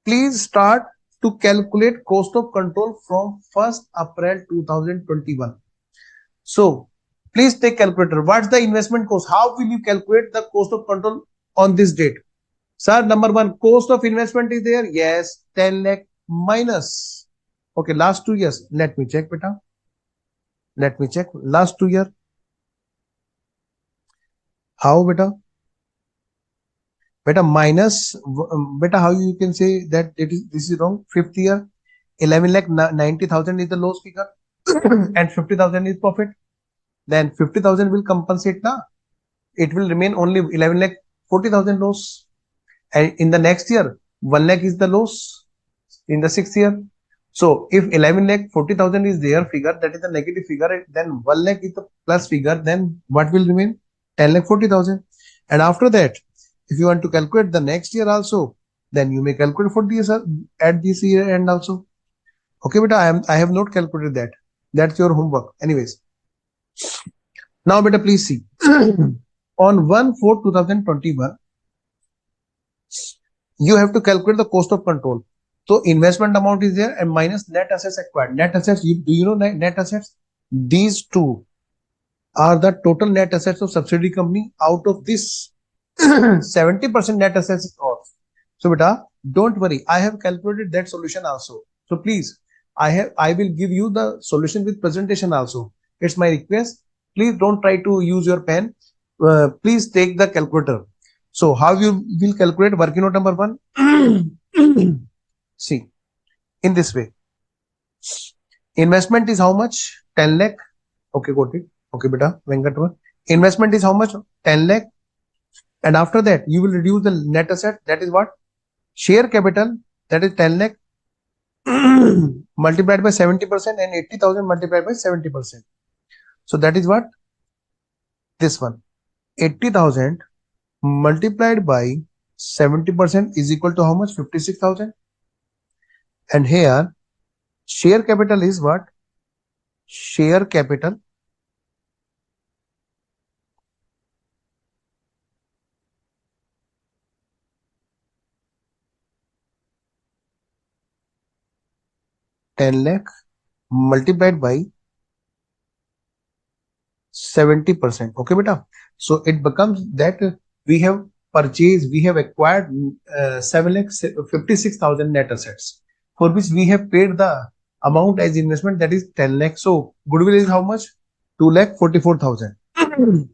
please start to calculate cost of control from 1st April 2021. So, please take calculator. What's the investment cost? How will you calculate the cost of control on this date? Sir, number 1, cost of investment is there. Yes, 10 lakh minus. Okay, last 2 years. Let me check, beta. Let me check. Last 2 years. How, beta? Beta minus, beta, how you can say that this is wrong? Fifth year, 11 lakh 90,000 is the loss figure and 50,000 is profit. Then 50,000 will compensate na. It will remain only 11 lakh 40,000 loss. And in the next year, 1 lakh is the loss in the sixth year. So if 11 lakh 40,000 is their figure, that is the negative figure, then 1 lakh is the plus figure, then what will remain? 10 lakh 40,000. And after that, if you want to calculate the next year also, then you may calculate for this at this year end also. Okay, beta, I have not calculated that. That's your homework. Anyways, now beta, please see. On 1/4/2021, you have to calculate the cost of control. So investment amount is there and minus net assets acquired. Net assets, do you know net assets? These two are the total net assets of subsidiary company. Out of this, 70% net assets is off. So beta, don't worry. I have calculated that solution also. So please, I will give you the solution with presentation also. It's my request. Please don't try to use your pen. Please take the calculator. So how you will calculate working note number 1? See, in this way. Investment is how much? 10 lakh. Okay, got it. Okay, beta, Venkatwa. Investment is how much? 10 lakh. And after that, you will reduce the net asset. That is what? Share capital. That is 10 lakh multiplied by 70% and 80,000 multiplied by 70%. So that is what? This one. 80,000 multiplied by 70% is equal to how much? 56,000. And here, share capital is what? Share capital ten lakh multiplied by 70%. Okay, beta. So it becomes that we have purchased, we have acquired 7,56,000 net assets, for which we have paid the amount as investment, that is 10 lakh. So goodwill is how much? 2,44,000.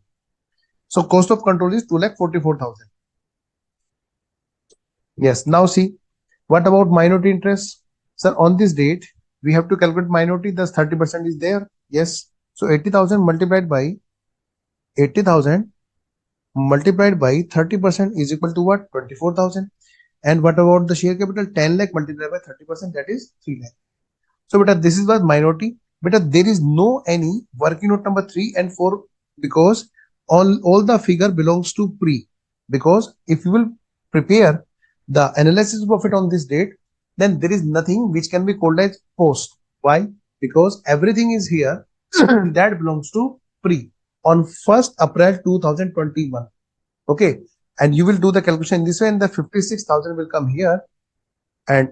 So cost of control is 2,44,000. Yes. Now see, what about minority interest? Sir, on this date, we have to calculate minority, thus 30% is there. Yes. So 80,000 multiplied by 80,000 multiplied by 30% is equal to what? 24,000. And what about the share capital? 10 lakh multiplied by 30%, that is 3 lakh. So beta, this is what minority. Beta, there is no any working note number 3 and 4 because all the figure belongs to pre. Because if you will prepare the analysis of profit on this date, then there is nothing which can be called as post. Why? Because everything is here that belongs to pre on 1st April 2021. Okay. And you will do the calculation in this way, and the 56,000 will come here, and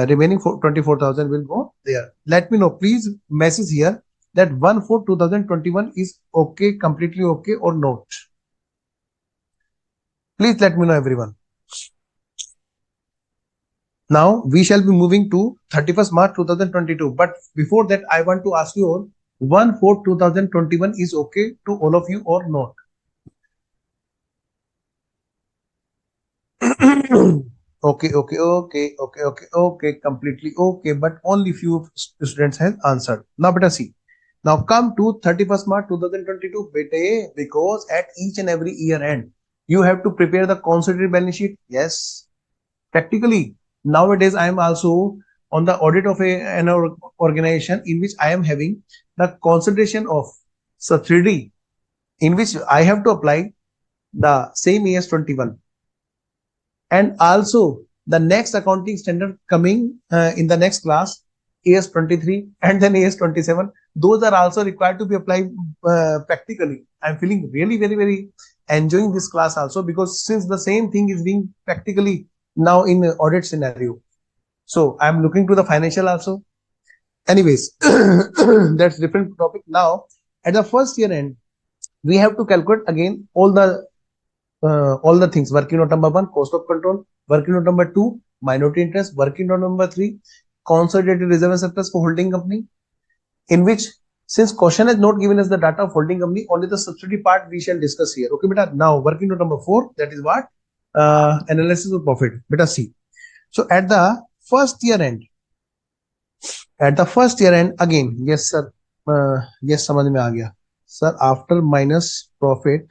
remaining 24,000 will go there. Let me know, please message here that 1/4/2021 is okay, completely okay or not. Please let me know, everyone. Now we shall be moving to 31st March 2022. But before that, I want to ask you all, 1/4/2021 is okay to all of you or not? Okay, completely okay, but only few students have answered. Now beta see. Now come to 31st March 2022, beta, because at each and every year end, you have to prepare the consolidated balance sheet. Yes. Practically, nowadays I am also on the audit of an organization in which I am having the consolidation of subsidiary, in which I have to apply the same AS 21. And also the next accounting standard coming in the next class, AS 23 and then AS 27. Those are also required to be applied practically. I'm feeling really very enjoying this class also, because since the same thing is being practically now in audit scenario. So I'm looking to the financial also. Anyways, that's different topic. Now at the first year end, we have to calculate again all the things. Working note number 1, cost of control. Working note number 2, minority interest. Working note number 3, consolidated reserve and surplus for holding company, in which Since question has not given us the data of holding company, only the subsidiary part we shall discuss here. Okay, beta. Now working note number 4, that is what? Analysis of profit. Beta, see. So at the first year end, again, yes sir, yes समझ में आ गया sir. After minus profit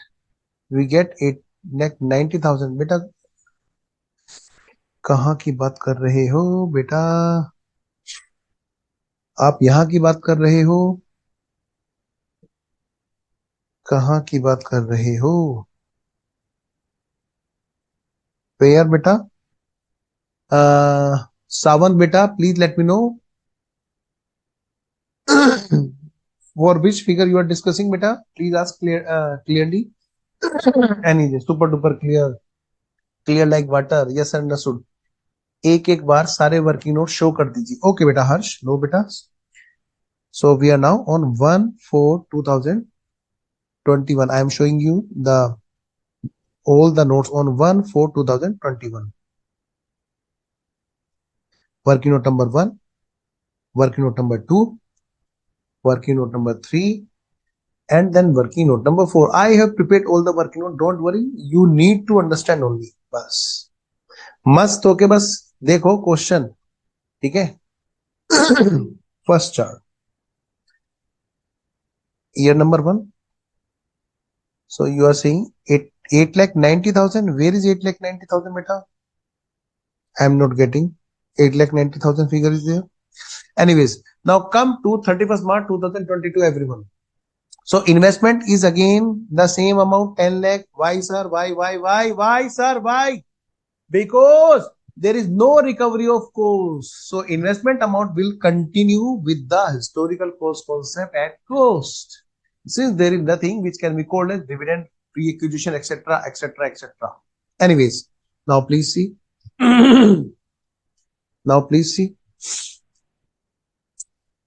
we get 90,000. बेटा कहाँ की बात कर रहे हो बेटा? आप यहाँ की बात कर रहे हो? कहाँ की बात कर रहे हो? पेयर बेटा, सावन बेटा, please let me no for which figure you are discussing beta. Please ask clearly. And is super duper clear like water. Yes, understood. एक एक बार सारे वर्किंग नोट शो कर दीजिए. ओके बेटा हर्ष, नो बेटा. So we are now on 1/4/2021. I am showing you all the notes on 1/4/2021. Working note number 1, working note number 2, working note number 3, and then working note number 4. I have prepared all the working note. Don't worry, you need to understand only. बस मस्त होके बस देखो question. ठीक है. First chart, year number 1. So you are saying 8,90,000. Where is 8,90,000 beta? I am not getting 8,90,000 figure is there. Anyways, now come to 31st March 2022 everyone. So investment is again the same amount, 10 lakh. Why sir? Why sir? Why? Because there is no recovery of cost. So investment amount will continue with the historical cost concept at cost. Since there is nothing which can be called as dividend, pre-acquisition, etc., etc., etc. Anyways, now please see. Now please see.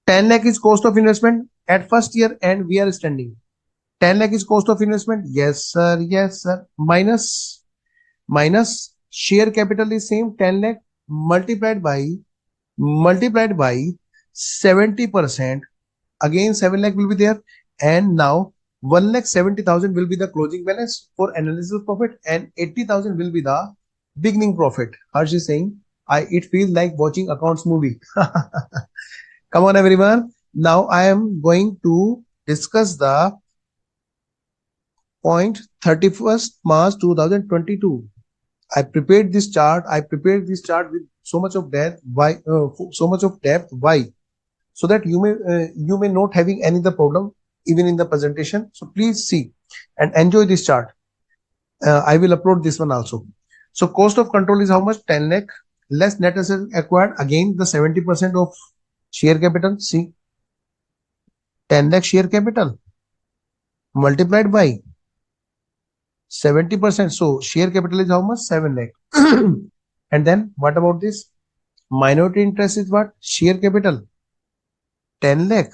10 lakh is cost of investment at first year and we are standing. 10 lakh is cost of investment. Yes sir, yes sir. Minus share capital is same, 10 lakh multiplied by 70%. Again 7 lakh will be there, and now 1,70,000 will be the closing balance for analysis of profit, and 80,000 will be the beginning profit. Harsh is saying, it feels like watching accounts movie. Come on everyone. Now I am going to discuss the point 31st March 2022. I prepared this chart. With so much of depth. Why? Why? So that you may not having any other problem even in the presentation. So please see and enjoy this chart. I will upload this one also. So cost of control is how much? 10 lakh less net asset acquired. Again the 70% of share capital. See, 10 lakh share capital multiplied by 70%. So share capital is how much? 7 lakh. And then what about this? Minority interest is what? Share capital 10 lakh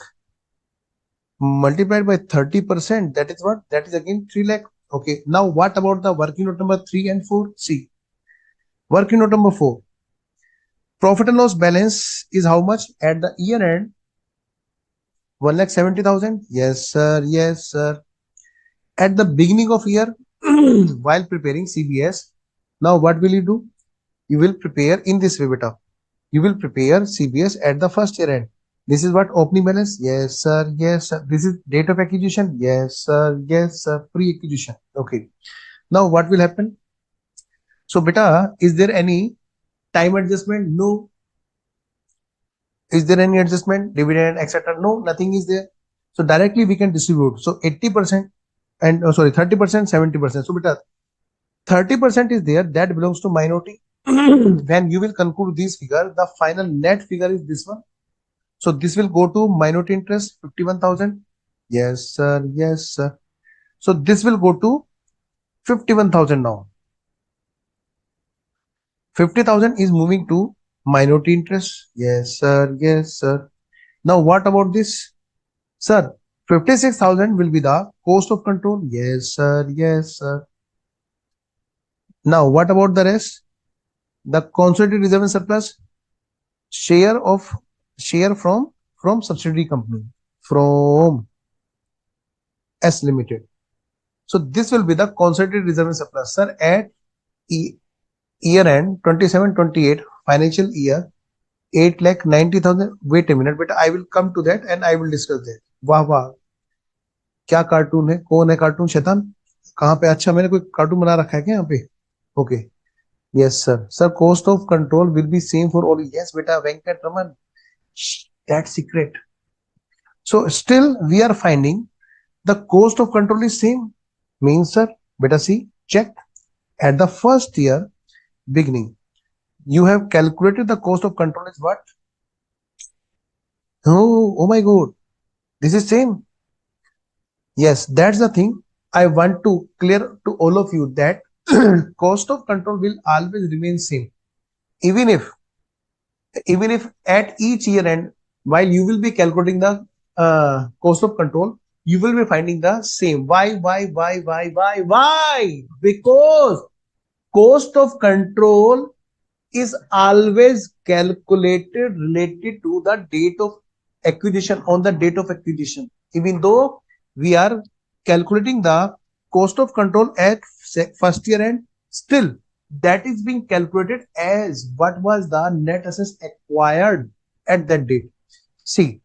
multiplied by 30%. That is what? That is again 3 lakh. Okay. Now what about the working note number 3 and 4? See, working note number 4. Profit and loss balance is how much at the year end? 1,70,000. Yes sir, yes sir. At the beginning of year, while preparing CBS, now what will you do? You will prepare in this way beta. You will prepare CBS at the first year end. This is what? Opening balance. Yes sir, yes sir. This is date of acquisition. Yes sir, yes sir. Pre-acquisition. Okay. Now what will happen? So beta, is there any time adjustment? No. Is there any adjustment? Dividend, etc.? No, nothing is there. So directly we can distribute. So 80% and 30%, 70%. So beta, 30% is there, that belongs to minority. When you will conclude this figure, the final net figure is this one. So this will go to minority interest, 51,000. Yes sir, yes sir. So this will go to 51,000 now. 50,000 is moving to minority interest. Yes sir, yes sir. Now what about this? Sir, 56,000 will be the cost of control. Yes sir, yes sir. Now what about the rest? The consolidated reserve and surplus, share from subsidiary company. from S Limited. So this will be the consolidated reserve and surplus. Sir, at year end 27-28 financial year, 8,90,000. Wait a minute, but I will come to that and I will discuss that. वाह वाह, क्या cartoon है? कौन है cartoon? शैतान कहाँ पे? अच्छा, मैंने कोई कार्टून बना रखा है क्या यहाँ पे? Okay, yes sir. Sir, cost of control will be same for all. Yes बेटा, Venkat Raman, that secret. So still we are finding the cost of control is same. Means sir, beta see, check. At the first year beginning, you have calculated the cost of control is what? Oh my god, this is same. Yes, that's the thing. I want to clear to all of you that cost of control will always remain same. Even if at each year end, while you will be calculating the cost of control, you will be finding the same. Why? Because cost of control is always calculated related to the date of acquisition, on the date of acquisition. Even though we are calculating the cost of control at first year end, still that is being calculated as what was the net assets acquired at that date. See,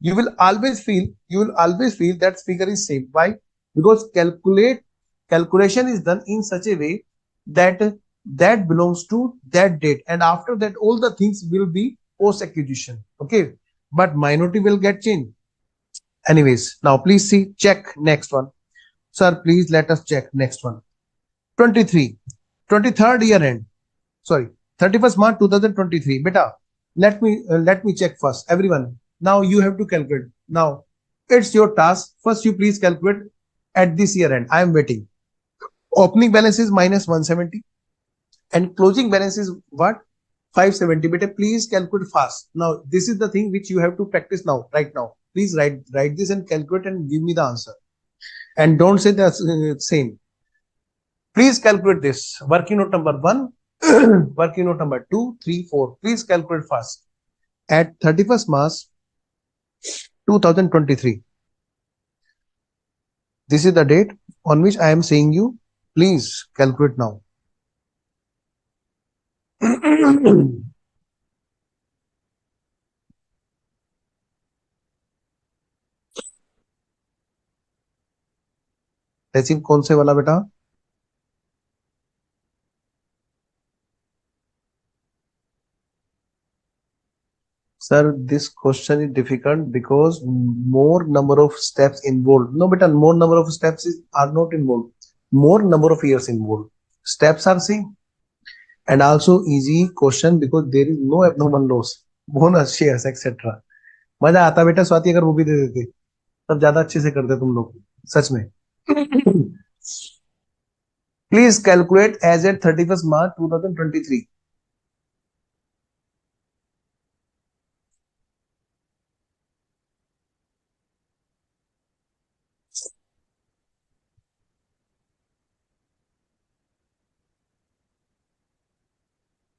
you will always feel that figure is same. Why? Because calculation is done in such a way that that belongs to that date, and after that all the things will be post acquisition. Okay, but minority will get changed. Anyways, now please see, check next one. Sir, please let us check next one. 23rd year end, sorry, 31st March 2023. Beta, let me check first. Everyone, now you have to calculate. Now it's your task. First, you please calculate at this year end. I am waiting. Opening balance is minus 170 and closing balance is what? 570. Beta, please calculate fast. Now this is the thing which you have to practice now, right now. Please write this and calculate and give me the answer. And don't say the same. Please calculate this. Working note number 1, working note number 2, 3, 4. Please calculate fast. At 31st March 2023. This is the date on which I am saying you. Please calculate now. रेसिव कौन से वाला बेटा? Sir, this question is difficult because more number of steps involved. No, beta, more number of steps are not involved. More number of years involved. Steps are same. And also easy question because there is no abnormal loss, bonus shares, etc. मजा आता बेटा स्वाति, अगर वो भी दे देते तब ज्यादा अच्छे से करते तुम लोग, सच में. Please calculate as at 31st March 2023.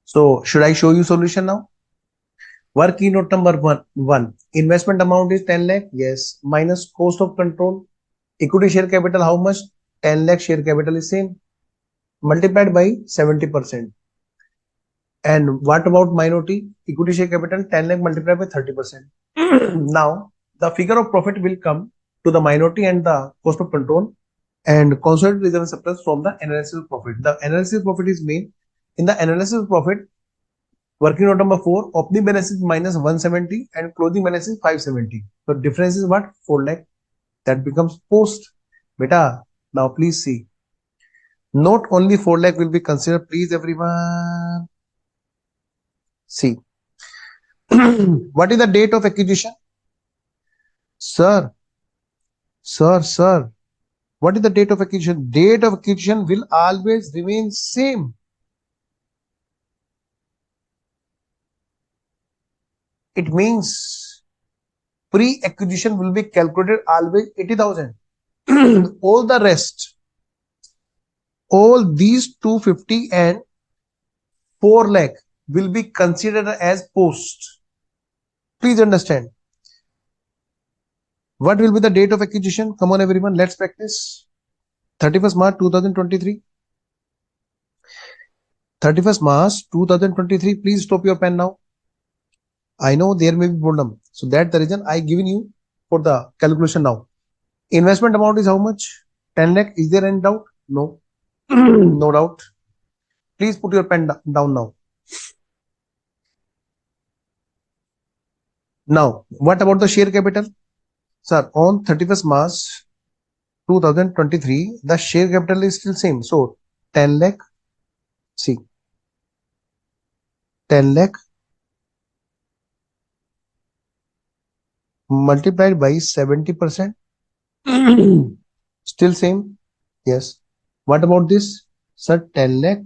So should I show you solution now? Working note number one. Investment amount is 10 lakh. Yes. Minus cost of control. Equity share capital how much? 10 lakh. Share capital is same. Multiplied by 70%. And what about minority? Equity share capital 10 lakh multiplied by 30%. Now the figure of profit will come to the minority and the cost of control and consolidated reserve and surplus from the analysis of profit. The analysis of profit is made in the analysis of profit. Working note number 4, opening balance is minus 170 and closing balance is 570. So difference is what? 4 lakh. That becomes post. Beta, now please see. Not only 4 lakh will be considered, please everyone. See. What is the date of acquisition? Sir. What is the date of acquisition? Date of acquisition will always remain same. It means pre-acquisition will be calculated always 80,000. All the rest, all these 250 and 4 lakh will be considered as post. Please understand. What will be the date of acquisition? Come on everyone, let's practice. 31st March 2023. 31st March 2023. Please stop your pen now. I know there may be problem. So that's the reason I given you for the calculation now. Investment amount is how much? 10 lakh. Is there any doubt? No. No doubt. Please put your pen down now. Now, what about the share capital? Sir, on 31st March 2023, the share capital is still same. So, 10 lakh, see, 10 lakh multiplied by 70%. Still same? Yes. What about this? Sir, 10 lakh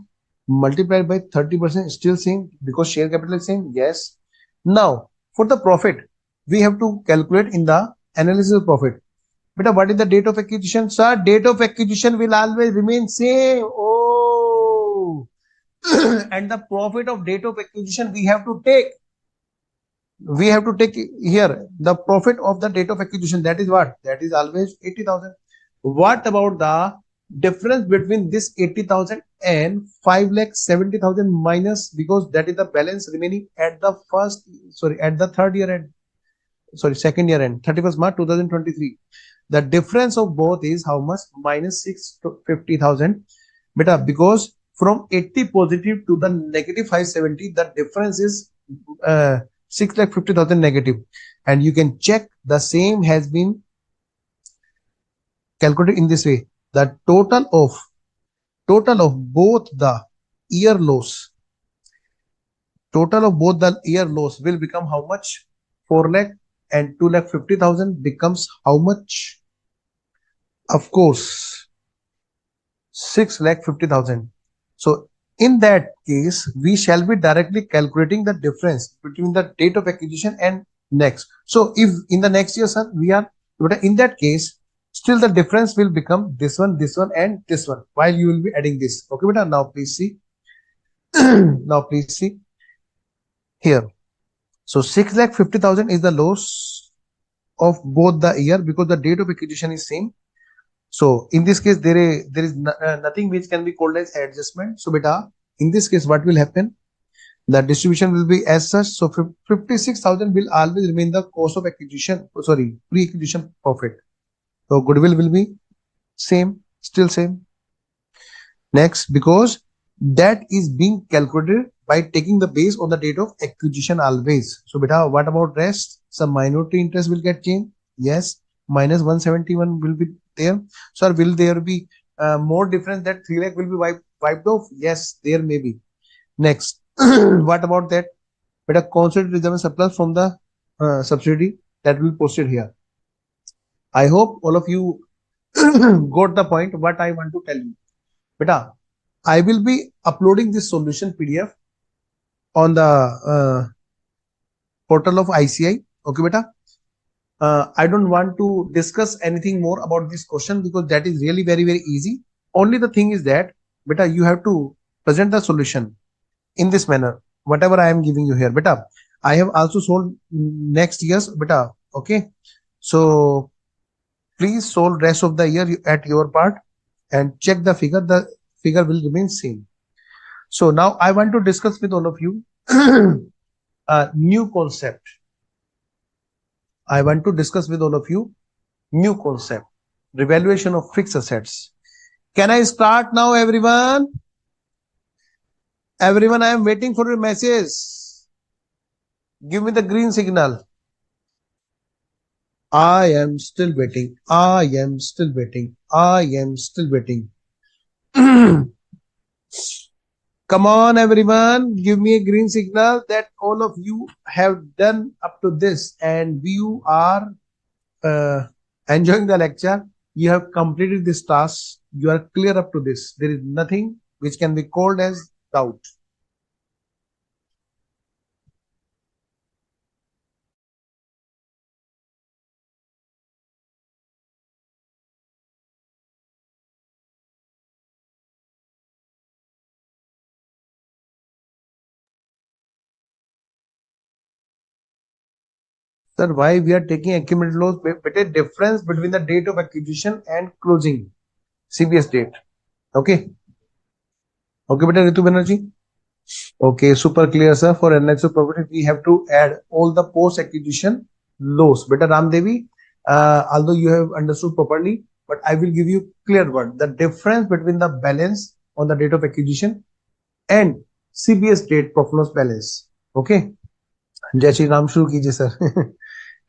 multiplied by 30%, still same because share capital is same? Yes. Now, for the profit, we have to calculate in the analysis of profit. But what is the date of acquisition? Sir, date of acquisition will always remain same. Oh, and the profit of date of acquisition we have to take. We have to take here the profit of the date of acquisition. That is what? That is always 80,000. What about the difference between this 80,000 and 5,70,000 minus, because that is the balance remaining at the at the third year end, second year end, 31st March 2023. The difference of both is how much? Minus 650,000. Beta, because from 80 positive to the negative 570, the difference is 6,50,000 negative. And you can check the same has been calculated in this way. The total of both the year loss, will become how much? 4 lakh and 2,50,000 becomes how much? Of course, 6,50,000. So in that case, we shall be directly calculating the difference between the date of acquisition and next. So if in the next year, sir, we are, in that case, still the difference will become this one, and this one, while you will be adding this. Okay, beta, now please see. Now please see here. So 6,50,000 is the loss of both the year because the date of acquisition is same. So in this case, there is nothing which can be called as adjustment. So beta, in this case, what will happen? The distribution will be as such. So 56,000 will always remain the cost of acquisition. Sorry, pre-acquisition profit. So goodwill will be same, still same. Next, because that is being calculated by taking the base on the date of acquisition always. So beta, what about rest? Some minority interest will get changed. Yes, minus 171 will be there. So will there be more difference that 3 lakh will be wiped off? Yes, there may be. Next, what about that? But a constant reserve surplus from the subsidy that will be posted here. I hope all of you got the point what I want to tell you. Beta, I will be uploading this solution PDF on the portal of ICAI. Okay, beta. I don't want to discuss anything more about this question because that is really very, very easy. Only the thing is that, beta, you have to present the solution in this manner, whatever I am giving you here. Beta, I have also solved next year's, beta. Okay. So please solve rest of the year at your part and check the figure. The figure will remain same. So now I want to discuss with all of you a new concept. I want to discuss with all of you new concept, revaluation of fixed assets. Can I start now, everyone? Everyone, I am waiting for your message. Give me the green signal. I am still waiting. I am still waiting. I am still waiting. Come on, everyone. Give me a green signal that all of you have done up to this and you are enjoying the lecture. You have completed this task. You are clear up to this. There is nothing which can be called as doubt. Sir, why we are taking accumulated loss? Better difference between the date of acquisition and closing CBS date. Okay. Okay, better Ritu Banerjee. Okay, super clear, sir. For NHO property, we have to add all the post-acquisition loss. Better Ram Devi, although you have understood properly, but I will give you clear word. The difference between the balance on the date of acquisition and CBS date profit loss balance. Okay. जय श्री राम शुरू कीजिए sir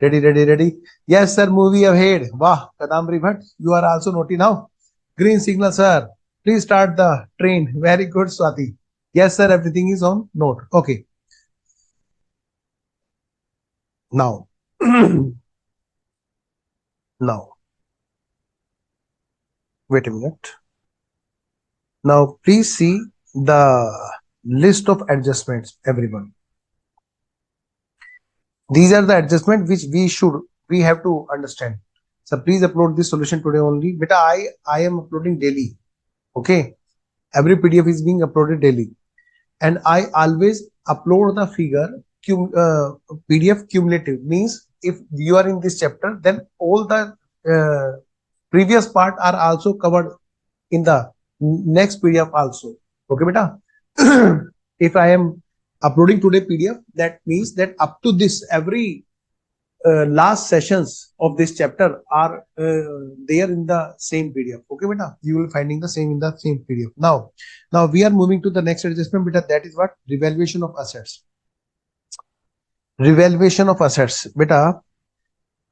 ready ready yes sir movie ahead वाह Kadambari Bhatt you are also naughty now green signal sir please start the train very good Swati yes sir everything is on note okay now now wait a minute now please see the list of adjustments everyone these are the adjustments which we have to understand so please upload this solution today only beta I am uploading daily okay every PDF is being uploaded daily and I always upload the figure PDF cumulative means if you are in this chapter then all the previous part are also covered in the next PDF also okay beta if I am uploading today PDF that means that up to this every last sessions of this chapter are there in the same PDF. Okay, beta, you will finding the same in the same PDF. Now we are moving to the next adjustment, beta. That is what revaluation of assets. Revaluation of assets, beta.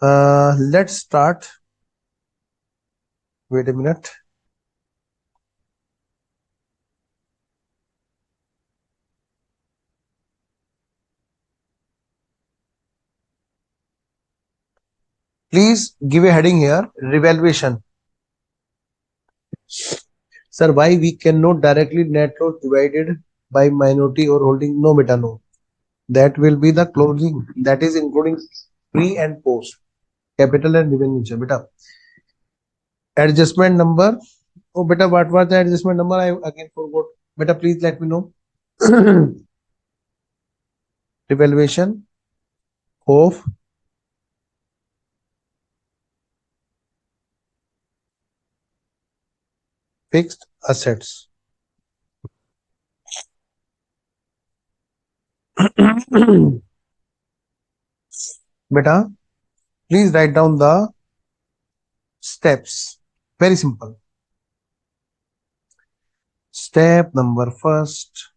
Let's start. Wait a minute. Please give a heading here. Revaluation. Sir, why we cannot directly net loss divided by minority or holding? No, beta, no. That will be the closing. That is including pre and post. Capital and revenue, beta. Adjustment number. Oh, beta, what was the adjustment number? I again forgot. Beta, please let me know. Revaluation of fixed assets. Beta, please write down the steps. Very simple. Step number first.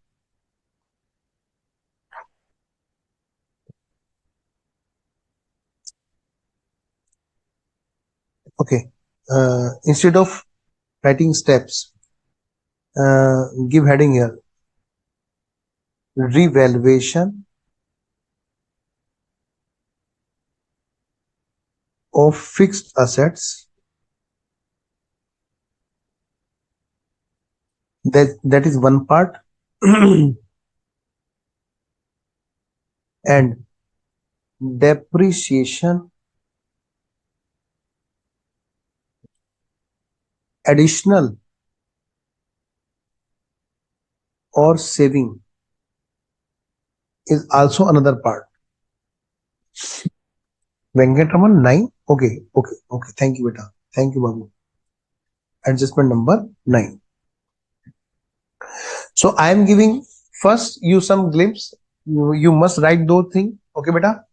Okay. Instead of writing steps, give heading here. Revaluation of fixed assets. That is one part. And depreciation additional or saving is also another part. Venkatraman 9. Okay. Thank you, beta. Thank you, Babu. Adjustment number 9. So I am giving first you some glimpse. You must write those things. Okay, beta.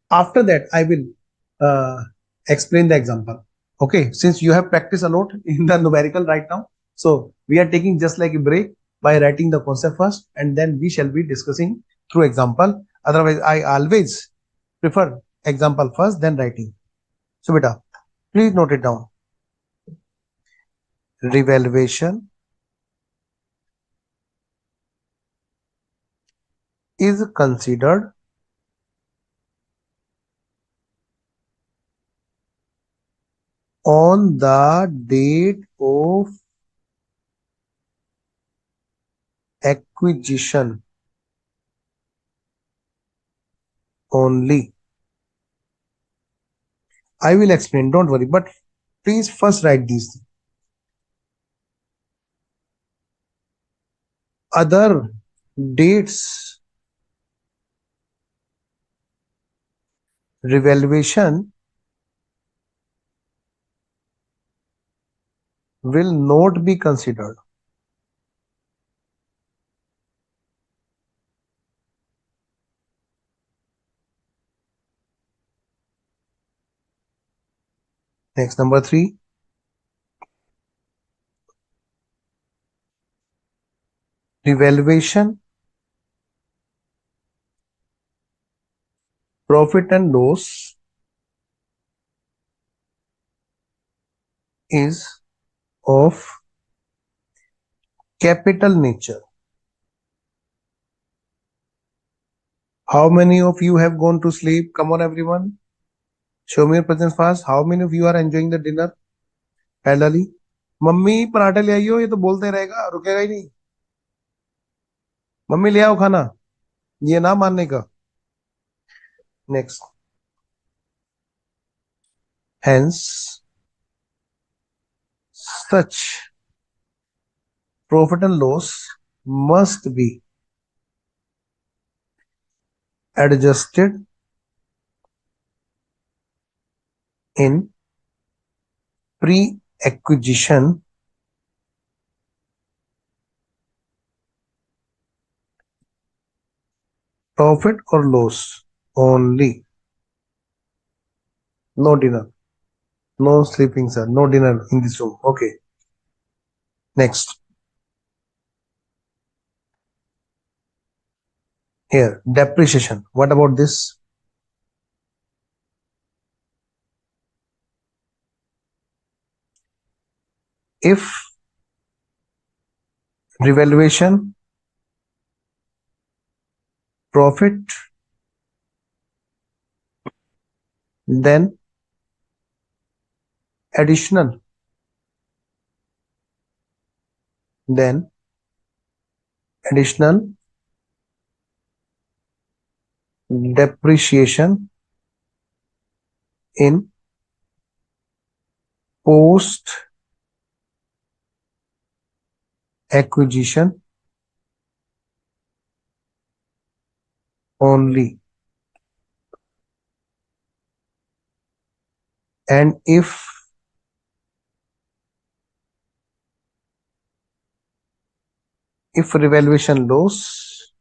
After that, I will explain the example. Okay, since you have practiced a lot in the numerical right now, so we are taking just like a break by writing the concept first, and then we shall be discussing through example. Otherwise, I always prefer example first, then writing. So, beta, please note it down. Revaluation is considered on the date of acquisition only. I will explain, don't worry, but please first write these. Other dates revaluation will not be considered. Next, number 3. Revaluation, profit and loss is of capital nature. How many of you have gone to sleep? Come on, everyone. Show me your presence fast. How many of you are enjoying the dinner? Elderly. Mummy पराठे ले आइयो, ये तो बोलते रहेगा, रुकेगा ही नहीं. Mummy ले आओ खाना, ये ना मानने का. Next. Hence, such profit and loss must be adjusted in pre-acquisition profit or loss only. No dinner, no sleeping, sir. No dinner in this room. Okay. Next. Here, depreciation. What about this? If revaluation, profit, then additional, depreciation in post acquisition only. And if revaluation loss,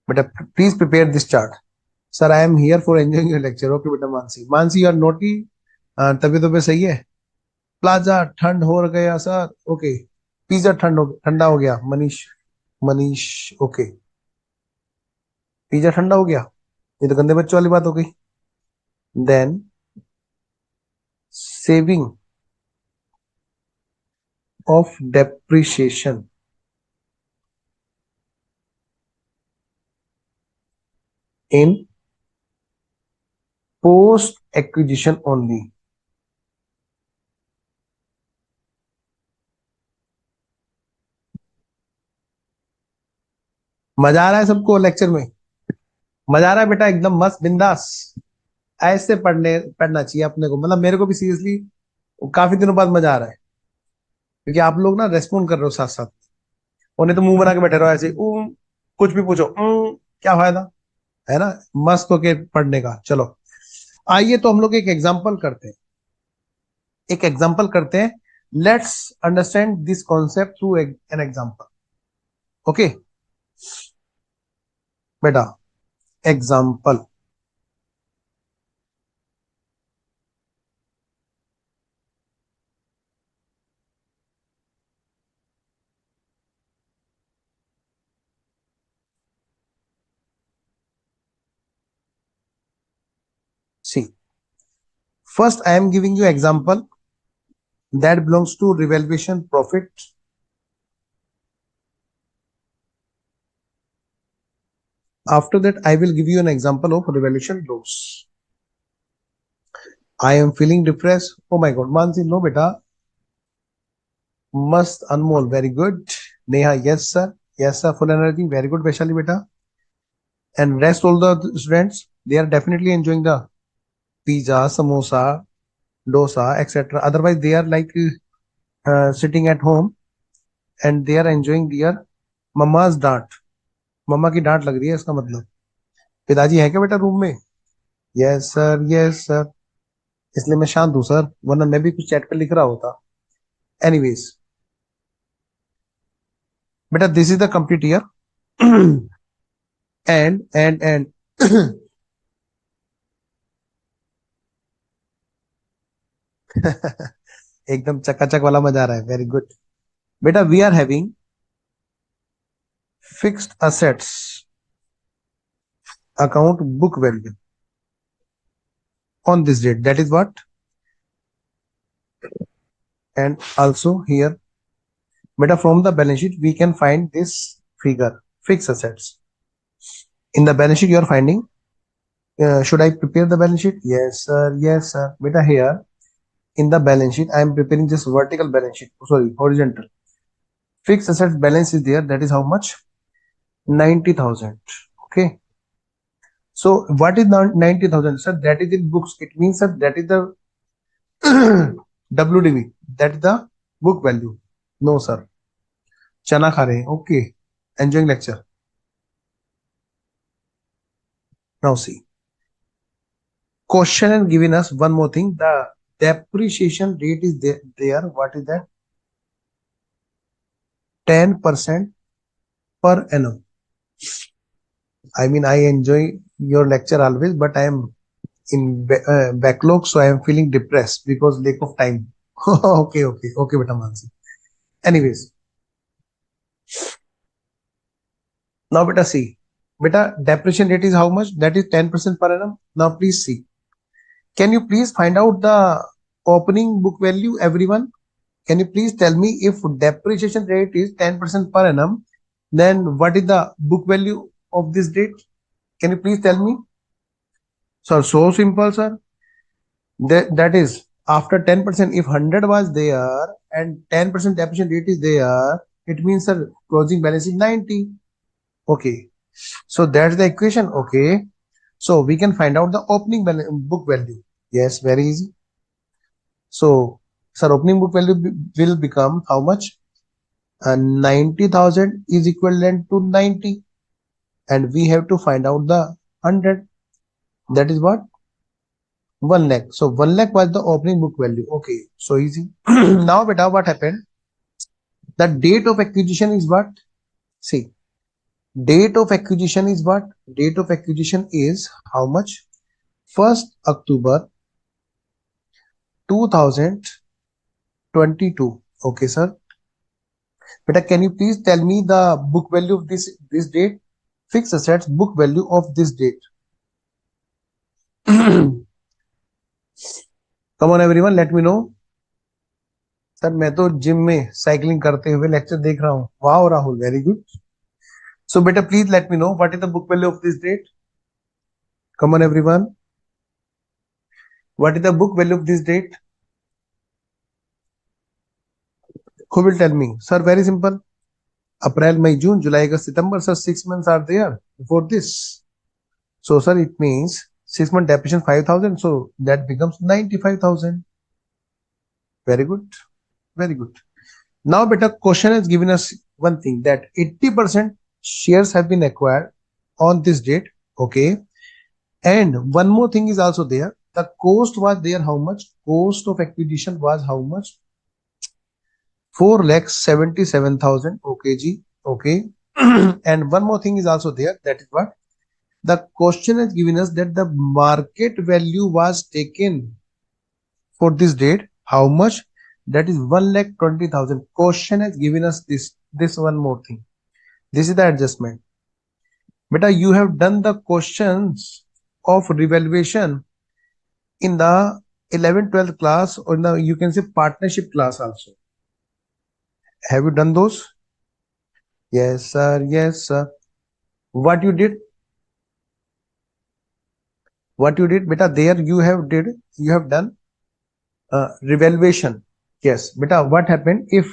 but please prepare this chart. Sir, I am here for enjoying your lecture. Okay, beta Mansi. Mansi, you are naughty. तबीयतों पे सही है. Plaza ठंड हो गया sir. Okay. Pizza ठंडा हो गया. Manish okay. Pizza ठंडा हो गया. ये तो गंदे बच्चों वाली बात हो गई. Then saving of depreciation in post acquisition only. मजा आ रहा है सबको लेक्चर में? मजा आ रहा है बेटा? एकदम मस्त बिंदास. ऐसे पढ़ना चाहिए अपने को. मतलब मेरे को भी सीरियसली काफी दिनों बाद मजा आ रहा है, क्योंकि आप लोग ना रेस्पॉन्ड कर रहे हो साथ साथ. उन्हें तो मुंह बना के बैठे रहो ऐसे. कुछ भी पूछो, क्या फायदा है ना मस्त होके पढ़ने का. चलो आइए तो हम लोग एक एग्जांपल करते हैं. Let's understand this concept through an example. Okay बेटा, example. See, first I am giving you example that belongs to revaluation profit. After that, I will give you an example of revaluation loss. I am feeling depressed. Oh my God, Mansi, no beta. Must Anmol, very good. Neha, yes sir. Yes sir, full energy. Very good, Vaishali beta. And rest all the students, they are definitely enjoying the pizza, samosa, dosa, etc. Otherwise, they are like sitting at home and they are enjoying their mama's डांट. मम्मा की डांट लग रही है, इसका मतलब पिताजी है क्या बेटा रूम में? Yes sir, yes sir. इसलिए मैं शांत हूं सर, वरना मैं भी कुछ चैट पे लिख रहा होता। एनीवेज बेटा, this is the complete year. And एकदम चकाचक वाला मजा आ रहा है, वेरी गुड। बेटा, we are having fixed assets account book value on this date, that is what, and also here beta, from the balance sheet we can find this figure, fixed assets. In the balance sheet you are finding, should I prepare the balance sheet? Yes sir, yes sir. Beta, here in the balance sheet I am preparing this vertical balance sheet, sorry, horizontal. Fixed assets balance is there, that is how much? 90,000. Okay, so what is 90,000 sir? That is in books, it means that that is the WDV, that is the book value. No sir, चना खा रहे हैं। Okay, enjoying lecture. Now see, question and given us one more thing, the depreciation rate is there. What is that? 10% per annum. I mean, I enjoy your lecture always, but I am in backlog, so I am feeling depressed because lack of time. Okay, beta Mansi. Anyways, now beta see, beta depreciation rate is how much? That is 10% per annum. Now please see, can you please find out the opening book value, everyone? Can you please tell me, if depreciation rate is 10% per annum, then what is the book value of this date? Can you please tell me? Sir, so simple, sir. That is, after 10%, if 100 was there and 10% depreciation rate is there, it means, sir, closing balance is 90. Okay. So that's the equation. Okay. So we can find out the opening book value. Yes, very easy. So, sir, opening book value will become how much? 90,000 is equivalent to 90, and we have to find out the 100. That is what? 1 lakh. So 1 lakh was the opening book value. Okay, so easy. Now beta, what happened? The date of acquisition is what? See, date of acquisition is what? Date of acquisition is how much? 1st October 2022. Okay, sir. Beta, can you please tell me the book value of this date? Fixed assets book value of this date. Come on everyone, let me know. Sir, मैं तो gym में cycling करते हुए lecture देख रहा हूँ। Wow Rahul, very good. So बेटा, please let me know what is the book value of this date. Come on everyone, what is the book value of this date? Who will tell me? Sir, very simple, April May June July August September, sir 6 months are there before this. So sir, it means 6 month depreciation 5,000, so that becomes 95,000. Very good, very good. Now beta, question has given us one thing, that 80% shares have been acquired on this date. Okay, and one more thing is also there, the cost was there how much? Cost of acquisition was how much? 4,77,000. Okay ji, okay. And one more thing is also there, that is what? The question has given us that the market value was taken for this date how much? That is 1,20,000. Question has given us this one more thing. This is the adjustment. Beta, you have done the questions of revaluation in the 11th 12th class, or now you can say partnership class also. Have you done those? Yes sir, yes sir. What you did? What you did beta? There you have done revaluation. Yes beta, what happened if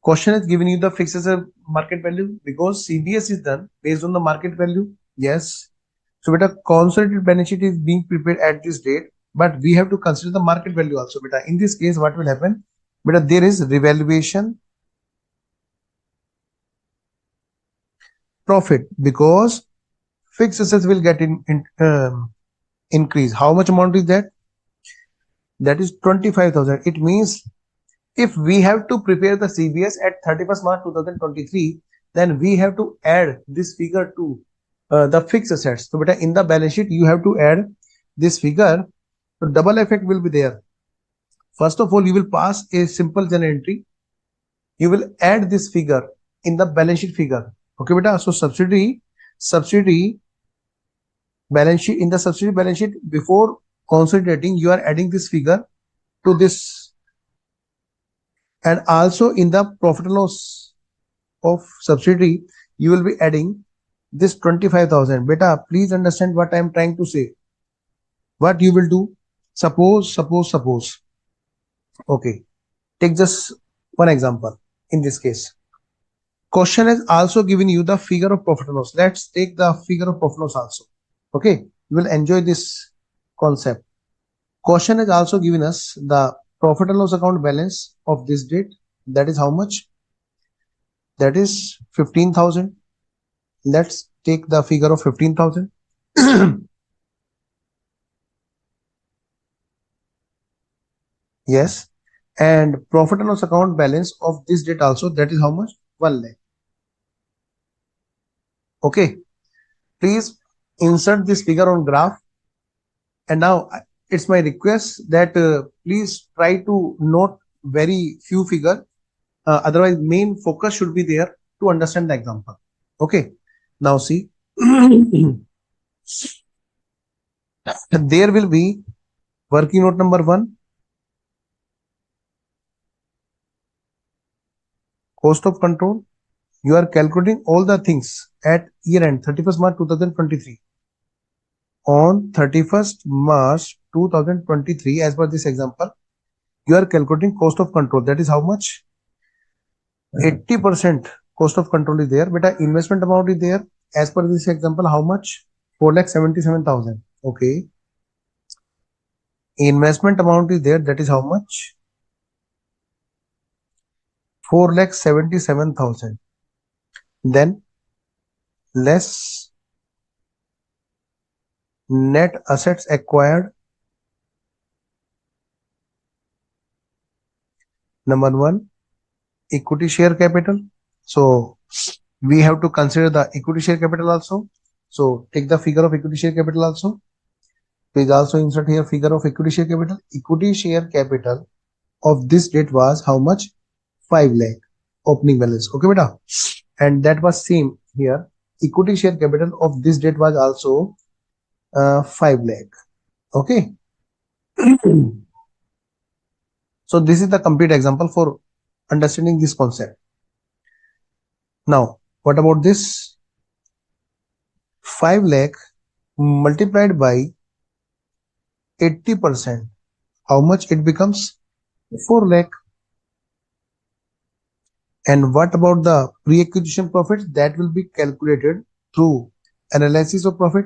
question has given you the fixed asset market value? Because CBS is done based on the market value. Yes, so beta, consolidated balance sheet is being prepared at this date, but we have to consider the market value also beta. In this case, what will happen beta? There is revaluation profit, because fixed assets will get in increase. How much amount is that? That is 25,000. It means if we have to prepare the CBS at 31st March 2023, then we have to add this figure to the fixed assets. So beta, in the balance sheet you have to add this figure. So double effect will be there. First of all, you will pass a simple journal entry. You will add this figure in the balance sheet figure. Okay beta. So subsidiary balance sheet, in the subsidiary balance sheet, before consolidating, you are adding this figure to this, and also in the profit and loss of subsidiary you will be adding this 25,000. Beta, please understand what I am trying to say. What you will do, suppose okay, take just one example. In this case, question has also given you the figure of profit and loss. Let's take the figure of profit and loss also. Okay, you will enjoy this concept. Question has also given us the profit and loss account balance of this date. That is how much? That is 15,000. Let's take the figure of 15,000. Yes, and profit and loss account balance of this date also, that is how much? 1 lakh. Okay, please insert this figure on graph. And now it's my request that please try to note very few figure. Otherwise main focus should be there to understand the example. Okay, now see. There will be working note number 1, cost of control. You are calculating all the things at year end 31st March 2023. On 31st March 2023, as per this example, you are calculating cost of control. That is how much? 80% cost of control is there. But investment amount is there. As per this example, how much? 4,77,000. Okay. Investment amount is there. That is how much? 4,77,000. Then less net assets acquired. Number 1, equity share capital. So we have to consider the equity share capital also. So take the figure of equity share capital also. Please also insert here figure of equity share capital. Equity share capital of this date was how much? 5 lakh opening balance. Okay beta, and that was same here. Equity share capital of this date was also 5 lakh. Okay. So this is the complete example for understanding this concept. Now what about this? 5 lakh multiplied by 80%, how much it becomes? 4 lakh. And what about the pre-acquisition profits? That will be calculated through analysis of profit.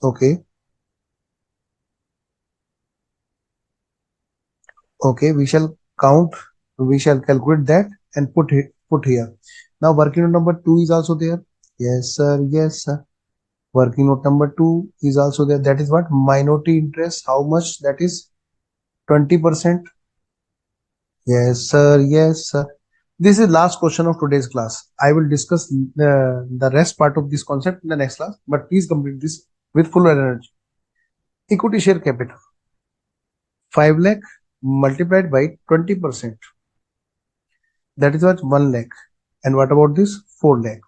Okay. Okay, we shall calculate that and put here. Now working note number 2 is also there. Yes sir, yes sir. Working note number 2 is also there. That is what? Minority interest. How much? That is 20%. Yes sir, yes sir. This is last question of today's class. I will discuss the rest part of this concept in the next class, but please complete this with full energy. Equity share capital, 5 lakh multiplied by 20%. That is what? 1 lakh. And what about this? 4 lakh.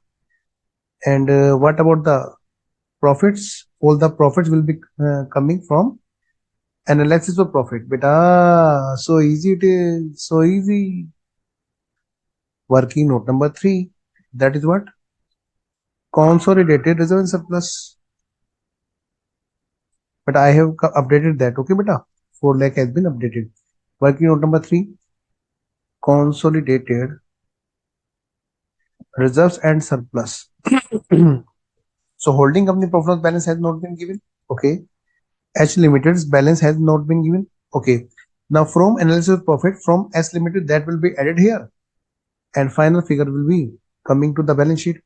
And what about the profits? All the profits will be coming from analysis of profit. Beta, so easy it is. So easy. Working note number 3. That is what? Consolidated reserve and surplus. But I have updated that. Okay, beta. 4 lakh has been updated. Working note number 3. Consolidated reserves and surplus. So holding company profit and loss balance has not been given. Okay. H Limited's balance has not been given. Okay. Now from analysis of profit from S Limited, that will be added here. And final figure will be coming to the balance sheet.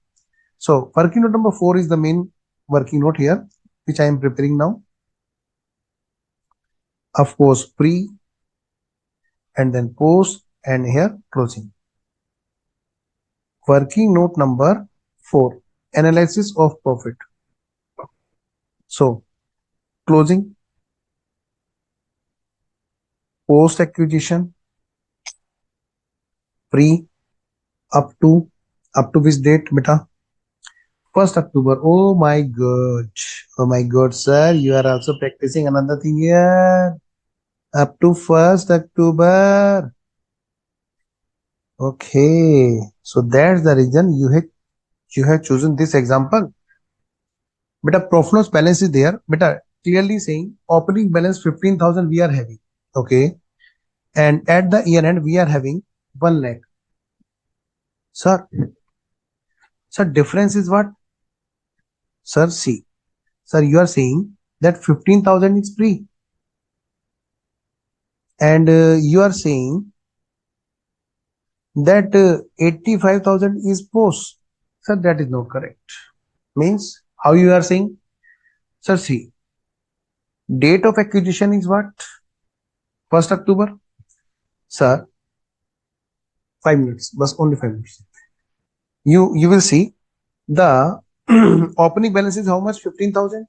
So working note number 4 is the main working note here, which I am preparing now. of course pre and then post and here closing. Working note number 4, analysis of profit. So closing, post acquisition, pre, up to which date beta? 1st October. Oh my god. Oh my god, sir. You are also practicing another thing here. Up to 1st October. Okay. So that's the reason you have chosen this example. Beta, profit loss balance is there. Beta, clearly saying opening balance 15,000 we are having. Okay. And at the year end we are having 1 lakh. Sir, difference is what? Sir, see. Sir, you are saying that 15,000 is pre. And you are saying that 85,000 is post. Sir, that is not correct. Means, how you are saying? Sir, see. Date of acquisition is what? 1st October. Sir, 5 minutes. But only 5 minutes. You will see the opening balance is how much? 15,000.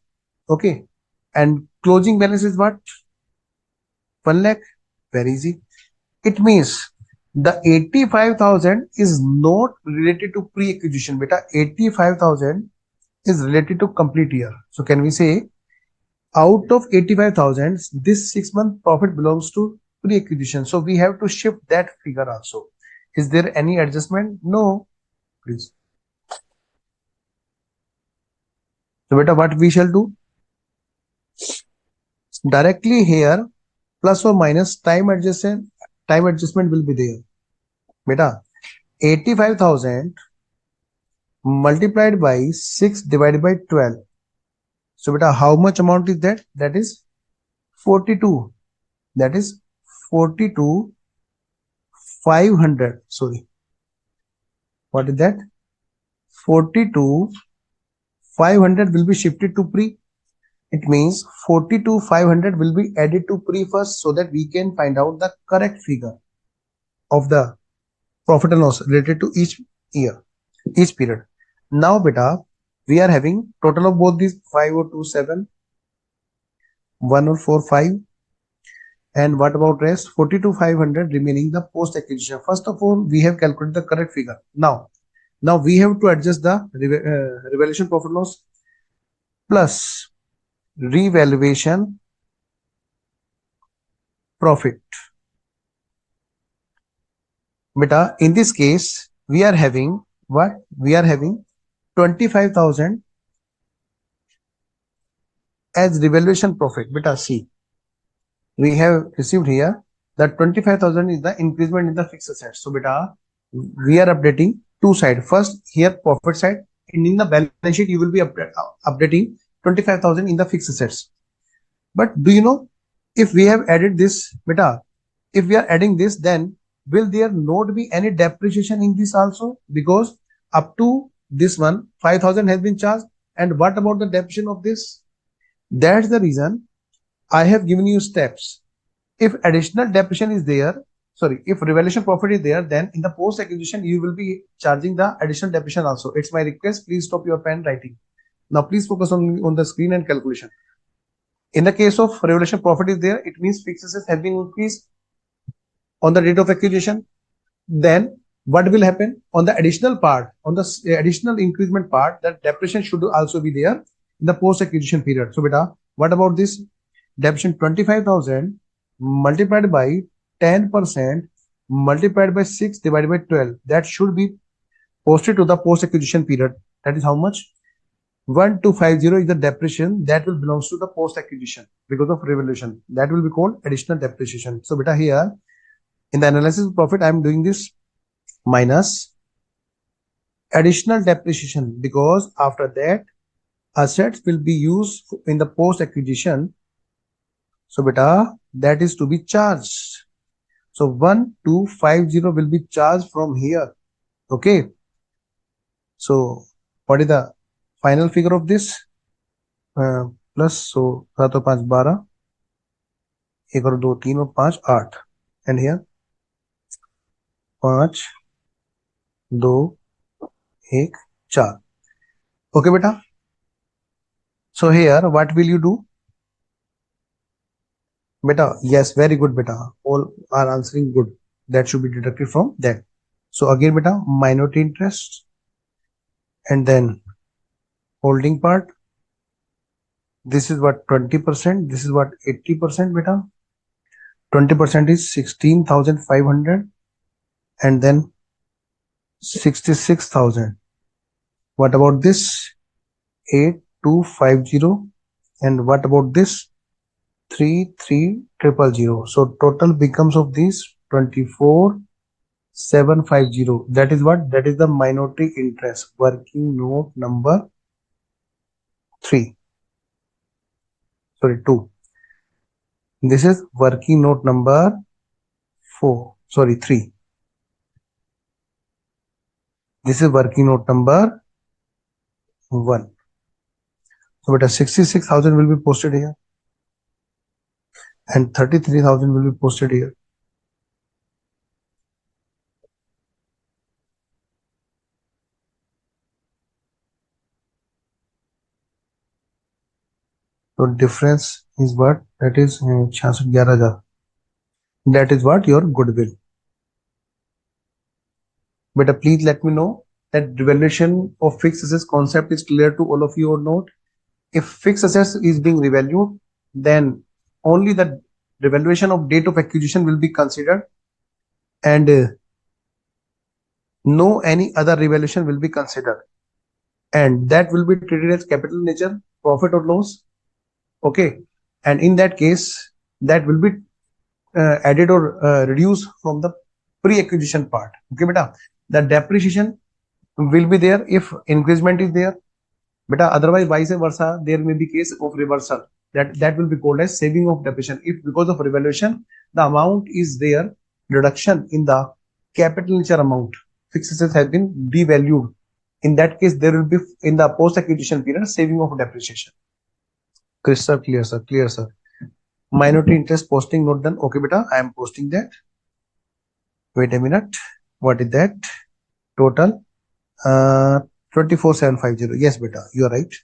Okay. And closing balance is what? 1 lakh. Very easy. It means the 85,000 is not related to pre-acquisition. Beta, 85,000 is related to complete year. So can we say out of 85,000, this 6-month profit belongs to pre-acquisition. So we have to shift that figure also. Is there any adjustment? No. Please. So beta, what we shall do? Directly here, plus or minus time adjustment will be there. Beta, 85,000 multiplied by 6 divided by 12. So beta, how much amount is that? That is 42. That is 42 500. Sorry. What is that? 42 500 will be shifted to pre. It means 42 500 will be added to pre first so that we can find out the correct figure of the profit and loss related to each year, each period. Now beta, we are having total of both these 5027, 1045, and what about rest? 42 500 remaining the post acquisition. First of all, we have calculated the correct figure. Now we have to adjust the revaluation profit loss plus revaluation profit. Beta, in this case, we are having what? We are having 25,000 as revaluation profit. Beta, see, we have received here that 25,000 is the increment in the fixed assets. So beta, we are updating two sides. First, here profit side, and in the balance sheet you will be updating 25,000 in the fixed assets. But do you know, if we have added this beta, if we are adding this, then will there not be any depreciation in this also? Because up to this one 5,000 has been charged, and what about the depreciation of this? That's the reason I have given you steps. If additional depreciation is there, sorry, if revaluation profit is there, then in the post acquisition you will be charging the additional depreciation also. It's my request, please stop your pen writing. Now please focus on the screen and calculation. In the case of revaluation profit is there, it means fixed assets have been increased on the date of acquisition. Then what will happen on the additional part, on the additional increment part, that depreciation should also be there in the post acquisition period. So beta, what about this? Depreciation 25,000 multiplied by 10% multiplied by 6 divided by 12. That should be posted to the post acquisition period. That is how much? 1250 is the depreciation that will belongs to the post acquisition because of revaluation. That will be called additional depreciation. So beta, here in the analysis of profit, I am doing this minus additional depreciation, because after that assets will be used in the post acquisition. So beta, that is to be charged. So 1250 will be charged from here. Okay. So what is the final figure of this? Plus, so 7 5 12. एक और 2 3 और 5 8 and here 5 2 1 4. Okay beta, so here what will you do beta? Yes, very good beta, all are answering good. That should be deducted from that. So again beta, minority interest and then holding part. This is what 20%, this is what 80% beta. 20% is 16,500 and then 66,000. What about this? 8250 and what about this? 33,000. So total becomes of these 24,750. That is what? That is the minority interest. Working note number 3. Sorry, 2. This is working note number 4. Sorry, 3. This is working note number 1. So beta 66,000 will be posted here and 33,000 will be posted here. So difference is what? That is 66,11,000. That is what? Your goodwill. But please let me know that revaluation of fixed assets concept is clear to all of you or not. If fixed assets is being revalued, then only the revaluation of date of acquisition will be considered and no any other revaluation will be considered, and that will be treated as capital nature, profit or loss. Okay, and in that case that will be added or reduced from the pre-acquisition part. Okay beta, the depreciation will be there if increment is there beta, otherwise vice versa there may be case of reversal. That will be called as saving of depreciation. If because of revaluation the amount is there, reduction in the capital nature amount, fixed assets has been devalued, in that case there will be in the post acquisition period saving of depreciation. Crystal clear sir, clear sir. Minority interest posting not done. Okay beta, I am posting that. Wait a minute, what is that total? 24,750. Yes beta, you are right.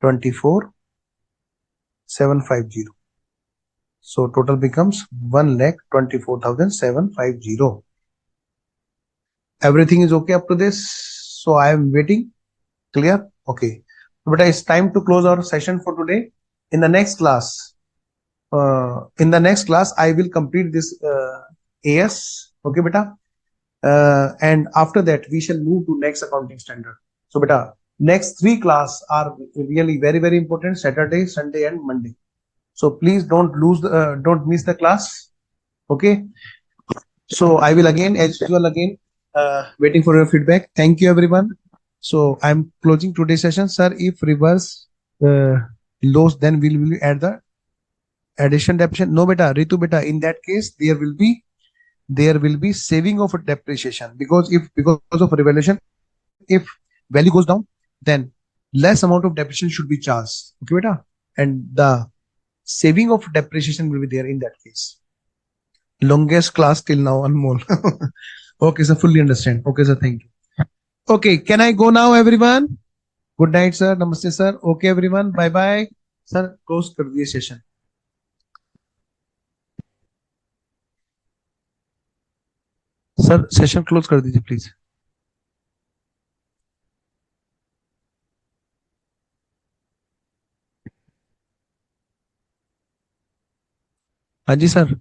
24,750. So total becomes 1,24,750. Everything is okay up to this. So I am waiting. Clear? Okay. But it's time to close our session for today. In the next class, I will complete this AS. Okay, beta. And after that, we shall move to next accounting standard. So, beta, next 3 class are really very, very important: Saturday, Sunday, and Monday. So please don't miss the class. Okay. So I will again, as usual, again waiting for your feedback. Thank you, everyone. So I'm closing today's session, sir. If reverse uh, loss, then will add the addition depreciation? No, beta, Ritu, beta. In that case, there will be saving of depreciation, because if because of revaluation, if value goes down, then less amount of depreciation should be charged. Okay, beta, and the saving of depreciation will be there in that case. Longest class till now, Anmol. Okay, sir, fully understand. Okay, sir, thank you. Okay, can I go now, everyone? Good night, sir. Namaste, sir. Okay, everyone. Bye bye. Sir, close कर दिए session. Sir session close कर दीजिए please. हाँ जी sir.